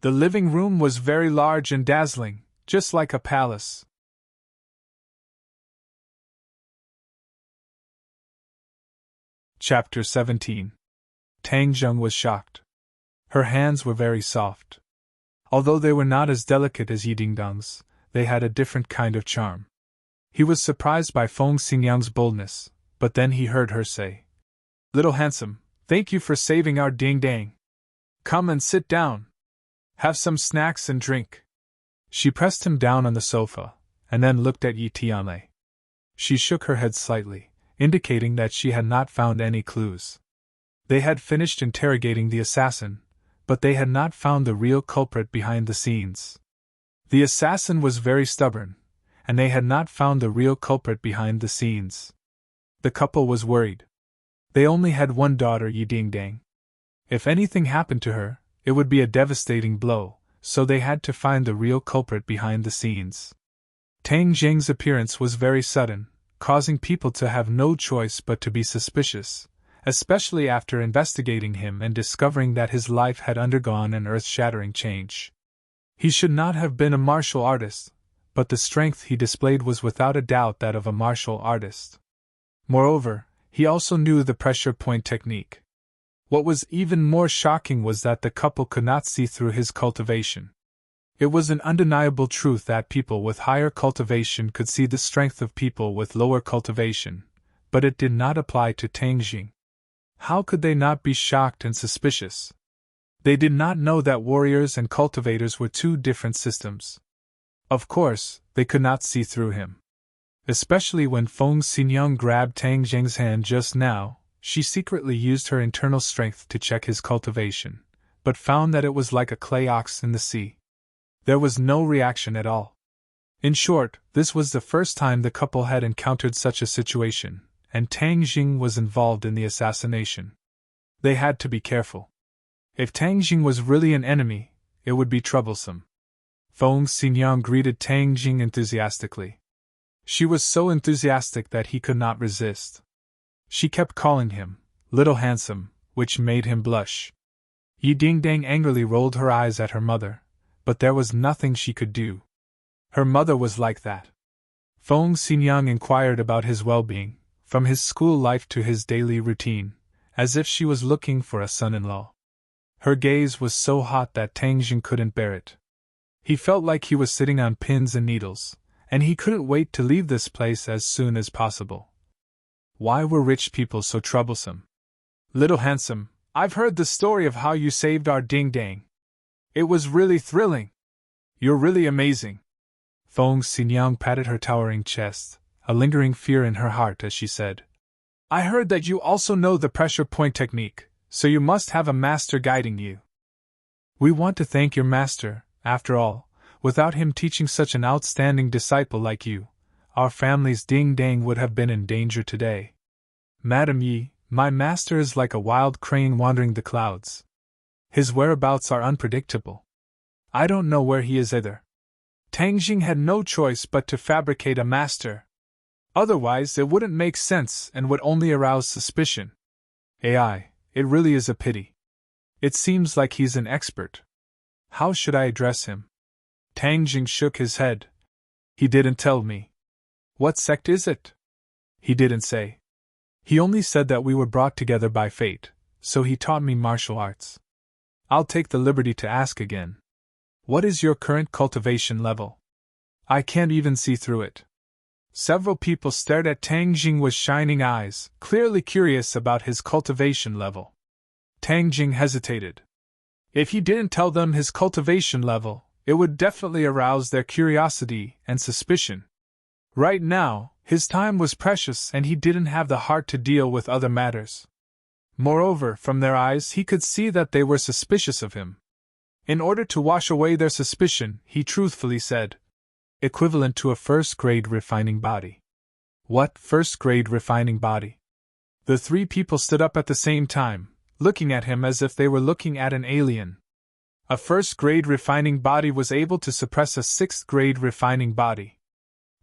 The living room was very large and dazzling, just like a palace. Chapter 17. Tang Jing was shocked. Her hands were very soft. Although they were not as delicate as Yi Dingdang's, they had a different kind of charm. He was surprised by Feng Xingyang's boldness, but then he heard her say, "Little handsome, thank you for saving our Dingdang. Come and sit down. Have some snacks and drink." She pressed him down on the sofa, and then looked at Yi Tianlei. She shook her head slightly, indicating that she had not found any clues. They had finished interrogating the assassin, but they had not found the real culprit behind the scenes. The assassin was very stubborn, and they had not found the real culprit behind the scenes. The couple was worried. They only had one daughter, Yi Dingdang. If anything happened to her, it would be a devastating blow, so they had to find the real culprit behind the scenes. Tang Jing's appearance was very sudden, causing people to have no choice but to be suspicious, especially after investigating him and discovering that his life had undergone an earth-shattering change. He should not have been a martial artist, but the strength he displayed was without a doubt that of a martial artist. Moreover, he also knew the pressure point technique. What was even more shocking was that the couple could not see through his cultivation. It was an undeniable truth that people with higher cultivation could see the strength of people with lower cultivation, but it did not apply to Tang Jing. How could they not be shocked and suspicious? They did not know that warriors and cultivators were two different systems. Of course, they could not see through him. Especially when Feng Xingyang grabbed Tang Jing's hand just now, she secretly used her internal strength to check his cultivation, but found that it was like a clay ox in the sea. There was no reaction at all. In short, this was the first time the couple had encountered such a situation, and Tang Jing was involved in the assassination. They had to be careful. If Tang Jing was really an enemy, it would be troublesome. Feng Xingyang greeted Tang Jing enthusiastically. She was so enthusiastic that he could not resist. She kept calling him "little handsome," which made him blush. Yi Dingdang angrily rolled her eyes at her mother, but there was nothing she could do. Her mother was like that. Feng Xingyang inquired about his well-being, from his school life to his daily routine, as if she was looking for a son-in-law. Her gaze was so hot that Tang Jing couldn't bear it. He felt like he was sitting on pins and needles, and he couldn't wait to leave this place as soon as possible. Why were rich people so troublesome? "Little handsome, I've heard the story of how you saved our Dingdang. It was really thrilling. You're really amazing." Feng Xingyang patted her towering chest, a lingering fear in her heart as she said, "I heard that you also know the pressure point technique, so you must have a master guiding you." "We want to thank your master. After all, without him teaching such an outstanding disciple like you, our family's Dingdang would have been in danger today. Madam Yi, my master is like a wild crane wandering the clouds. His whereabouts are unpredictable. I don't know where he is either." Tang Jing had no choice but to fabricate a master. Otherwise, it wouldn't make sense and would only arouse suspicion. Ai, it really is a pity. It seems like he's an expert. How should I address him? Tang Jing shook his head. He didn't tell me. What sect is it? He didn't say. He only said that we were brought together by fate, so he taught me martial arts. I'll take the liberty to ask again. What is your current cultivation level? I can't even see through it. Several people stared at Tang Jing with shining eyes, clearly curious about his cultivation level. Tang Jing hesitated. If he didn't tell them his cultivation level, it would definitely arouse their curiosity and suspicion. Right now, his time was precious and he didn't have the heart to deal with other matters. Moreover, from their eyes he could see that they were suspicious of him. In order to wash away their suspicion, he truthfully said. Equivalent to a first-grade refining body. What first-grade refining body? The three people stood up at the same time, looking at him as if they were looking at an alien. A first-grade refining body was able to suppress a sixth-grade refining body.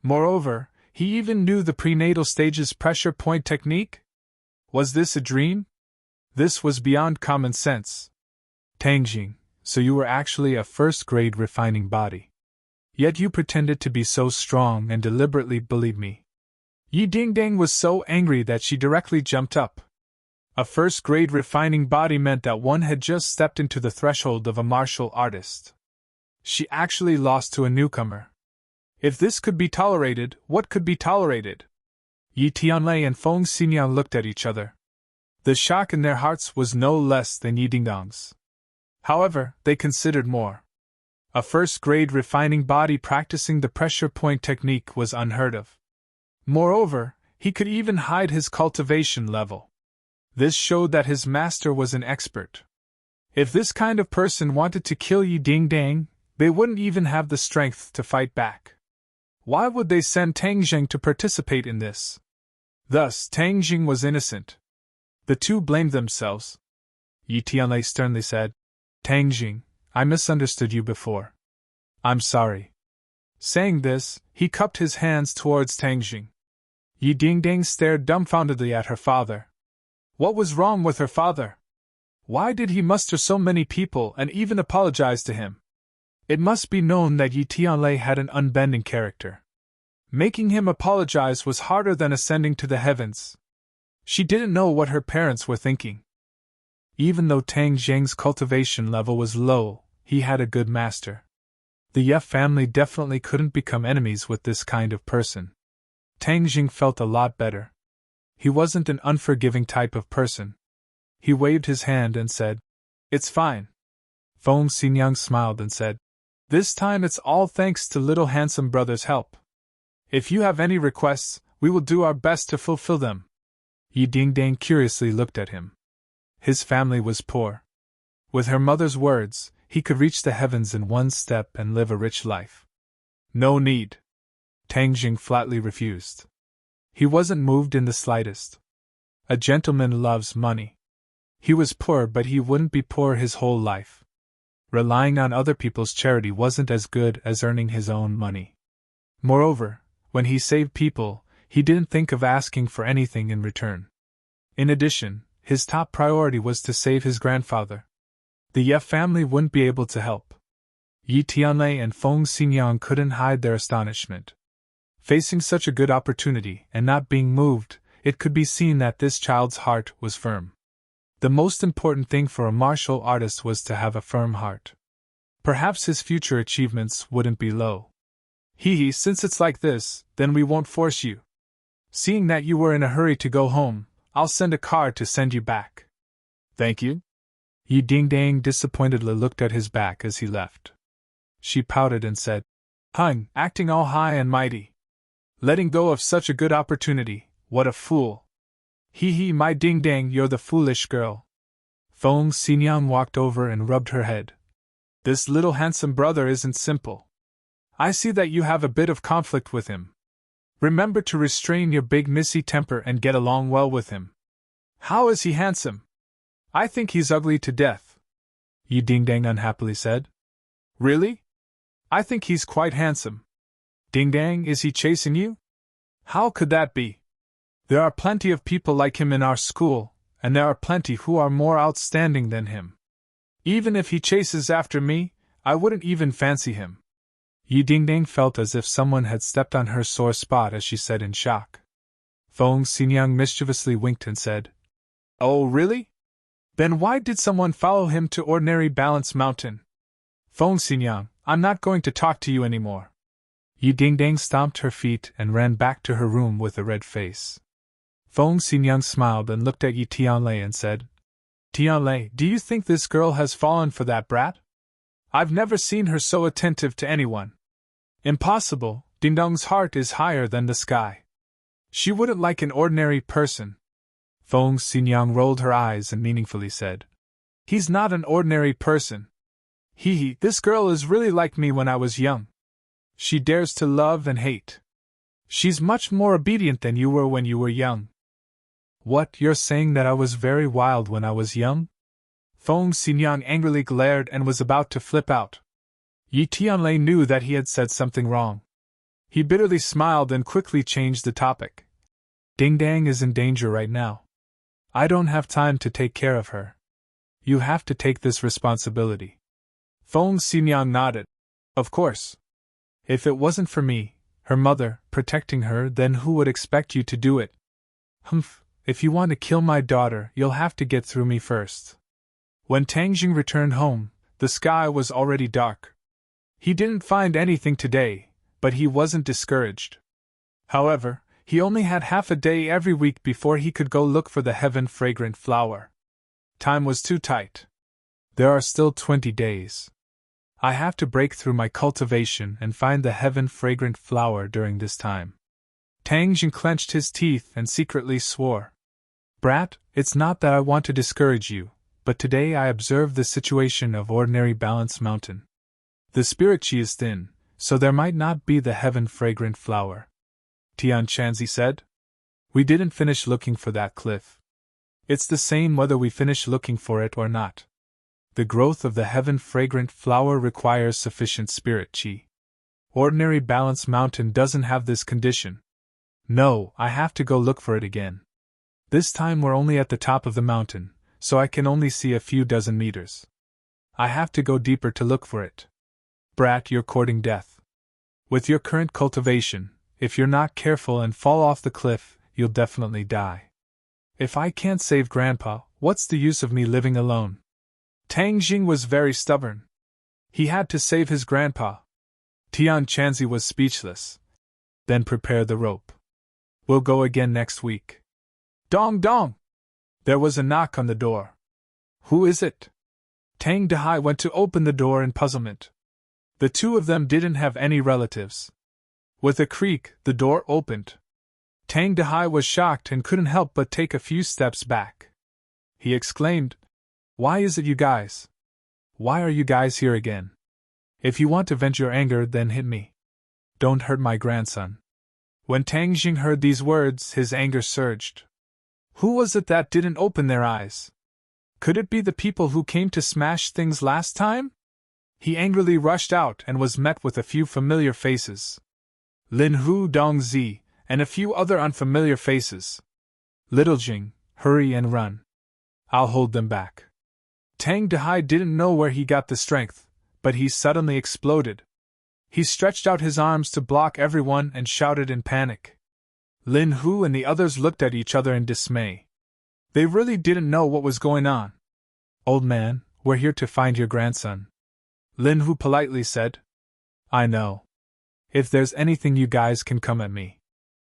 Moreover, he even knew the prenatal stage's pressure point technique? Was this a dream? This was beyond common sense. Tangjing, so you were actually a first-grade refining body. Yet you pretended to be so strong and deliberately bullied me. Yi Dingdang was so angry that she directly jumped up. A first-grade refining body meant that one had just stepped into the threshold of a martial artist. She actually lost to a newcomer. If this could be tolerated, what could be tolerated? Yi Tianlei and Feng Xinyan looked at each other. The shock in their hearts was no less than Yi Dingdang's. However, they considered more. A first-grade refining body practicing the pressure point technique was unheard of. Moreover, he could even hide his cultivation level. This showed that his master was an expert. If this kind of person wanted to kill Yi Dingdang, they wouldn't even have the strength to fight back. Why would they send Tangjing to participate in this? Thus, Tangjing was innocent. The two blamed themselves. Yi Tianlei sternly said, Tangjing, I misunderstood you before. I'm sorry. Saying this, he cupped his hands towards Tangjing. Yi Dingdang stared dumbfoundedly at her father. What was wrong with her father? Why did he muster so many people and even apologize to him? It must be known that Yi Tianlei had an unbending character. Making him apologize was harder than ascending to the heavens. She didn't know what her parents were thinking. Even though Tang Zheng's cultivation level was low, he had a good master. The Ye family definitely couldn't become enemies with this kind of person. Tang Jing felt a lot better. He wasn't an unforgiving type of person. He waved his hand and said, It's fine. Feng Xinyang smiled and said, This time it's all thanks to little handsome brother's help. If you have any requests, we will do our best to fulfill them. Yi Dingdang curiously looked at him. His family was poor. With her mother's words, he could reach the heavens in one step and live a rich life. No need. Tang Jing flatly refused. He wasn't moved in the slightest. A gentleman loves money. He was poor, but he wouldn't be poor his whole life. Relying on other people's charity wasn't as good as earning his own money. Moreover, when he saved people, he didn't think of asking for anything in return. In addition, his top priority was to save his grandfather. The Ye family wouldn't be able to help. Yi Tianlei and Feng Xinyang couldn't hide their astonishment. Facing such a good opportunity and not being moved, it could be seen that this child's heart was firm. The most important thing for a martial artist was to have a firm heart. Perhaps his future achievements wouldn't be low. Since it's like this, then we won't force you. Seeing that you were in a hurry to go home, I'll send a car to send you back. Thank you. Yi Dingdang disappointedly looked at his back as he left. She pouted and said, Hung, acting all high and mighty. Letting go of such a good opportunity, what a fool. My Dingdang, you're the foolish girl. Feng Xinyang walked over and rubbed her head. This little handsome brother isn't simple. I see that you have a bit of conflict with him. Remember to restrain your big missy temper and get along well with him. How is he handsome? I think he's ugly to death. Yi Dingdang unhappily said. Really? I think he's quite handsome. Dingdang, is he chasing you? How could that be? There are plenty of people like him in our school, and there are plenty who are more outstanding than him. Even if he chases after me, I wouldn't even fancy him. Yi Dingdang felt as if someone had stepped on her sore spot as she said in shock. Feng Xinyang mischievously winked and said, Oh, really? Then why did someone follow him to ordinary Balance Mountain? Feng Xinyang, I'm not going to talk to you anymore. Yi Dingdang stomped her feet and ran back to her room with a red face. Feng Xinyang smiled and looked at Yi Tianlei and said, Tianlei, do you think this girl has fallen for that brat? I've never seen her so attentive to anyone. Impossible, Dingdong's heart is higher than the sky. She wouldn't like an ordinary person. Feng Xinyang rolled her eyes and meaningfully said, He's not an ordinary person. Hee, this girl is really like me when I was young. She dares to love and hate. She's much more obedient than you were when you were young. What, you're saying that I was very wild when I was young? Feng Xinyang angrily glared and was about to flip out. Yi Tianlei knew that he had said something wrong. He bitterly smiled and quickly changed the topic. Ding Dang is in danger right now. I don't have time to take care of her. You have to take this responsibility. Feng Xinyang nodded. Of course. If it wasn't for me, her mother, protecting her, then who would expect you to do it? Humph, if you want to kill my daughter, you'll have to get through me first. When Tang Jing returned home, the sky was already dark. He didn't find anything today, but he wasn't discouraged. However, he only had half a day every week before he could go look for the heaven-fragrant flower. Time was too tight. There are still 20 days. I have to break through my cultivation and find the heaven-fragrant flower during this time. Tang Jing clenched his teeth and secretly swore. Brat, it's not that I want to discourage you, but today I observed the situation of ordinary Balance Mountain. The spirit chi is thin, so there might not be the heaven-fragrant flower. Tian Chanzi said. We didn't finish looking for that cliff. It's the same whether we finish looking for it or not. The growth of the heaven-fragrant flower requires sufficient spirit chi. Ordinary Balance Mountain doesn't have this condition. No, I have to go look for it again. This time we're only at the top of the mountain, so I can only see a few dozen meters. I have to go deeper to look for it. Brat, you're courting death. With your current cultivation, if you're not careful and fall off the cliff, you'll definitely die. If I can't save Grandpa, what's the use of me living alone? Tang Jing was very stubborn. He had to save his grandpa. Tian Chanzi was speechless. Then prepare the rope. We'll go again next week. Dong dong! There was a knock on the door. Who is it? Tang Dehai went to open the door in puzzlement. The two of them didn't have any relatives. With a creak, the door opened. Tang Dehai was shocked and couldn't help but take a few steps back. He exclaimed, Why is it you guys? Why are you guys here again? If you want to vent your anger, then hit me. Don't hurt my grandson. When Tang Jing heard these words, his anger surged. Who was it that didn't open their eyes? Could it be the people who came to smash things last time? He angrily rushed out and was met with a few familiar faces. Lin Hu Dongzi, and a few other unfamiliar faces. Little Jing, hurry and run. I'll hold them back. Tang Dehai didn't know where he got the strength, but he suddenly exploded. He stretched out his arms to block everyone and shouted in panic. Lin Hu and the others looked at each other in dismay. They really didn't know what was going on. Old man, we're here to find your grandson. Lin Hu politely said. I know. If there's anything you guys can come at me.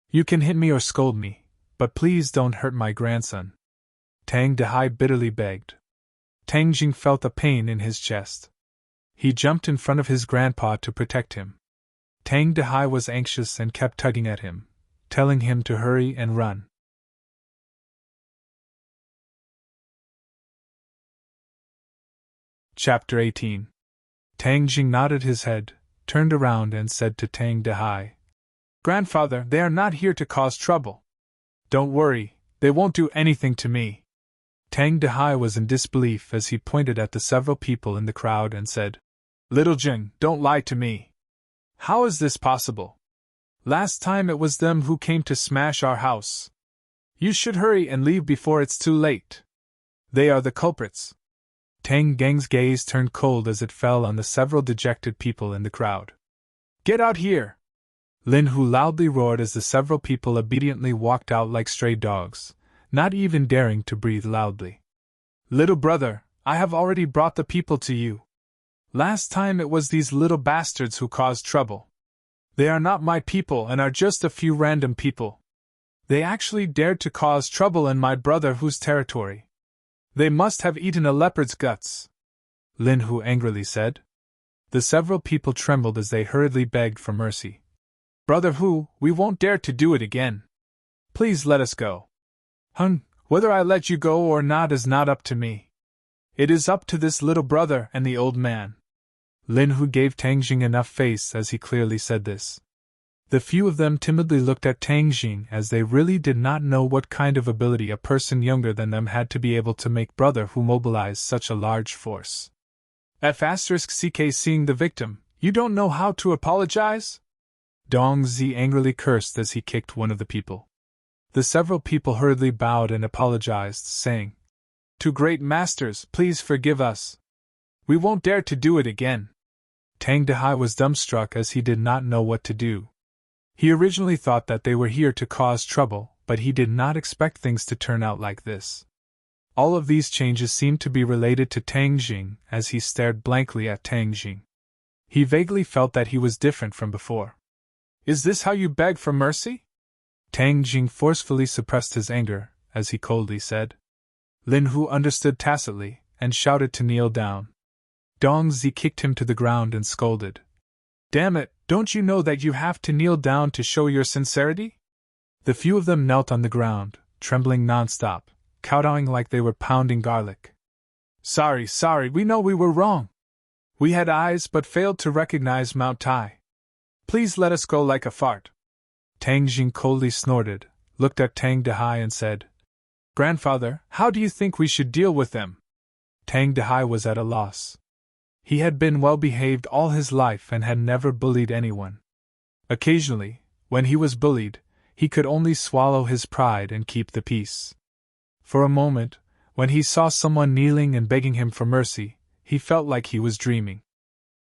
You can hit me or scold me, but please don't hurt my grandson. Tang Dehai bitterly begged. Tang Jing felt a pain in his chest. He jumped in front of his grandpa to protect him. Tang Dehai was anxious and kept tugging at him, telling him to hurry and run. Chapter 18. Tang Jing nodded his head, turned around and said to Tang Dehai, Grandfather, they are not here to cause trouble. Don't worry, they won't do anything to me. Tang Dehai was in disbelief as he pointed at the several people in the crowd and said, Little Jing, don't lie to me. How is this possible? Last time it was them who came to smash our house. You should hurry and leave before it's too late. They are the culprits. Tang Gang's gaze turned cold as it fell on the several dejected people in the crowd. Get out here! Lin Hu loudly roared as the several people obediently walked out like stray dogs, not even daring to breathe loudly. Little brother, I have already brought the people to you. Last time it was these little bastards who caused trouble. They are not my people and are just a few random people. They actually dared to cause trouble in my brother whose territory. They must have eaten a leopard's guts, Lin Hu angrily said. The several people trembled as they hurriedly begged for mercy. Brother Hu, we won't dare to do it again. Please let us go. Whether I let you go or not is not up to me. It is up to this little brother and the old man. Lin Hu gave Tang Jing enough face as he clearly said this. The few of them timidly looked at Tang Jing as they really did not know what kind of ability a person younger than them had to be able to make brother who mobilized such a large force. *CK seeing the victim, you don't know how to apologize? Dong Zi angrily cursed as he kicked one of the people. The several people hurriedly bowed and apologized, saying, To great masters, please forgive us. We won't dare to do it again. Tang Dehai was dumbstruck as he did not know what to do. He originally thought that they were here to cause trouble, but he did not expect things to turn out like this. All of these changes seemed to be related to Tang Jing as he stared blankly at Tang Jing. He vaguely felt that he was different from before. Is this how you beg for mercy? Tang Jing forcefully suppressed his anger, as he coldly said. Lin Hu understood tacitly, and shouted to kneel down. Dong Zi kicked him to the ground and scolded. Damn it, don't you know that you have to kneel down to show your sincerity? The few of them knelt on the ground, trembling non-stop, kowtowing like they were pounding garlic. Sorry, we know we were wrong. We had eyes but failed to recognize Mount Tai. Please let us go like a fart. Tang Jing coldly snorted, looked at Tang Dehai and said, Grandfather, how do you think we should deal with them? Tang Dehai was at a loss. He had been well-behaved all his life and had never bullied anyone. Occasionally, when he was bullied, he could only swallow his pride and keep the peace. For a moment, when he saw someone kneeling and begging him for mercy, he felt like he was dreaming.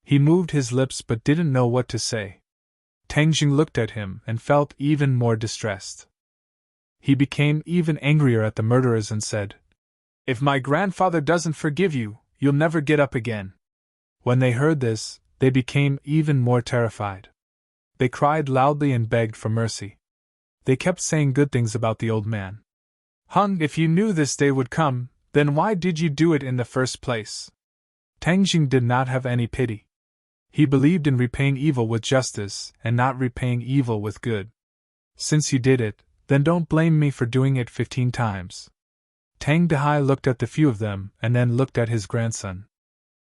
He moved his lips but didn't know what to say. Tang Jing looked at him and felt even more distressed. He became even angrier at the murderers and said, If my grandfather doesn't forgive you, you'll never get up again. When they heard this, they became even more terrified. They cried loudly and begged for mercy. They kept saying good things about the old man. If you knew this day would come, then why did you do it in the first place? Tang Jing did not have any pity. He believed in repaying evil with justice and not repaying evil with good. Since you did it, then don't blame me for doing it 15 times. Tang Dehai looked at the few of them and then looked at his grandson.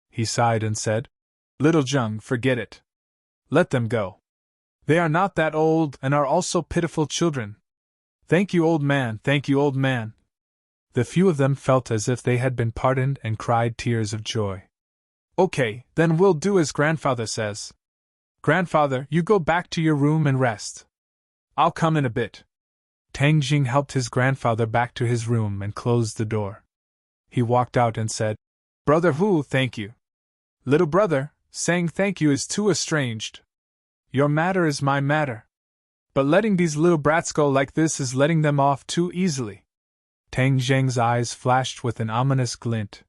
He sighed and said, Little Jung, forget it. Let them go. They are not that old and are also pitiful children. Thank you, old man, thank you, old man. The few of them felt as if they had been pardoned and cried tears of joy. Okay, then we'll do as grandfather says. Grandfather, you go back to your room and rest. I'll come in a bit. Tang Jing helped his grandfather back to his room and closed the door. He walked out and said, Brother Hu, thank you. Little brother, saying thank you is too estranged. Your matter is my matter. But letting these little brats go like this is letting them off too easily. Tang Jing's eyes flashed with an ominous glint.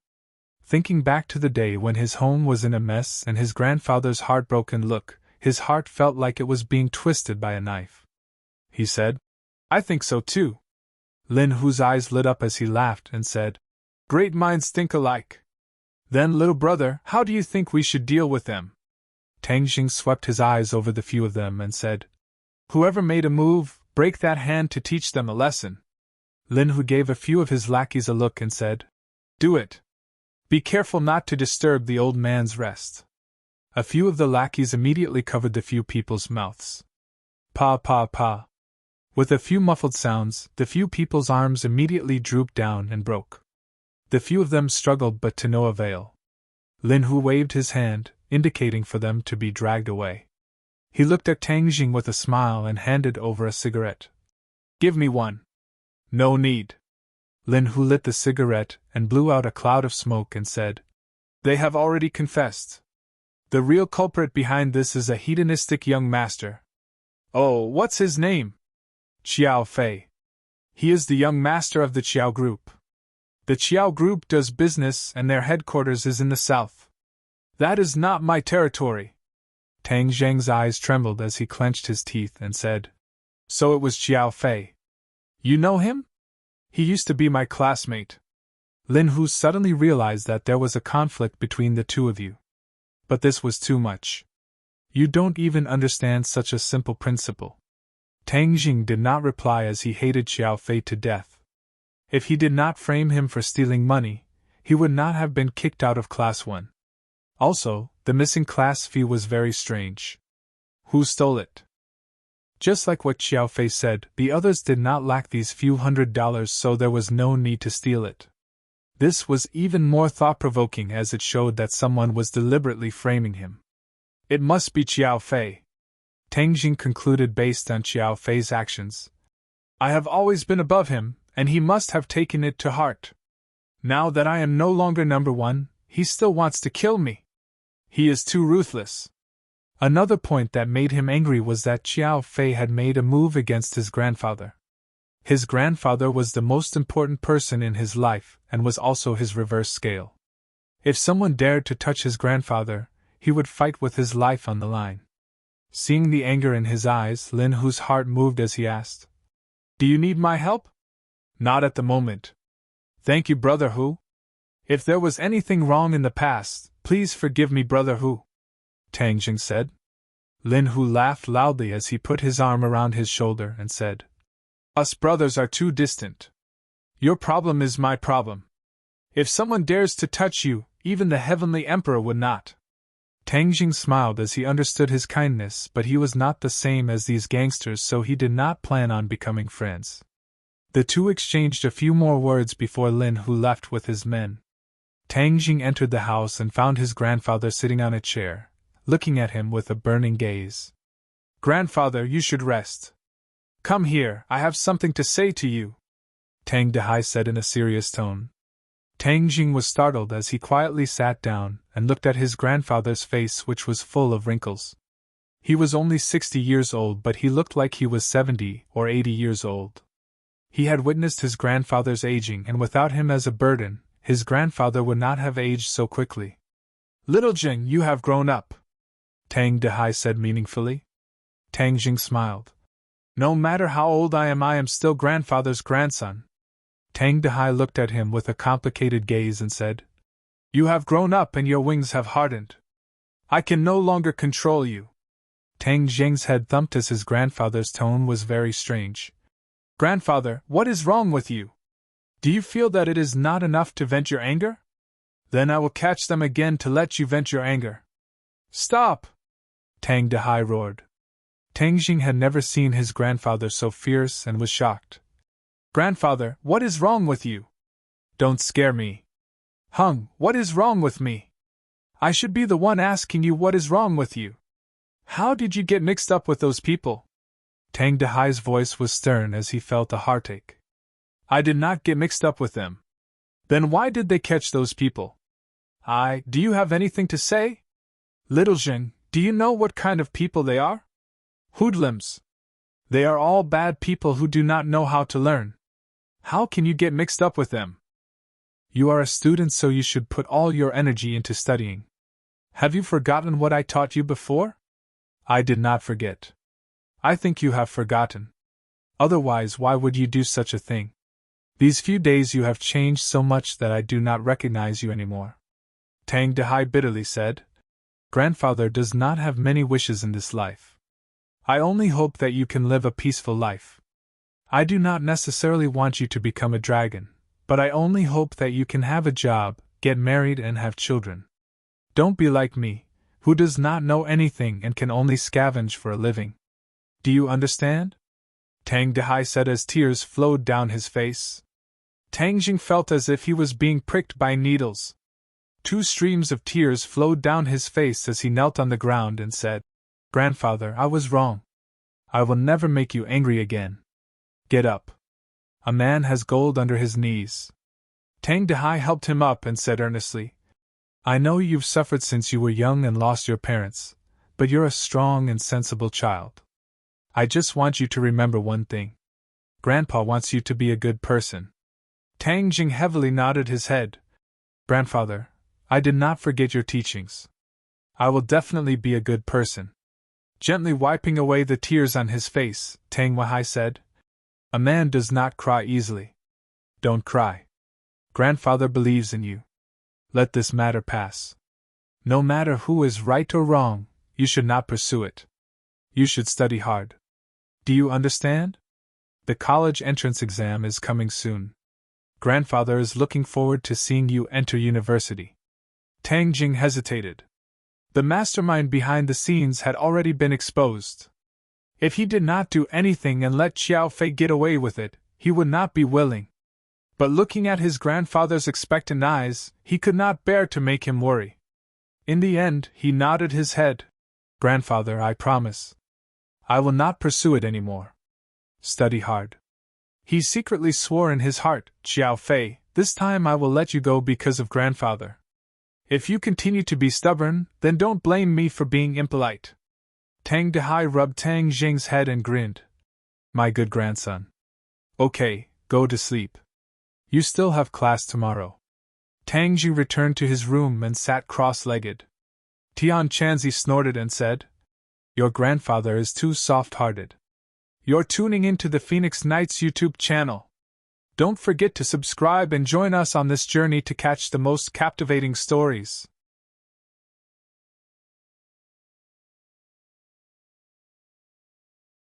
Thinking back to the day when his home was in a mess and his grandfather's heartbroken look, his heart felt like it was being twisted by a knife. He said, I think so too. Lin Hu's eyes lit up as he laughed and said, Great minds think alike. Then, little brother, how do you think we should deal with them? Tang Jing swept his eyes over the few of them and said, Whoever made a move, break that hand to teach them a lesson. Lin Hu gave a few of his lackeys a look and said, Do it. Be careful not to disturb the old man's rest. A few of the lackeys immediately covered the few people's mouths. Pa pa pa. With a few muffled sounds, the few people's arms immediately drooped down and broke. The few of them struggled but to no avail. Lin Hu waved his hand, indicating for them to be dragged away. He looked at Tang Jing with a smile and handed over a cigarette. Give me one. No need. Lin Hu lit the cigarette and blew out a cloud of smoke and said, They have already confessed. The real culprit behind this is a hedonistic young master. Oh, what's his name? Qiao Fei. He is the young master of the Qiao Group. The Qiao Group does business and their headquarters is in the south. That is not my territory. Tang Zheng's eyes trembled as he clenched his teeth and said, So it was Qiao Fei. You know him? He used to be my classmate. Lin Hu suddenly realized that there was a conflict between the two of you. But this was too much. You don't even understand such a simple principle. Tang Jing did not reply as he hated Qiao Fei to death. If he did not frame him for stealing money, he would not have been kicked out of Class 1. Also, The missing class fee was very strange. Who stole it? Just like what Xiao Fei said, the others did not lack these few $100, so there was no need to steal it. This was even more thought-provoking as it showed that someone was deliberately framing him. It must be Xiao Fei, Tang Jing concluded based on Xiao Fei's actions. I have always been above him, and he must have taken it to heart. Now that I am no longer number one, he still wants to kill me. He is too ruthless. Another point that made him angry was that Xiao Fei had made a move against his grandfather. His grandfather was the most important person in his life and was also his reverse scale. If someone dared to touch his grandfather, he would fight with his life on the line. Seeing the anger in his eyes, Lin Hu's heart moved as he asked, "Do you need my help?" "Not at the moment. Thank you, Brother Hu. If there was anything wrong in the past, please forgive me, Brother Hu," Tang Jing said. Lin Hu laughed loudly as he put his arm around his shoulder and said, "Us brothers are too distant. Your problem is my problem. If someone dares to touch you, even the Heavenly Emperor would not." Tang Jing smiled as he understood his kindness, but he was not the same as these gangsters, so he did not plan on becoming friends. The two exchanged a few more words before Lin Hu left with his men. Tang Jing entered the house and found his grandfather sitting on a chair, looking at him with a burning gaze. "Grandfather, you should rest. Come here, I have something to say to you," Tang Dehai said in a serious tone. Tang Jing was startled as he quietly sat down and looked at his grandfather's face, which was full of wrinkles. He was only 60 years old, but he looked like he was 70 or 80 years old. He had witnessed his grandfather's aging, and without him as a burden, his grandfather would not have aged so quickly. "Little Jing, you have grown up," Tang Dehai said meaningfully. Tang Jing smiled. "No matter how old I am still grandfather's grandson." Tang Dehai looked at him with a complicated gaze and said, "You have grown up and your wings have hardened. I can no longer control you." Tang Jing's head thumped as his grandfather's tone was very strange. "Grandfather, what is wrong with you? Do you feel that it is not enough to vent your anger? Then I will catch them again to let you vent your anger." "Stop!" Tang Dehai roared. Tang Jing had never seen his grandfather so fierce and was shocked. "Grandfather, what is wrong with you? Don't scare me." "Hung, what is wrong with me? I should be the one asking you what is wrong with you. How did you get mixed up with those people?" Tang Dehai's voice was stern as he felt a heartache. "I did not get mixed up with them. Then why did they catch those people?" Do you have anything to say? Little Jing, do you know what kind of people they are?" "Hoodlums. They are all bad people who do not know how to learn. How can you get mixed up with them? You are a student, so you should put all your energy into studying. Have you forgotten what I taught you before?" "I did not forget." "I think you have forgotten. Otherwise, why would you do such a thing? These few days you have changed so much that I do not recognize you anymore," Tang Dehai bitterly said. "Grandfather does not have many wishes in this life. I only hope that you can live a peaceful life. I do not necessarily want you to become a dragon, but I only hope that you can have a job, get married, and have children. Don't be like me, who does not know anything and can only scavenge for a living. Do you understand?" Tang Dehai said as tears flowed down his face. Tang Jing felt as if he was being pricked by needles. 2 streams of tears flowed down his face as he knelt on the ground and said, "Grandfather, I was wrong. I will never make you angry again. Get up. A man has gold under his knees." Tang Dehai helped him up and said earnestly, "I know you've suffered since you were young and lost your parents, but you're a strong and sensible child. I just want you to remember one thing. Grandpa wants you to be a good person." Tang Jing heavily nodded his head. "Grandfather, I did not forget your teachings. I will definitely be a good person." Gently wiping away the tears on his face, Tang Wahai said, "A man does not cry easily. Don't cry. Grandfather believes in you. Let this matter pass. No matter who is right or wrong, you should not pursue it. You should study hard. Do you understand? The college entrance exam is coming soon. Grandfather is looking forward to seeing you enter university." Tang Jing hesitated. The mastermind behind the scenes had already been exposed. If he did not do anything and let Xiao Fei get away with it, he would not be willing. But looking at his grandfather's expectant eyes, he could not bear to make him worry. In the end, he nodded his head. "Grandfather, I promise. I will not pursue it any more. Study hard." He secretly swore in his heart, "Xiao Fei, this time I will let you go because of grandfather. If you continue to be stubborn, then don't blame me for being impolite." Tang Dehai rubbed Tang Jing's head and grinned. "My good grandson. Okay, go to sleep. You still have class tomorrow." Tang Ji returned to his room and sat cross-legged. Tian Chanzi snorted and said, "Your grandfather is too soft-hearted." You're tuning into the Phoenix Nights YouTube channel. Don't forget to subscribe and join us on this journey to catch the most captivating stories.